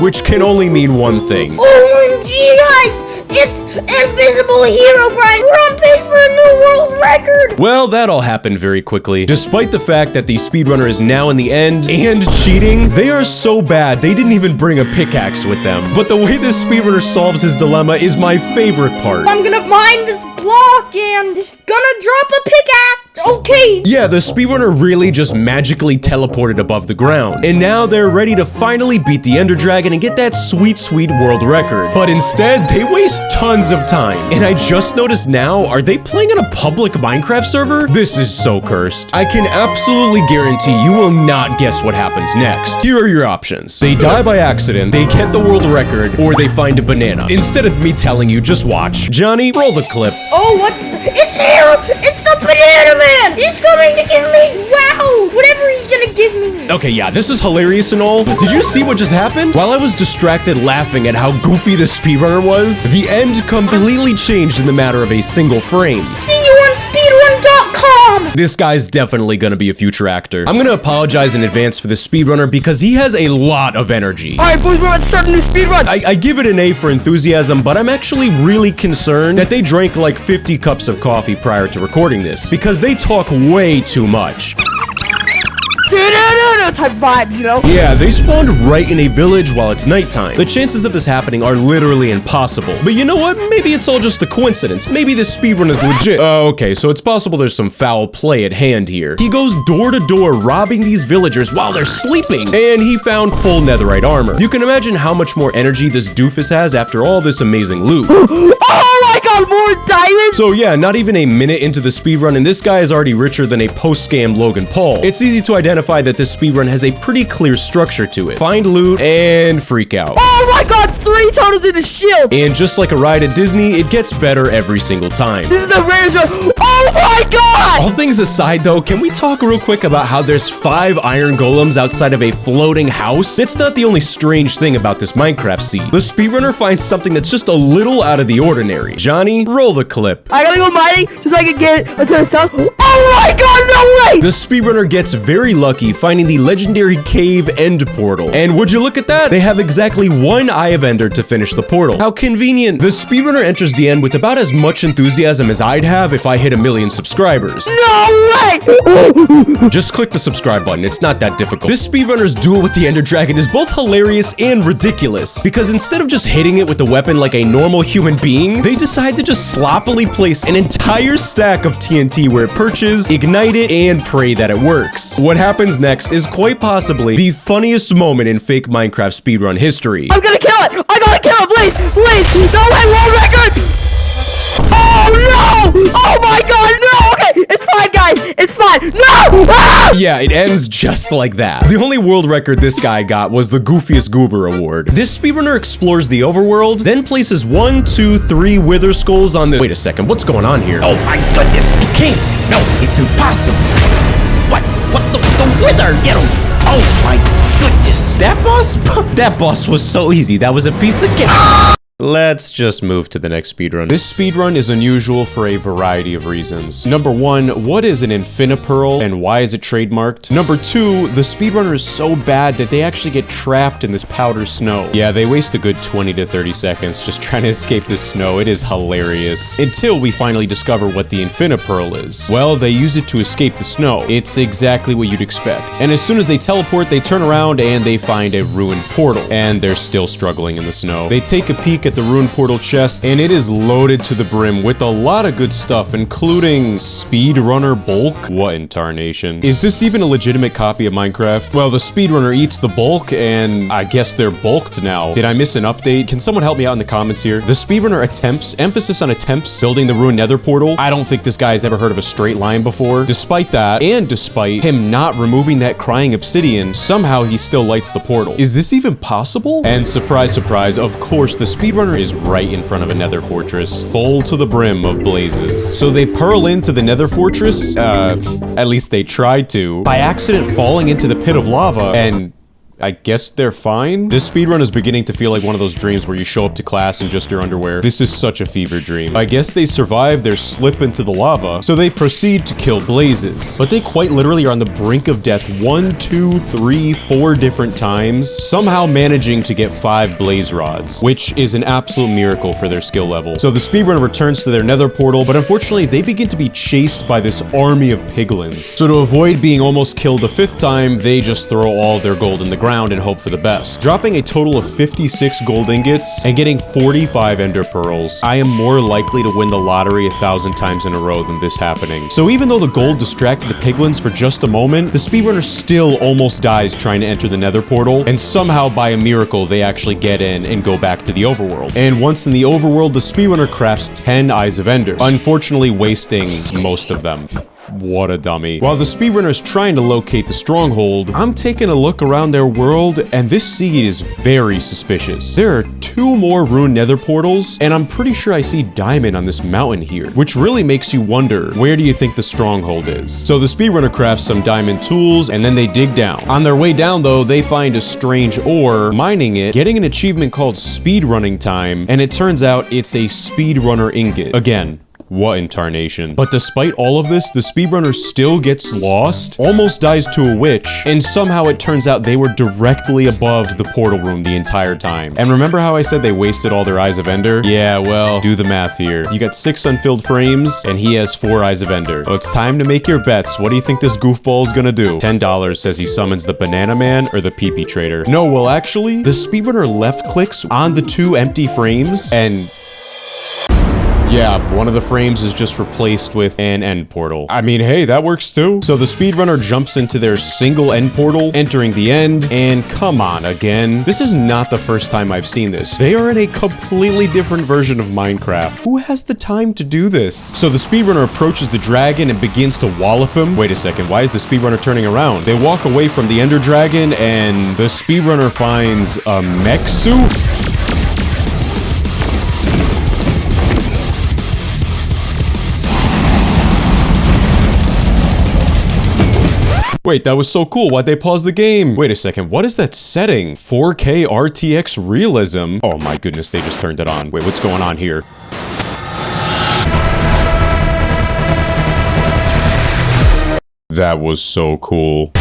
which can only mean one thing. OMG, guys! It's Invisible Hero Brian. We're on pace for a new world record. Well, that all happened very quickly. Despite the fact that the speedrunner is now in the end and cheating, they are so bad they didn't even bring a pickaxe with them. But the way this speedrunner solves his dilemma is my favorite part. I'm gonna mine this block and it's gonna drop a pickaxe. Okay. Yeah, the speedrunner really just magically teleported above the ground. And now they're ready to finally beat the Ender Dragon and get that sweet, sweet world record. But instead, they waste tons of time. And I just noticed now, are they playing on a public Minecraft server? This is so cursed. I can absolutely guarantee you will not guess what happens next. Here are your options. They die by accident, they get the world record, or they find a banana. Instead of me telling you, just watch. Johnny, roll the clip. Oh, it's here! It's the Banana Man! He's coming to get me! Wow! Whatever he's gonna give me! Okay, yeah, this is hilarious and all, but did you see what just happened? While I was distracted laughing at how goofy the speedrunner was, the end completely changed in the matter of a single frame. See you on speedrun.com! This guy's definitely gonna be a future actor. I'm gonna apologize in advance for the speedrunner because he has a lot of energy. Alright, boys, we're about to start a new speedrun! I give it an A for enthusiasm, but I'm actually really concerned that they drank like 50 cups of coffee prior to recording this, because they talk way too much. Type vibes, you know? Yeah, they spawned right in a village while it's nighttime. The chances of this happening are literally impossible. But you know what? Maybe it's all just a coincidence. Maybe this speedrun is legit. Okay, so it's possible there's some foul play at hand here. He goes door to door robbing these villagers while they're sleeping, and he found full netherite armor. You can imagine how much more energy this doofus has after all this amazing loot. Oh my god, more diamonds! So yeah, not even a minute into the speedrun, and this guy is already richer than a post-scam Logan Paul. It's easy to identify that this speedrun has a pretty clear structure to it. Find loot and freak out. Oh my god, 3 totems in a shield! And just like a ride at Disney, it gets better every single time. This is the rarest one. Oh my god! All things aside though, can we talk real quick about how there's 5 iron golems outside of a floating house? It's not the only strange thing about this Minecraft seed. The speedrunner finds something that's just a little out of the ordinary. Johnny, roll the clip. I gotta go mining just so I can get to the south. Oh my god, no way! The speedrunner gets very lucky finding the legendary cave end portal. And would you look at that? They have exactly 1 Eye of Ender to finish the portal. How convenient. The speedrunner enters the end with about as much enthusiasm as I'd have if I hit 1 million subscribers. No way! Just click the subscribe button. It's not that difficult. This speedrunner's duel with the Ender Dragon is both hilarious and ridiculous, because instead of just hitting it with the weapon like a normal human being, they decide to just sloppily place an entire stack of TNT where it perches, ignite it, and pray that it works. What happens next is quite possibly the funniest moment in fake Minecraft speedrun history. I'm gonna kill it! I gotta kill it, please! Please! No way, world record! Oh no! Oh my god, no! Okay, it's fine, guys! It's fine! No! Ah! Yeah, it ends just like that. The only world record this guy got was the Goofiest Goober Award. This speedrunner explores the overworld, then places 1, 2, 3 wither skulls on the— Wait a second, what's going on here? Oh my goodness, he can't! No, it's impossible! What the wither? Get him! Oh my goodness! That boss? That boss was so easy. That was a piece of cake. Let's just move to the next speedrun. This speedrun is unusual for a variety of reasons. Number 1, what is an Infinipearl and why is it trademarked? Number 2, the speedrunner is so bad that they actually get trapped in this powder snow. Yeah, they waste a good 20 to 30 seconds just trying to escape this snow. It is hilarious. Until we finally discover what the Infinipearl is. Well, they use it to escape the snow. It's exactly what you'd expect. And as soon as they teleport, they turn around and they find a ruined portal. And they're still struggling in the snow. They take a peek at the ruined portal chest, and it is loaded to the brim with a lot of good stuff, including speedrunner bulk. What in tarnation? Is this even a legitimate copy of Minecraft? Well, the speedrunner eats the bulk, and I guess they're bulked now. Did I miss an update? Can someone help me out in the comments here? The speedrunner attempts, emphasis on attempts, building the ruined nether portal. I don't think this guy has ever heard of a straight line before. Despite that, and despite him not removing that crying obsidian, somehow he still lights the portal. Is this even possible? And surprise, surprise, of course, the speedrunner is right in front of a nether fortress, full to the brim of blazes. So they pearl into the nether fortress, at least they tried to, by accident falling into the pit of lava, and I guess they're fine. This speedrun is beginning to feel like one of those dreams where you show up to class in just your underwear. This is such a fever dream. I guess they survive their slip into the lava, so they proceed to kill Blazes. But they quite literally are on the brink of death 1, 2, 3, 4 different times, somehow managing to get 5 blaze rods, which is an absolute miracle for their skill level. So the speedrunner returns to their nether portal, but unfortunately they begin to be chased by this army of piglins. So to avoid being almost killed a 5th time, they just throw all their gold in the ground and hope for the best. Dropping a total of 56 gold ingots and getting 45 ender pearls, I am more likely to win the lottery 1,000 times in a row than this happening. So even though the gold distracted the piglins for just a moment, the speedrunner still almost dies trying to enter the nether portal, and somehow by a miracle they actually get in and go back to the overworld. And once in the overworld, the speedrunner crafts 10 eyes of ender, unfortunately wasting most of them. What a dummy. While the speedrunner is trying to locate the stronghold, I'm taking a look around their world, and this seed is very suspicious. There are 2 more ruined nether portals, and I'm pretty sure I see diamond on this mountain here, which really makes you wonder, where do you think the stronghold is? So the speedrunner crafts some diamond tools, and then they dig down. On their way down, though, they find a strange ore, mining it, getting an achievement called speedrunning time, and it turns out it's a speedrunner ingot. Again, what in tarnation? But despite all of this, the speedrunner still gets lost, almost dies to a witch, and somehow it turns out they were directly above the portal room the entire time. And remember how I said they wasted all their eyes of ender? Yeah, well, do the math here. You got 6 unfilled frames, and he has 4 eyes of ender. Well, it's time to make your bets. What do you think this goofball is gonna do? $10 says he summons the banana man or the pee-pee trader. No, well, actually, the speedrunner left clicks on the 2 empty frames, and yeah, one of the frames is just replaced with an end portal. I mean, hey, that works too. So the speedrunner jumps into their single end portal, entering the end, and come on again. This is not the first time I've seen this. They are in a completely different version of Minecraft. Who has the time to do this? So the speedrunner approaches the dragon and begins to wallop him. Wait a second, why is the speedrunner turning around? They walk away from the ender dragon, and the speedrunner finds a mech suit? Wait, that was so cool. Why'd they pause the game? Wait a second. What is that setting? 4K RTX realism? Oh my goodness, they just turned it on. Wait, what's going on here? That was so cool.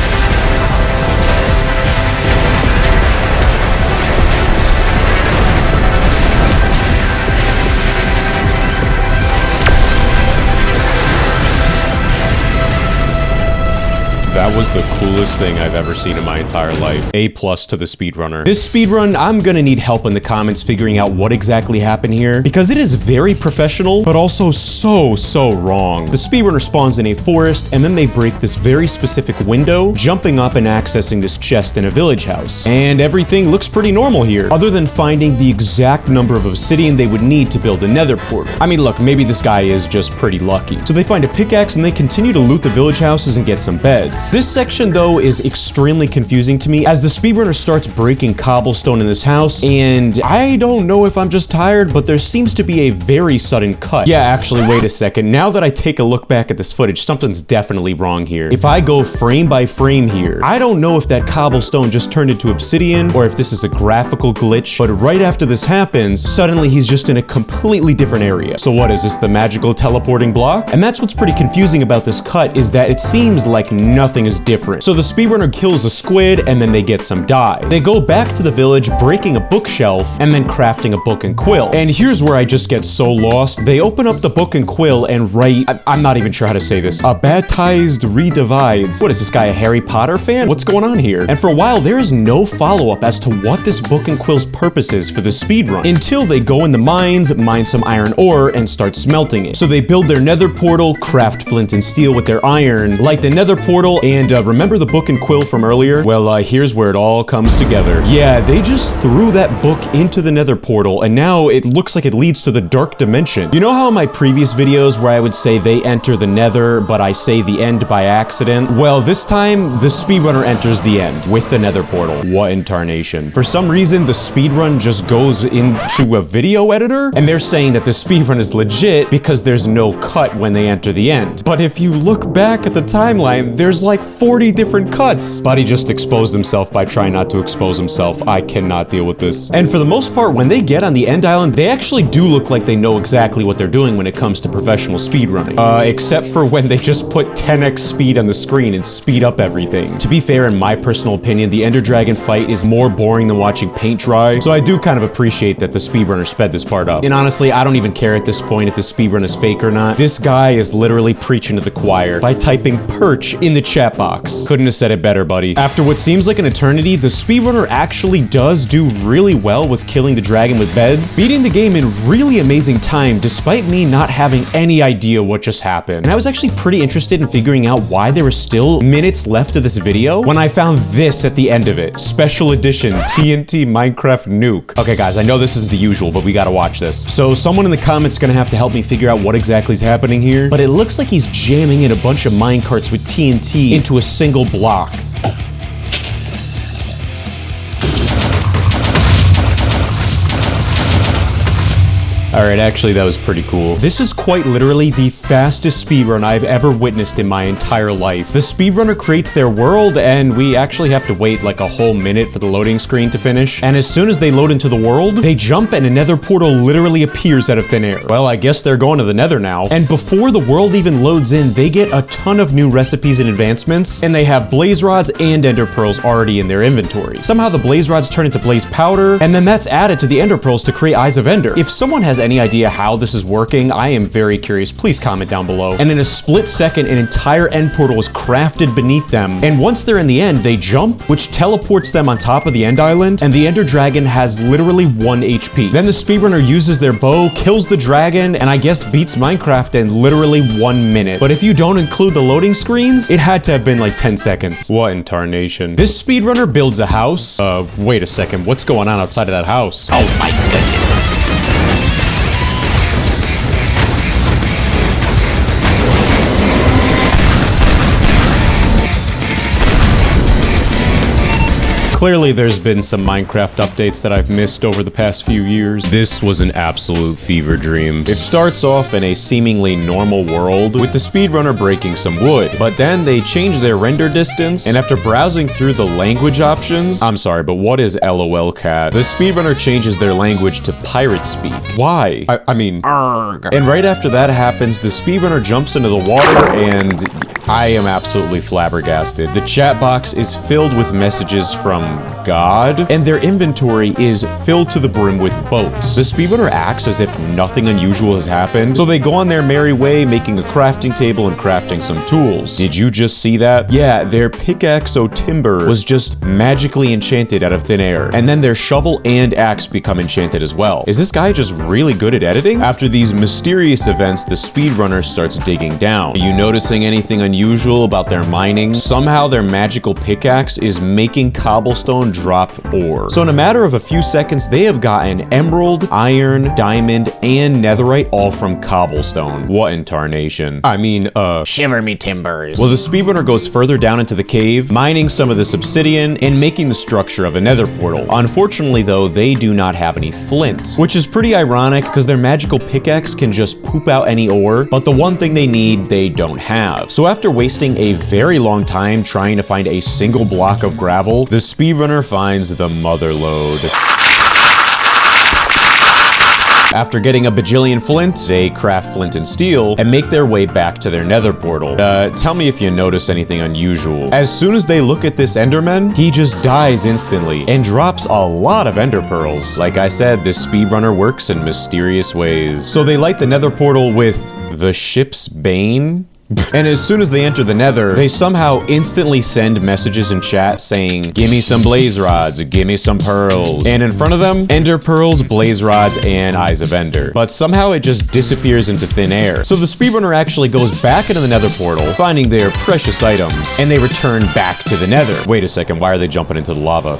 That was the coolest thing I've ever seen in my entire life. A+ to the speedrunner. This speedrun, I'm gonna need help in the comments figuring out what exactly happened here, because it is very professional, but also so wrong. The speedrunner spawns in a forest, and then they break this very specific window, jumping up and accessing this chest in a village house. And everything looks pretty normal here, other than finding the exact number of obsidian they would need to build a nether portal. I mean, look, maybe this guy is just pretty lucky. So they find a pickaxe, and they continue to loot the village houses and get some beds. This section, though, is extremely confusing to me as the speedrunner starts breaking cobblestone in this house, and I don't know if I'm just tired, but there seems to be a very sudden cut. Yeah, actually, wait a second. Now that I take a look back at this footage, something's definitely wrong here. If I go frame by frame here, I don't know if that cobblestone just turned into obsidian or if this is a graphical glitch, but right after this happens, suddenly he's just in a completely different area. So what, is this the magical teleporting block? And that's what's pretty confusing about this cut, is that it seems like nothing is different. So the speedrunner kills a squid, and then they get some dye. They go back to the village, breaking a bookshelf, and then crafting a book and quill. And here's where I just get so lost. They open up the book and quill and write, I'm not even sure how to say this, a baptized redivides. What is this guy, a Harry Potter fan? What's going on here? And for a while, there is no follow-up as to what this book and quill's purpose is for the speedrun, until they go in the mines, mine some iron ore, and start smelting it. So they build their nether portal, craft flint and steel with their iron, light the nether portal, and remember the book and quill from earlier? Well, here's where it all comes together. Yeah, they just threw that book into the nether portal, and now it looks like it leads to the dark dimension. You know how in my previous videos where I would say they enter the nether, but I say the end by accident? Well, this time, the speedrunner enters the end with the nether portal. What in tarnation? For some reason, the speedrun just goes into a video editor, and they're saying that the speedrun is legit because there's no cut when they enter the end. But if you look back at the timeline, there's like 40 different cuts. Buddy just exposed himself by trying not to expose himself. I cannot deal with this. And for the most part, when they get on the end island, they actually do look like they know exactly what they're doing when it comes to professional speedrunning. Except for when they just put 10x speed on the screen and speed up everything. To be fair, in my personal opinion, the Ender Dragon fight is more boring than watching paint dry, so I do kind of appreciate that the speedrunner sped this part up. And honestly, I don't even care at this point if the speedrun is fake or not. This guy is literally preaching to the choir by typing perch in the chat box. Couldn't have said it better, buddy. After what seems like an eternity, the speedrunner actually does do really well with killing the dragon with beds, beating the game in really amazing time despite me not having any idea what just happened. And I was actually pretty interested in figuring out why there were still minutes left of this video when I found this at the end of it. Special edition TNT Minecraft Nuke. Okay guys, I know this isn't the usual, but we gotta watch this. So someone in the comments is gonna have to help me figure out what exactly is happening here, but it looks like he's jamming in a bunch of minecarts with TNT into a single block. Alright, actually that was pretty cool. This is quite literally the fastest speedrun I've ever witnessed in my entire life. The speedrunner creates their world, and we actually have to wait like a whole minute for the loading screen to finish. And as soon as they load into the world, they jump and a nether portal literally appears out of thin air. Well, I guess they're going to the nether now. And before the world even loads in, they get a ton of new recipes and advancements, and they have blaze rods and ender pearls already in their inventory. Somehow the blaze rods turn into blaze powder, and then that's added to the ender pearls to create eyes of ender. If someone has any idea how this is working, I am very curious. Please comment down below. And in a split second, an entire end portal is crafted beneath them. And once they're in the end, they jump, which teleports them on top of the end island, and the ender dragon has literally 1 HP. Then the speedrunner uses their bow, kills the dragon, and I guess beats Minecraft in literally 1 minute. But if you don't include the loading screens, it had to have been like 10 seconds. What in tarnation? This speedrunner builds a house. Wait a second. What's going on outside of that house? Oh my goodness. Clearly, there's been some Minecraft updates that I've missed over the past few years. This was an absolute fever dream. It starts off in a seemingly normal world, with the speedrunner breaking some wood, but then they change their render distance, and after browsing through the language options, I'm sorry, but what is LOL cat? The speedrunner changes their language to pirate speak. Why? I mean, arg. And right after that happens, the speedrunner jumps into the water, and I am absolutely flabbergasted. The chat box is filled with messages from God, and their inventory is filled to the brim with boats. The speedrunner acts as if nothing unusual has happened, so they go on their merry way, making a crafting table and crafting some tools. Did you just see that? Yeah, their pickaxe timber was just magically enchanted out of thin air, and then their shovel and axe become enchanted as well. Is this guy just really good at editing? After these mysterious events, the speedrunner starts digging down. Are you noticing anything unusual about their mining? Somehow their magical pickaxe is making cobblestone drop ore. So in a matter of a few seconds, they have gotten emerald, iron, diamond, and netherite all from cobblestone. What in tarnation? I mean, shiver me timbers. Well, the speedrunner goes further down into the cave, mining some of this obsidian and making the structure of a nether portal. Unfortunately, though, they do not have any flint, which is pretty ironic because their magical pickaxe can just poop out any ore, but the one thing they need, they don't have. So after wasting a very long time trying to find a single block of gravel, the speedrunner finds the mother lode. After getting a bajillion flint, they craft flint and steel and make their way back to their nether portal. Tell me if you notice anything unusual. As soon as they look at this enderman, he just dies instantly and drops a lot of ender pearls. Like I said, this speedrunner works in mysterious ways. So they light the nether portal with the ship's bane. And as soon as they enter the nether, they somehow instantly send messages in chat saying, "Give me some blaze rods, give me some pearls." And in front of them, ender pearls, blaze rods, and eyes of ender. But somehow it just disappears into thin air. So the speedrunner actually goes back into the nether portal, finding their precious items, and they return back to the nether. Wait a second, why are they jumping into the lava?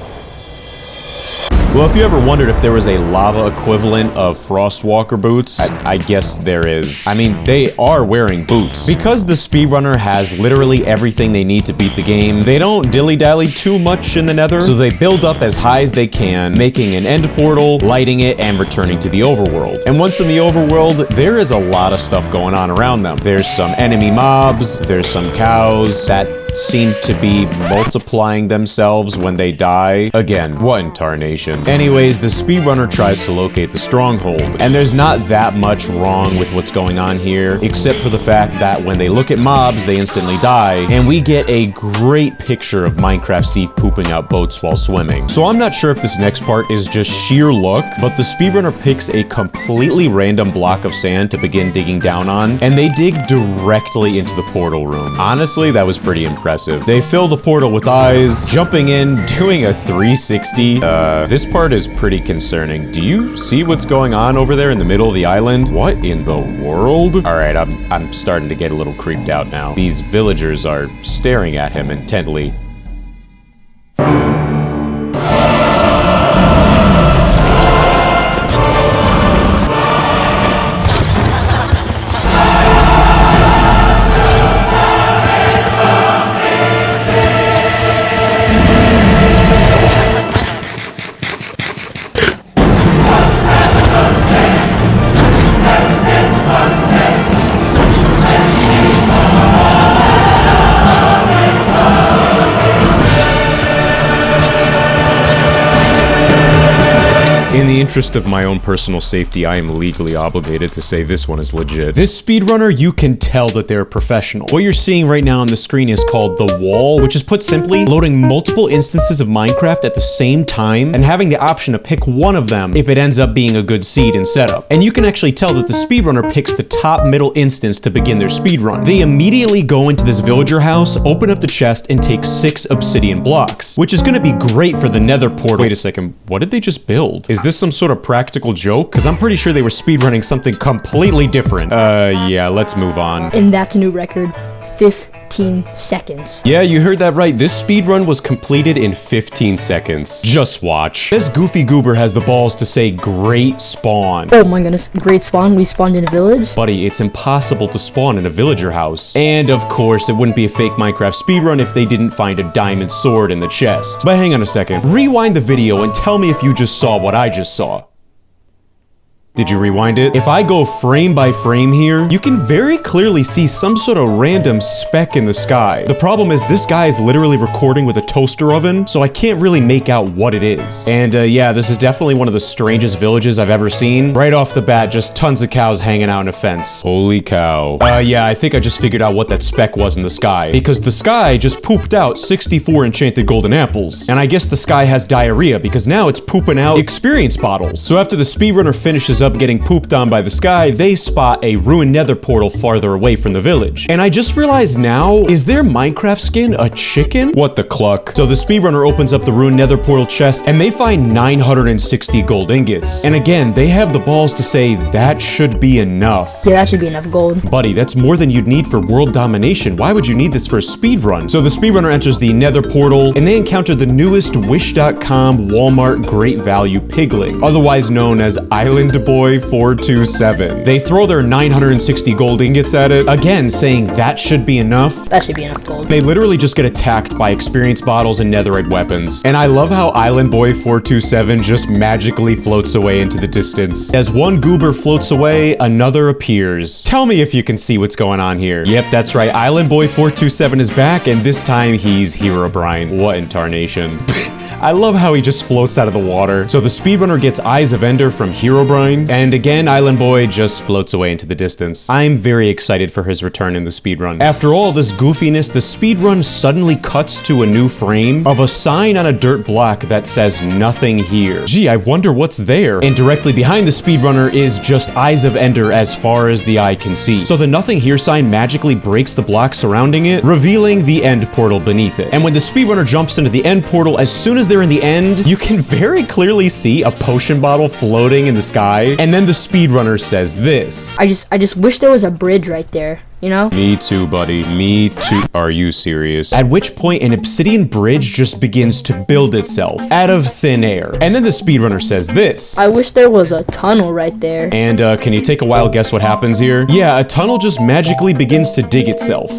Well, if you ever wondered if there was a lava equivalent of Frostwalker boots, I guess there is. I mean, they are wearing boots. Because the speedrunner has literally everything they need to beat the game, they don't dilly-dally too much in the nether, so they build up as high as they can, making an end portal, lighting it, and returning to the overworld. And once in the overworld, there is a lot of stuff going on around them. There's some enemy mobs, there's some cows, that seem to be multiplying themselves when they die. Again, what in tarnation? Anyways, the speedrunner tries to locate the stronghold, and there's not that much wrong with what's going on here, except for the fact that when they look at mobs, they instantly die, and we get a great picture of Minecraft Steve pooping out boats while swimming. So I'm not sure if this next part is just sheer luck, but the speedrunner picks a completely random block of sand to begin digging down on, and they dig directly into the portal room. Honestly, that was pretty impressive. They fill the portal with eyes, jumping in, doing a 360. This part is pretty concerning. Do you see what's going on over there in the middle of the island? What in the world? All right, I'm starting to get a little creeped out now. These villagers are staring at him intently. In the interest of my own personal safety, I am legally obligated to say this one is legit. This speedrunner, you can tell that they're professional. What you're seeing right now on the screen is called the wall, which is put simply loading multiple instances of Minecraft at the same time and having the option to pick one of them if it ends up being a good seed and setup. And you can actually tell that the speedrunner picks the top middle instance to begin their speedrun. They immediately go into this villager house, open up the chest, and take 6 obsidian blocks, which is gonna be great for the nether portal. Wait a second, what did they just build? Is this some sort of practical joke? Because I'm pretty sure they were speedrunning something completely different. Yeah, let's move on. And that's a new record. 15 seconds. Yeah, you heard that right. This speedrun was completed in 15 seconds. Just watch. This goofy goober has the balls to say great spawn. Oh my goodness, great spawn. We spawned in a village. Buddy, it's impossible to spawn in a villager house. And of course, it wouldn't be a fake Minecraft speedrun if they didn't find a diamond sword in the chest. But hang on a second. Rewind the video and tell me if you just saw what I just saw. Did you rewind it? If I go frame by frame here, you can very clearly see some sort of random speck in the sky. The problem is this guy is literally recording with a toaster oven, so I can't really make out what it is. And yeah, this is definitely one of the strangest villages I've ever seen. Right off the bat, just tons of cows hanging out in a fence. Holy cow. Yeah, I think I just figured out what that speck was in the sky, because the sky just pooped out 64 enchanted golden apples. And I guess the sky has diarrhea because now it's pooping out experience bottles. So after the speedrunner finishes up getting pooped on by the sky, they spot a ruined nether portal farther away from the village. And I just realized now, is their Minecraft skin a chicken? What the cluck? So the speedrunner opens up the ruined nether portal chest and they find 960 gold ingots. And again, they have the balls to say that should be enough. Yeah, that should be enough gold. Buddy, that's more than you'd need for world domination. Why would you need this for a speedrun? So the speedrunner enters the nether portal and they encounter the newest Wish.com Walmart Great Value Piglet, otherwise known as Island Boy 427. They throw their 960 gold ingots at it, again saying that should be enough. That should be enough gold. They literally just get attacked by experience bottles and netherite weapons. And I love how Island Boy 427 just magically floats away into the distance. As one goober floats away, another appears. Tell me if you can see what's going on here. Yep, that's right. Island Boy 427 is back, and this time he's Herobrine. What in tarnation? I love how he just floats out of the water. So the speedrunner gets Eyes of Ender from Herobrine, and again, Island Boy just floats away into the distance. I'm very excited for his return in the speedrun. After all this goofiness, the speedrun suddenly cuts to a new frame of a sign on a dirt block that says nothing here. Gee, I wonder what's there. And directly behind the speedrunner is just Eyes of Ender as far as the eye can see. So the nothing here sign magically breaks the block surrounding it, revealing the end portal beneath it. And when the speedrunner jumps into the end portal, as soon as they're in the end, you can very clearly see a potion bottle floating in the sky, and then the speedrunner says this. I just wish there was a bridge right there, you know? Me too, buddy. Me too. Are you serious? At which point an obsidian bridge just begins to build itself out of thin air. And then the speedrunner says this. I wish there was a tunnel right there. And can you take a wild guess what happens here? Yeah, a tunnel just magically begins to dig itself.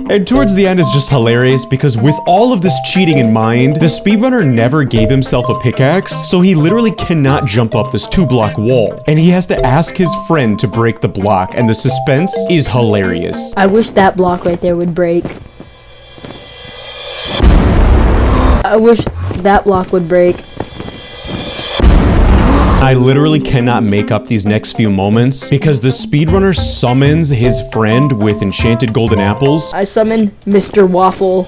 And towards the end is just hilarious because with all of this cheating in mind, the speedrunner never gave himself a pickaxe, so he literally cannot jump up this 2-block wall. And he has to ask his friend to break the block, and the suspense is hilarious. I wish that block right there would break. I wish that block would break. I literally cannot make up these next few moments because the speedrunner summons his friend with enchanted golden apples. I summon Mr. Waffle.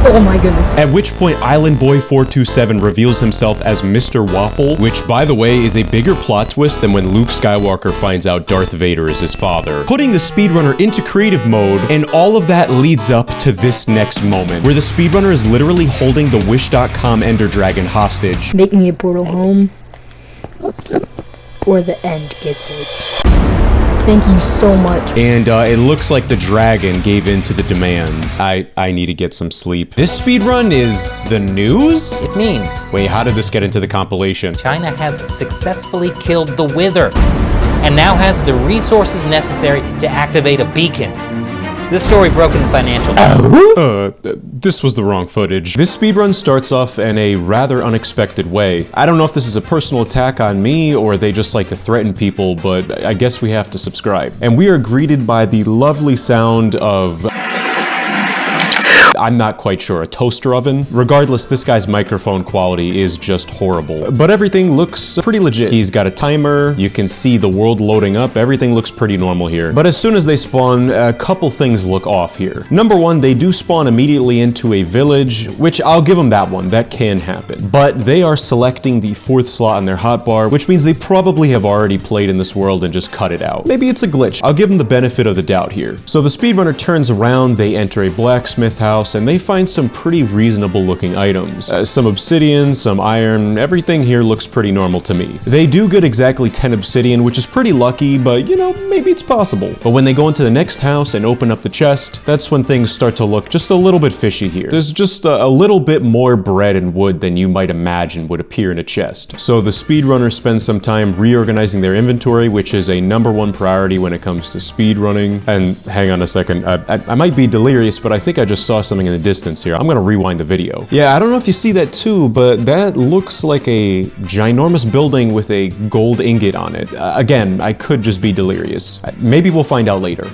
Oh my goodness. At which point Island Boy 427 reveals himself as Mr. Waffle, which by the way is a bigger plot twist than when Luke Skywalker finds out Darth Vader is his father. Putting the speedrunner into creative mode, and all of that leads up to this next moment, where the speedrunner is literally holding the Wish.com Ender Dragon hostage. Make me a portal home, or the end gets it. Thank you so much. And it looks like the dragon gave in to the demands. I need to get some sleep. This speedrun is the news? It means Wait, how did this get into the compilation? China has successfully killed the Wither and now has the resources necessary to activate a beacon. This story broke in the financial. This was the wrong footage. This speedrun starts off in a rather unexpected way. I don't know if this is a personal attack on me or they just like to threaten people, but I guess we have to subscribe. And we are greeted by the lovely sound of... I'm not quite sure, a toaster oven? Regardless, this guy's microphone quality is just horrible. But everything looks pretty legit. He's got a timer, you can see the world loading up, everything looks pretty normal here. But as soon as they spawn, a couple things look off here. Number one, they do spawn immediately into a village, which I'll give them that one, that can happen. But they are selecting the 4th slot on their hotbar, which means they probably have already played in this world and just cut it out. Maybe it's a glitch. I'll give them the benefit of the doubt here. So the speedrunner turns around, they enter a blacksmith house, and they find some pretty reasonable looking items. Some obsidian, some iron, everything here looks pretty normal to me. They do get exactly 10 obsidian, which is pretty lucky, but you know, maybe it's possible. But when they go into the next house and open up the chest, that's when things start to look just a little bit fishy here. There's just a little bit more bread and wood than you might imagine would appear in a chest. So the speedrunner spends some time reorganizing their inventory, which is a #1 priority when it comes to speedrunning. And hang on a second, I might be delirious, but I think I just saw something in the distance here. I'm gonna rewind the video. Yeah, I don't know if you see that too, but that looks like a ginormous building with a gold ingot on it. Again, I could just be delirious. Maybe we'll find out later.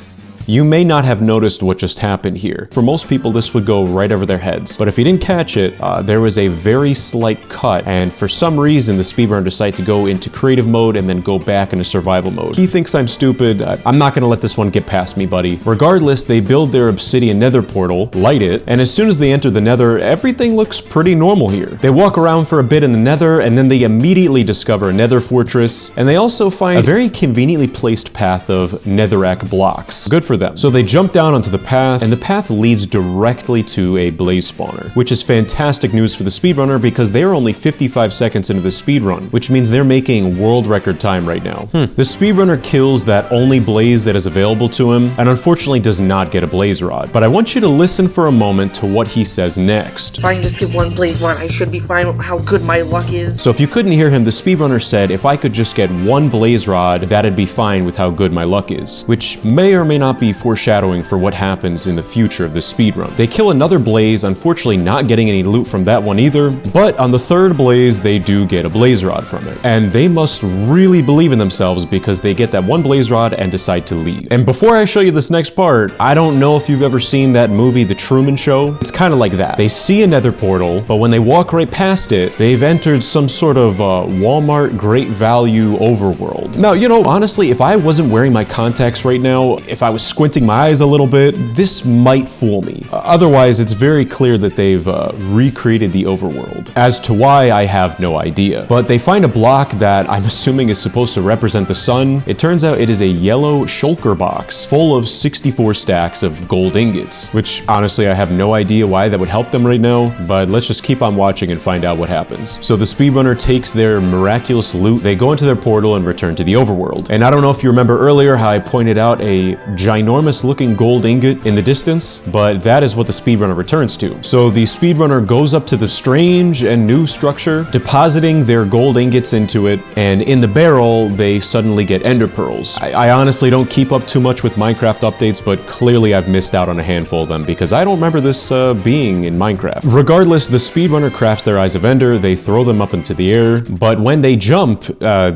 You may not have noticed what just happened here. For most people, this would go right over their heads. But if you didn't catch it, there was a very slight cut, and for some reason, the speedrunner decided to go into creative mode and then go back into survival mode. He thinks I'm stupid. I'm not gonna let this one get past me, buddy. Regardless, they build their obsidian nether portal, light it, and as soon as they enter the nether, everything looks pretty normal here. They walk around for a bit in the nether, and then they immediately discover a nether fortress, and they also find a very conveniently placed path of netherrack blocks. Good for them. So they jump down onto the path, and the path leads directly to a blaze spawner, which is fantastic news for the speedrunner because they are only 55 seconds into the speedrun, which means they're making world record time right now. The speedrunner kills that only blaze that is available to him, and unfortunately does not get a blaze rod. But I want you to listen for a moment to what he says next. If I can just get one blaze rod, I should be fine with how good my luck is. So if you couldn't hear him, the speedrunner said if I could just get one blaze rod, that'd be fine with how good my luck is, which may or may not be foreshadowing for what happens in the future of this speedrun. They kill another blaze, unfortunately not getting any loot from that one either, but on the 3rd blaze, they do get a blaze rod from it. And they must really believe in themselves because they get that one blaze rod and decide to leave. And before I show you this next part, I don't know if you've ever seen that movie, The Truman Show. It's kind of like that. They see a nether portal, but when they walk right past it, they've entered some sort of Walmart great value overworld. Now, you know, honestly, if I wasn't wearing my contacts right now, if I was squinting my eyes a little bit, this might fool me. Otherwise, it's very clear that they've recreated the overworld. As to why, I have no idea. But they find a block that I'm assuming is supposed to represent the sun. It turns out it is a yellow shulker box full of 64 stacks of gold ingots, which honestly, I have no idea why that would help them right now, but let's just keep on watching and find out what happens. So the speedrunner takes their miraculous loot, they go into their portal and return to the overworld. And I don't know if you remember earlier how I pointed out a ginormous looking gold ingot in the distance, but that is what the speedrunner returns to. So the speedrunner goes up to the strange and new structure, depositing their gold ingots into it, and in the barrel, they suddenly get ender pearls. I honestly don't keep up too much with Minecraft updates, but clearly I've missed out on a handful of them because I don't remember this being in Minecraft. Regardless, the speedrunner crafts their eyes of ender, they throw them up into the air, but when they jump,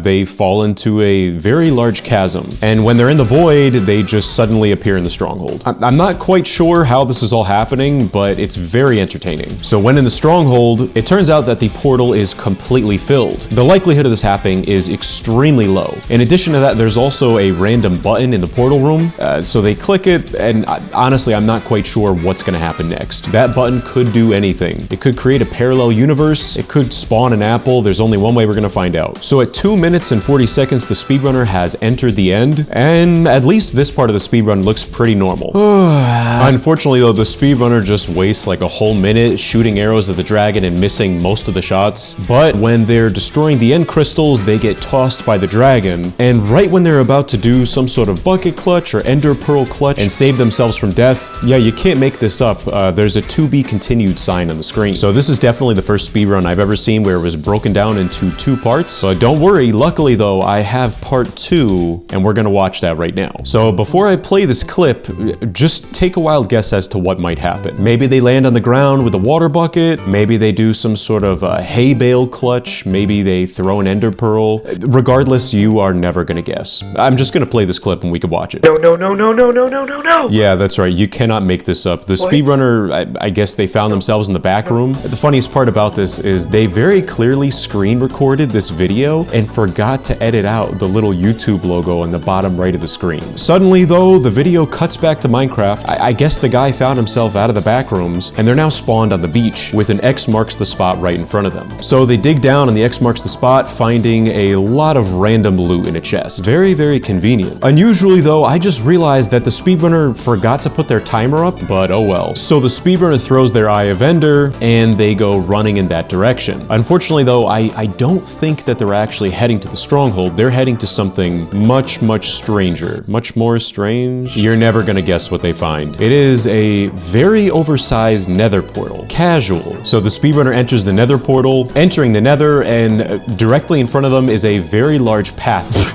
they fall into a very large chasm. And when they're in the void, they just suddenly suddenly appear in the stronghold. I'm not quite sure how this is all happening, but it's very entertaining. So when in the stronghold, it turns out that the portal is completely filled. The likelihood of this happening is extremely low. In addition to that, there's also a random button in the portal room. So they click it, and honestly, I'm not quite sure what's gonna happen next. That button could do anything. It could create a parallel universe. It could spawn an apple. There's only one way we're gonna find out. So at 2 minutes and 40 seconds, the speedrunner has entered the end, and at least this part of the speedrun looks pretty normal. Unfortunately though, the speedrunner just wastes like a whole minute shooting arrows at the dragon and missing most of the shots. But when they're destroying the end crystals, they get tossed by the dragon, and right when they're about to do some sort of bucket clutch or ender pearl clutch and save themselves from death, yeah, you can't make this up, there's a to be continued sign on the screen. So this is definitely the first speedrun I've ever seen where it was broken down into 2 parts. But don't worry, luckily though, I have part 2, and we're gonna watch that right now. So before I play this clip, just take a wild guess as to what might happen. Maybe they land on the ground with a water bucket, maybe they do some sort of hay bale clutch, maybe they throw an ender pearl. Regardless, you are never gonna guess. I'm just gonna play this clip and we can watch it. No, no, no, no, no, no, no, no, no. Yeah, that's right. You cannot make this up. The speedrunner, I guess they found themselves in the back room. The funniest part about this is they very clearly screen recorded this video and forgot to edit out the little YouTube logo on the bottom right of the screen. Suddenly though, the video cuts back to Minecraft. I guess the guy found himself out of the back rooms, and they're now spawned on the beach with an X marks the spot right in front of them. So they dig down and the X marks the spot, finding a lot of random loot in a chest. Very, very convenient. Unusually though, I just realized that the speedrunner forgot to put their timer up, but oh well. So the speedrunner throws their Eye of Ender, and they go running in that direction. Unfortunately though, I don't think that they're actually heading to the stronghold. They're heading to something much, much stranger. Much more strange? You're never gonna guess what they find. It is a very oversized nether portal. Casual. So the speedrunner enters the nether portal, entering the nether, and directly in front of them is a very large path.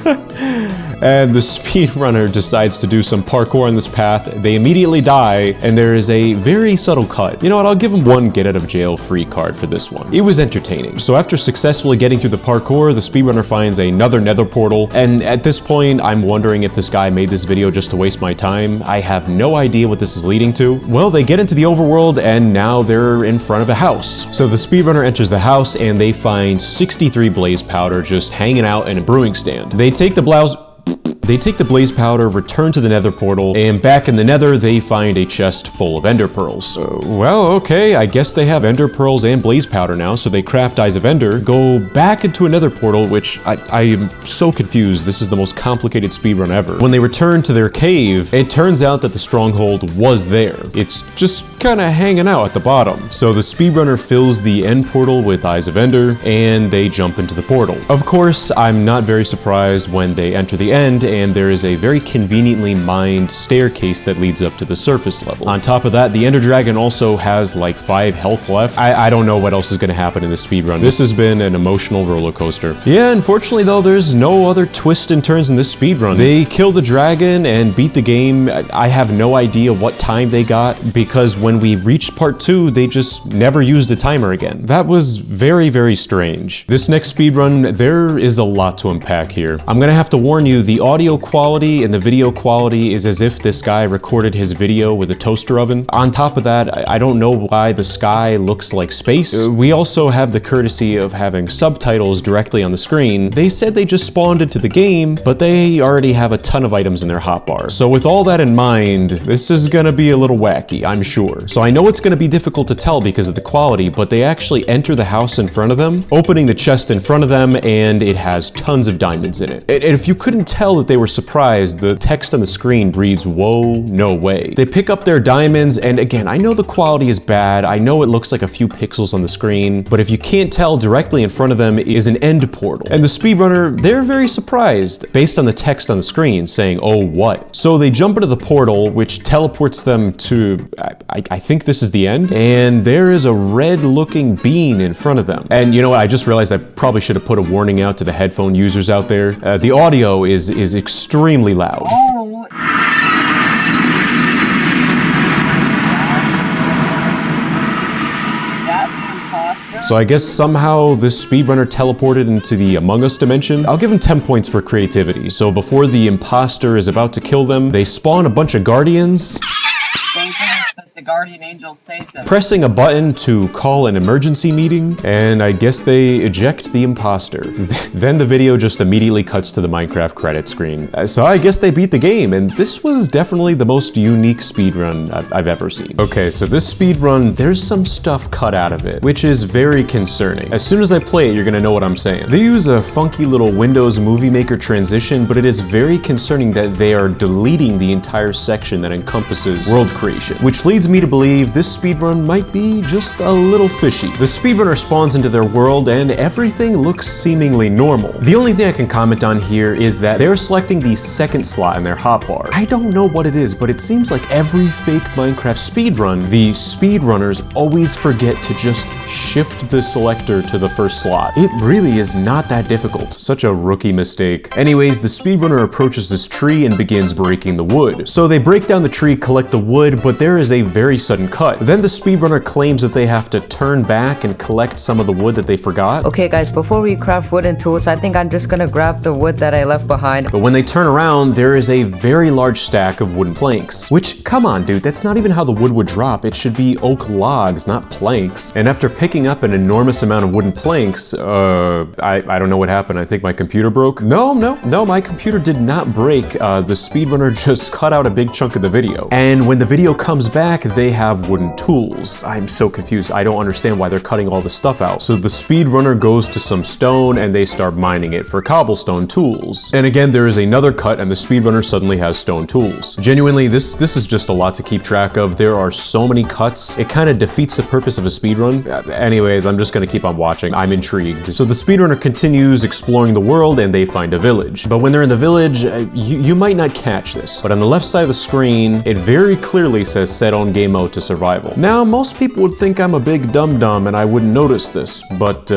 And the speedrunner decides to do some parkour on this path. They immediately die, and there is a very subtle cut. You know what, I'll give him one get out of jail free card for this one. It was entertaining. So after successfully getting through the parkour, the speedrunner finds another nether portal, and at this point, I'm wondering if this guy made this video just to waste my time. I have no idea what this is leading to. Well, they get into the overworld, and now they're in front of a house. So the speedrunner enters the house, and they find 63 blaze powder just hanging out in a brewing stand. They take the blaze powder, return to the nether portal, and back in the nether, they find a chest full of ender pearls. Well, okay, I guess they have ender pearls and blaze powder now, so they craft Eyes of Ender, go back into a nether portal, which I am so confused. This is the most complicated speedrun ever. When they return to their cave, it turns out that the stronghold was there. It's just kind of hanging out at the bottom. So the speedrunner fills the end portal with Eyes of Ender, and they jump into the portal. Of course, I'm not very surprised when they enter the end, and there is a very conveniently mined staircase that leads up to the surface level. On top of that, the Ender Dragon also has like 5 health left. I don't know what else is going to happen in this speedrun. This has been an emotional roller coaster. Yeah, unfortunately though, there's no other twists and turns in this speedrun. They kill the dragon and beat the game. I have no idea what time they got, because when we reached part 2, they just never used a timer again. That was very, very strange. This next speedrun, there is a lot to unpack here. I'm gonna have to warn you, the audio quality and the video quality is as if this guy recorded his video with a toaster oven. On top of that, I don't know why the sky looks like space. We also have the courtesy of having subtitles directly on the screen. They said they just spawned into the game, but they already have a ton of items in their hotbar. So with all that in mind, this is gonna be a little wacky, I'm sure. So I know it's gonna be difficult to tell because of the quality, but they actually enter the house in front of them, opening the chest in front of them, and it has tons of diamonds in it. And if you couldn't tell that they were surprised, the text on the screen reads, "Whoa, no way." They pick up their diamonds, and again, I know the quality is bad, I know it looks like a few pixels on the screen, but if you can't tell, directly in front of them is an end portal. And the speedrunner, they're very surprised, based on the text on the screen saying, "Oh, what?" So they jump into the portal, which teleports them to, I think this is the end, and there is a red-looking bean in front of them. And you know what, I just realized I probably should have put a warning out to the headphone users out there. The audio is extremely loud. So I guess somehow this speedrunner teleported into the Among Us dimension. I'll give him 10 points for creativity. So before the imposter is about to kill them, they spawn a bunch of guardians. The guardian angel saved them. Pressing a button to call an emergency meeting, and I guess they eject the imposter. Then the video just immediately cuts to the Minecraft credit screen. So I guess they beat the game, and this was definitely the most unique speedrun I've ever seen. Okay, so this speedrun, there's some stuff cut out of it, which is very concerning. As soon as I play it, you're gonna know what I'm saying. They use a funky little Windows Movie Maker transition, but it is very concerning that they are deleting the entire section that encompasses world creation, which leads me to believe this speedrun might be just a little fishy. The speedrunner spawns into their world and everything looks seemingly normal. The only thing I can comment on here is that they're selecting the second slot in their hotbar. I don't know what it is, but it seems like every fake Minecraft speedrun, the speedrunners always forget to just shift the selector to the first slot. It really is not that difficult. Such a rookie mistake. Anyways, the speedrunner approaches this tree and begins breaking the wood. So they break down the tree, collect the wood, but there is a very sudden cut. Then the speedrunner claims that they have to turn back and collect some of the wood that they forgot. Okay guys, before we craft wooden tools, I think I'm just gonna grab the wood that I left behind. But when they turn around, there is a very large stack of wooden planks. Which, come on dude, that's not even how the wood would drop. It should be oak logs, not planks. And after picking up an enormous amount of wooden planks, I don't know what happened. I think my computer broke. No, my computer did not break. The speedrunner just cut out a big chunk of the video. And when the video comes back, they have wooden tools. I'm so confused. I don't understand why they're cutting all this stuff out. So the speedrunner goes to some stone and they start mining it for cobblestone tools. And again, there is another cut and the speedrunner suddenly has stone tools. Genuinely, this is just a lot to keep track of. There are so many cuts. It kind of defeats the purpose of a speedrun. Anyways, I'm just gonna keep on watching. I'm intrigued. So the speedrunner continues exploring the world and they find a village. But when they're in the village, you might not catch this, but on the left side of the screen, it very clearly says set on game mode to survival. Now, most people would think I'm a big dum-dum and I wouldn't notice this, but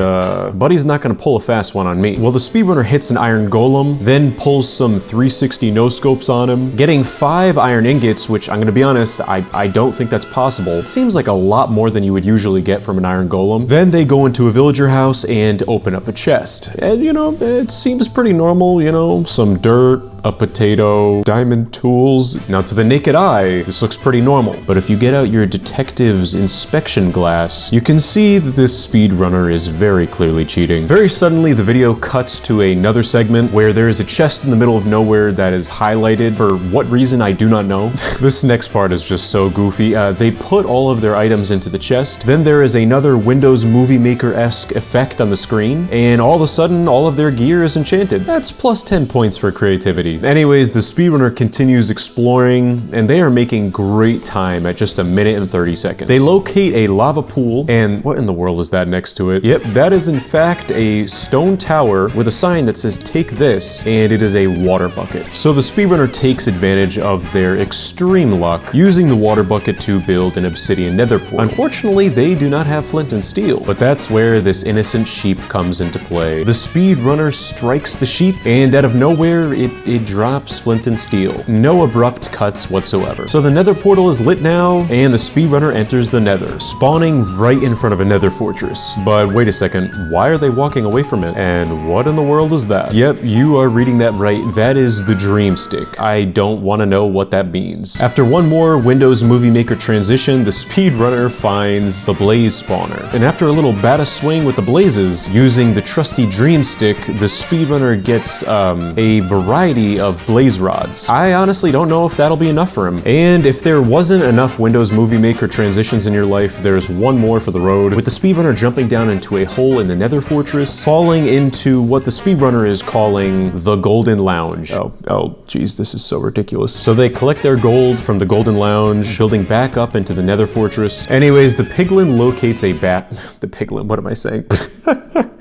Buddy's not gonna pull a fast one on me. Well, the speedrunner hits an iron golem, then pulls some 360 no-scopes on him, getting 5 iron ingots, which I'm gonna be honest, I don't think that's possible. It seems like a lot more than you would usually get from an iron golem. Then they go into a villager house and open up a chest. And you know, it seems pretty normal, you know, some dirt, a potato, diamond tools. Now to the naked eye, this looks pretty normal, but if you get out your detective's inspection glass, you can see that this speedrunner is very clearly cheating. Very suddenly, the video cuts to another segment where there is a chest in the middle of nowhere that is highlighted. For what reason, I do not know. This next part is just so goofy. They put all of their items into the chest, then there is another Windows Movie Maker-esque effect on the screen, and all of a sudden, all of their gear is enchanted. That's plus 10 points for creativity. Anyways, the speedrunner continues exploring, and they are making great time at just 1 minute and 30 seconds. They locate a lava pool, and what in the world is that next to it? Yep, that is in fact a stone tower with a sign that says take this, and it is a water bucket. So the speedrunner takes advantage of their extreme luck, using the water bucket to build an obsidian nether portal. Unfortunately, they do not have flint and steel, but that's where this innocent sheep comes into play. The speedrunner strikes the sheep, and out of nowhere, it drops flint and steel. No abrupt cuts whatsoever. So the nether portal is lit now, and the speedrunner enters the nether, spawning right in front of a nether fortress. But wait a second, why are they walking away from it? And what in the world is that? Yep, you are reading that right. That is the dream stick. I don't want to know what that means. After one more Windows Movie Maker transition, the speedrunner finds the blaze spawner. And after a little bata swing with the blazes, using the trusty dream stick, the speedrunner gets a variety of blaze rods. I honestly don't know if that'll be enough for him. And if there wasn't enough Windows Movie Maker transitions in your life, there's one more for the road, with the speedrunner jumping down into a hole in the nether fortress, falling into what the speedrunner is calling the golden lounge. Oh geez, this is so ridiculous. So they collect their gold from the golden lounge, building back up into the nether fortress. Anyways, the piglin locates a what am I saying?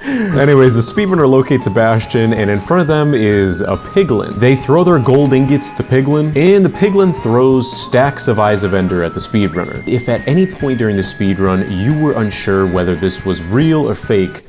Anyways, the speedrunner locates a bastion, and in front of them is a piglin. They throw their gold ingots at the piglin, and the piglin throws stacks of Eyes of Ender at the speedrunner. If at any point during the speedrun you were unsure whether this was real or fake,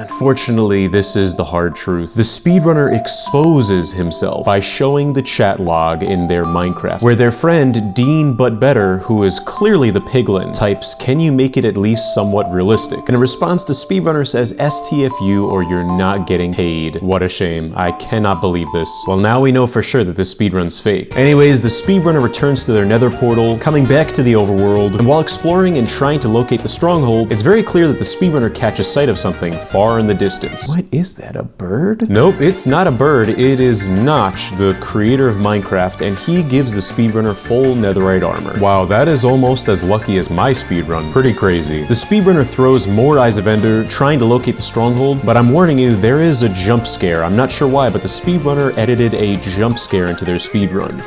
Unfortunately, this is the hard truth. The speedrunner exposes himself by showing the chat log in their Minecraft, where their friend, Dean But Better, who is clearly the piglin, types, "Can you make it at least somewhat realistic?" And in response, the speedrunner says, "STFU or you're not getting paid." What a shame. I cannot believe this. Well, now we know for sure that this speedrun's fake. Anyways, the speedrunner returns to their nether portal, coming back to the overworld, and while exploring and trying to locate the stronghold, it's very clear that the speedrunner catches sight of something far in the distance. What is that, a bird? Nope, it's not a bird. It is Notch, the creator of Minecraft, and he gives the speedrunner full netherite armor. Wow, that is almost as lucky as my speedrun. Pretty crazy. The speedrunner throws more Eyes of Ender, trying to locate the stronghold, but I'm warning you, there is a jump scare. I'm not sure why, but the speedrunner edited a jump scare into their speedrun.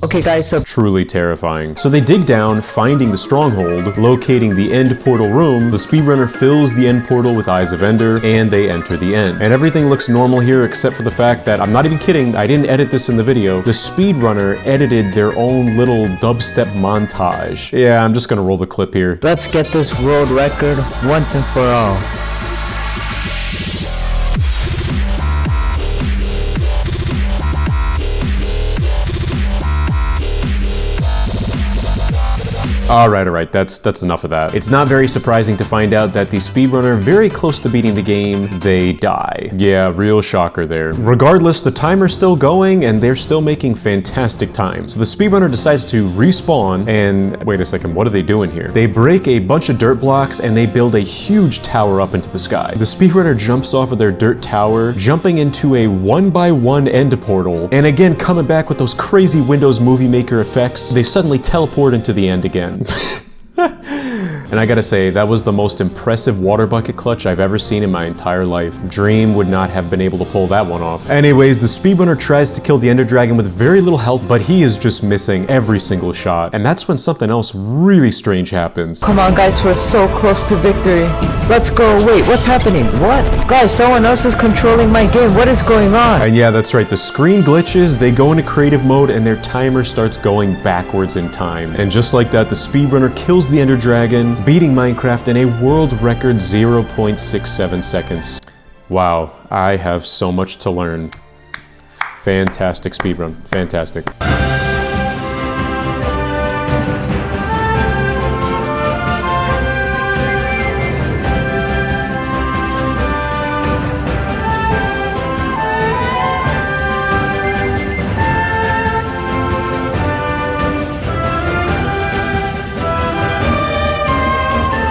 Okay guys, so truly terrifying. So they dig down, finding the stronghold, locating the end portal room. The speedrunner fills the end portal with Eyes of Ender, and they enter the end. And everything looks normal here except for the fact that, I'm not even kidding, I didn't edit this in the video. The speedrunner edited their own little dubstep montage. Yeah, I'm just gonna roll the clip here. Let's get this world record once and for all. Alright, that's enough of that. It's not very surprising to find out that the speedrunner, very close to beating the game, they die. Yeah, real shocker there. Regardless, the timer's still going and they're still making fantastic time. So the speedrunner decides to respawn and, wait a second, what are they doing here? They break a bunch of dirt blocks and they build a huge tower up into the sky. The speedrunner jumps off of their dirt tower, jumping into a 1x1 end portal, and again coming back with those crazy Windows Movie Maker effects, they suddenly teleport into the end again. And I gotta say, that was the most impressive water bucket clutch I've ever seen in my entire life. Dream would not have been able to pull that one off. Anyways, the speedrunner tries to kill the Ender Dragon with very little health, but he is just missing every single shot. And that's when something else really strange happens. Come on guys, we're so close to victory. Let's go. Wait, what's happening? What? Guys, someone else is controlling my game. What is going on? And yeah, that's right, the screen glitches, they go into creative mode, and their timer starts going backwards in time. And just like that, the speedrunner kills the Ender Dragon, beating Minecraft in a world record 0.67 seconds. Wow, I have so much to learn. Fantastic speedrun, fantastic.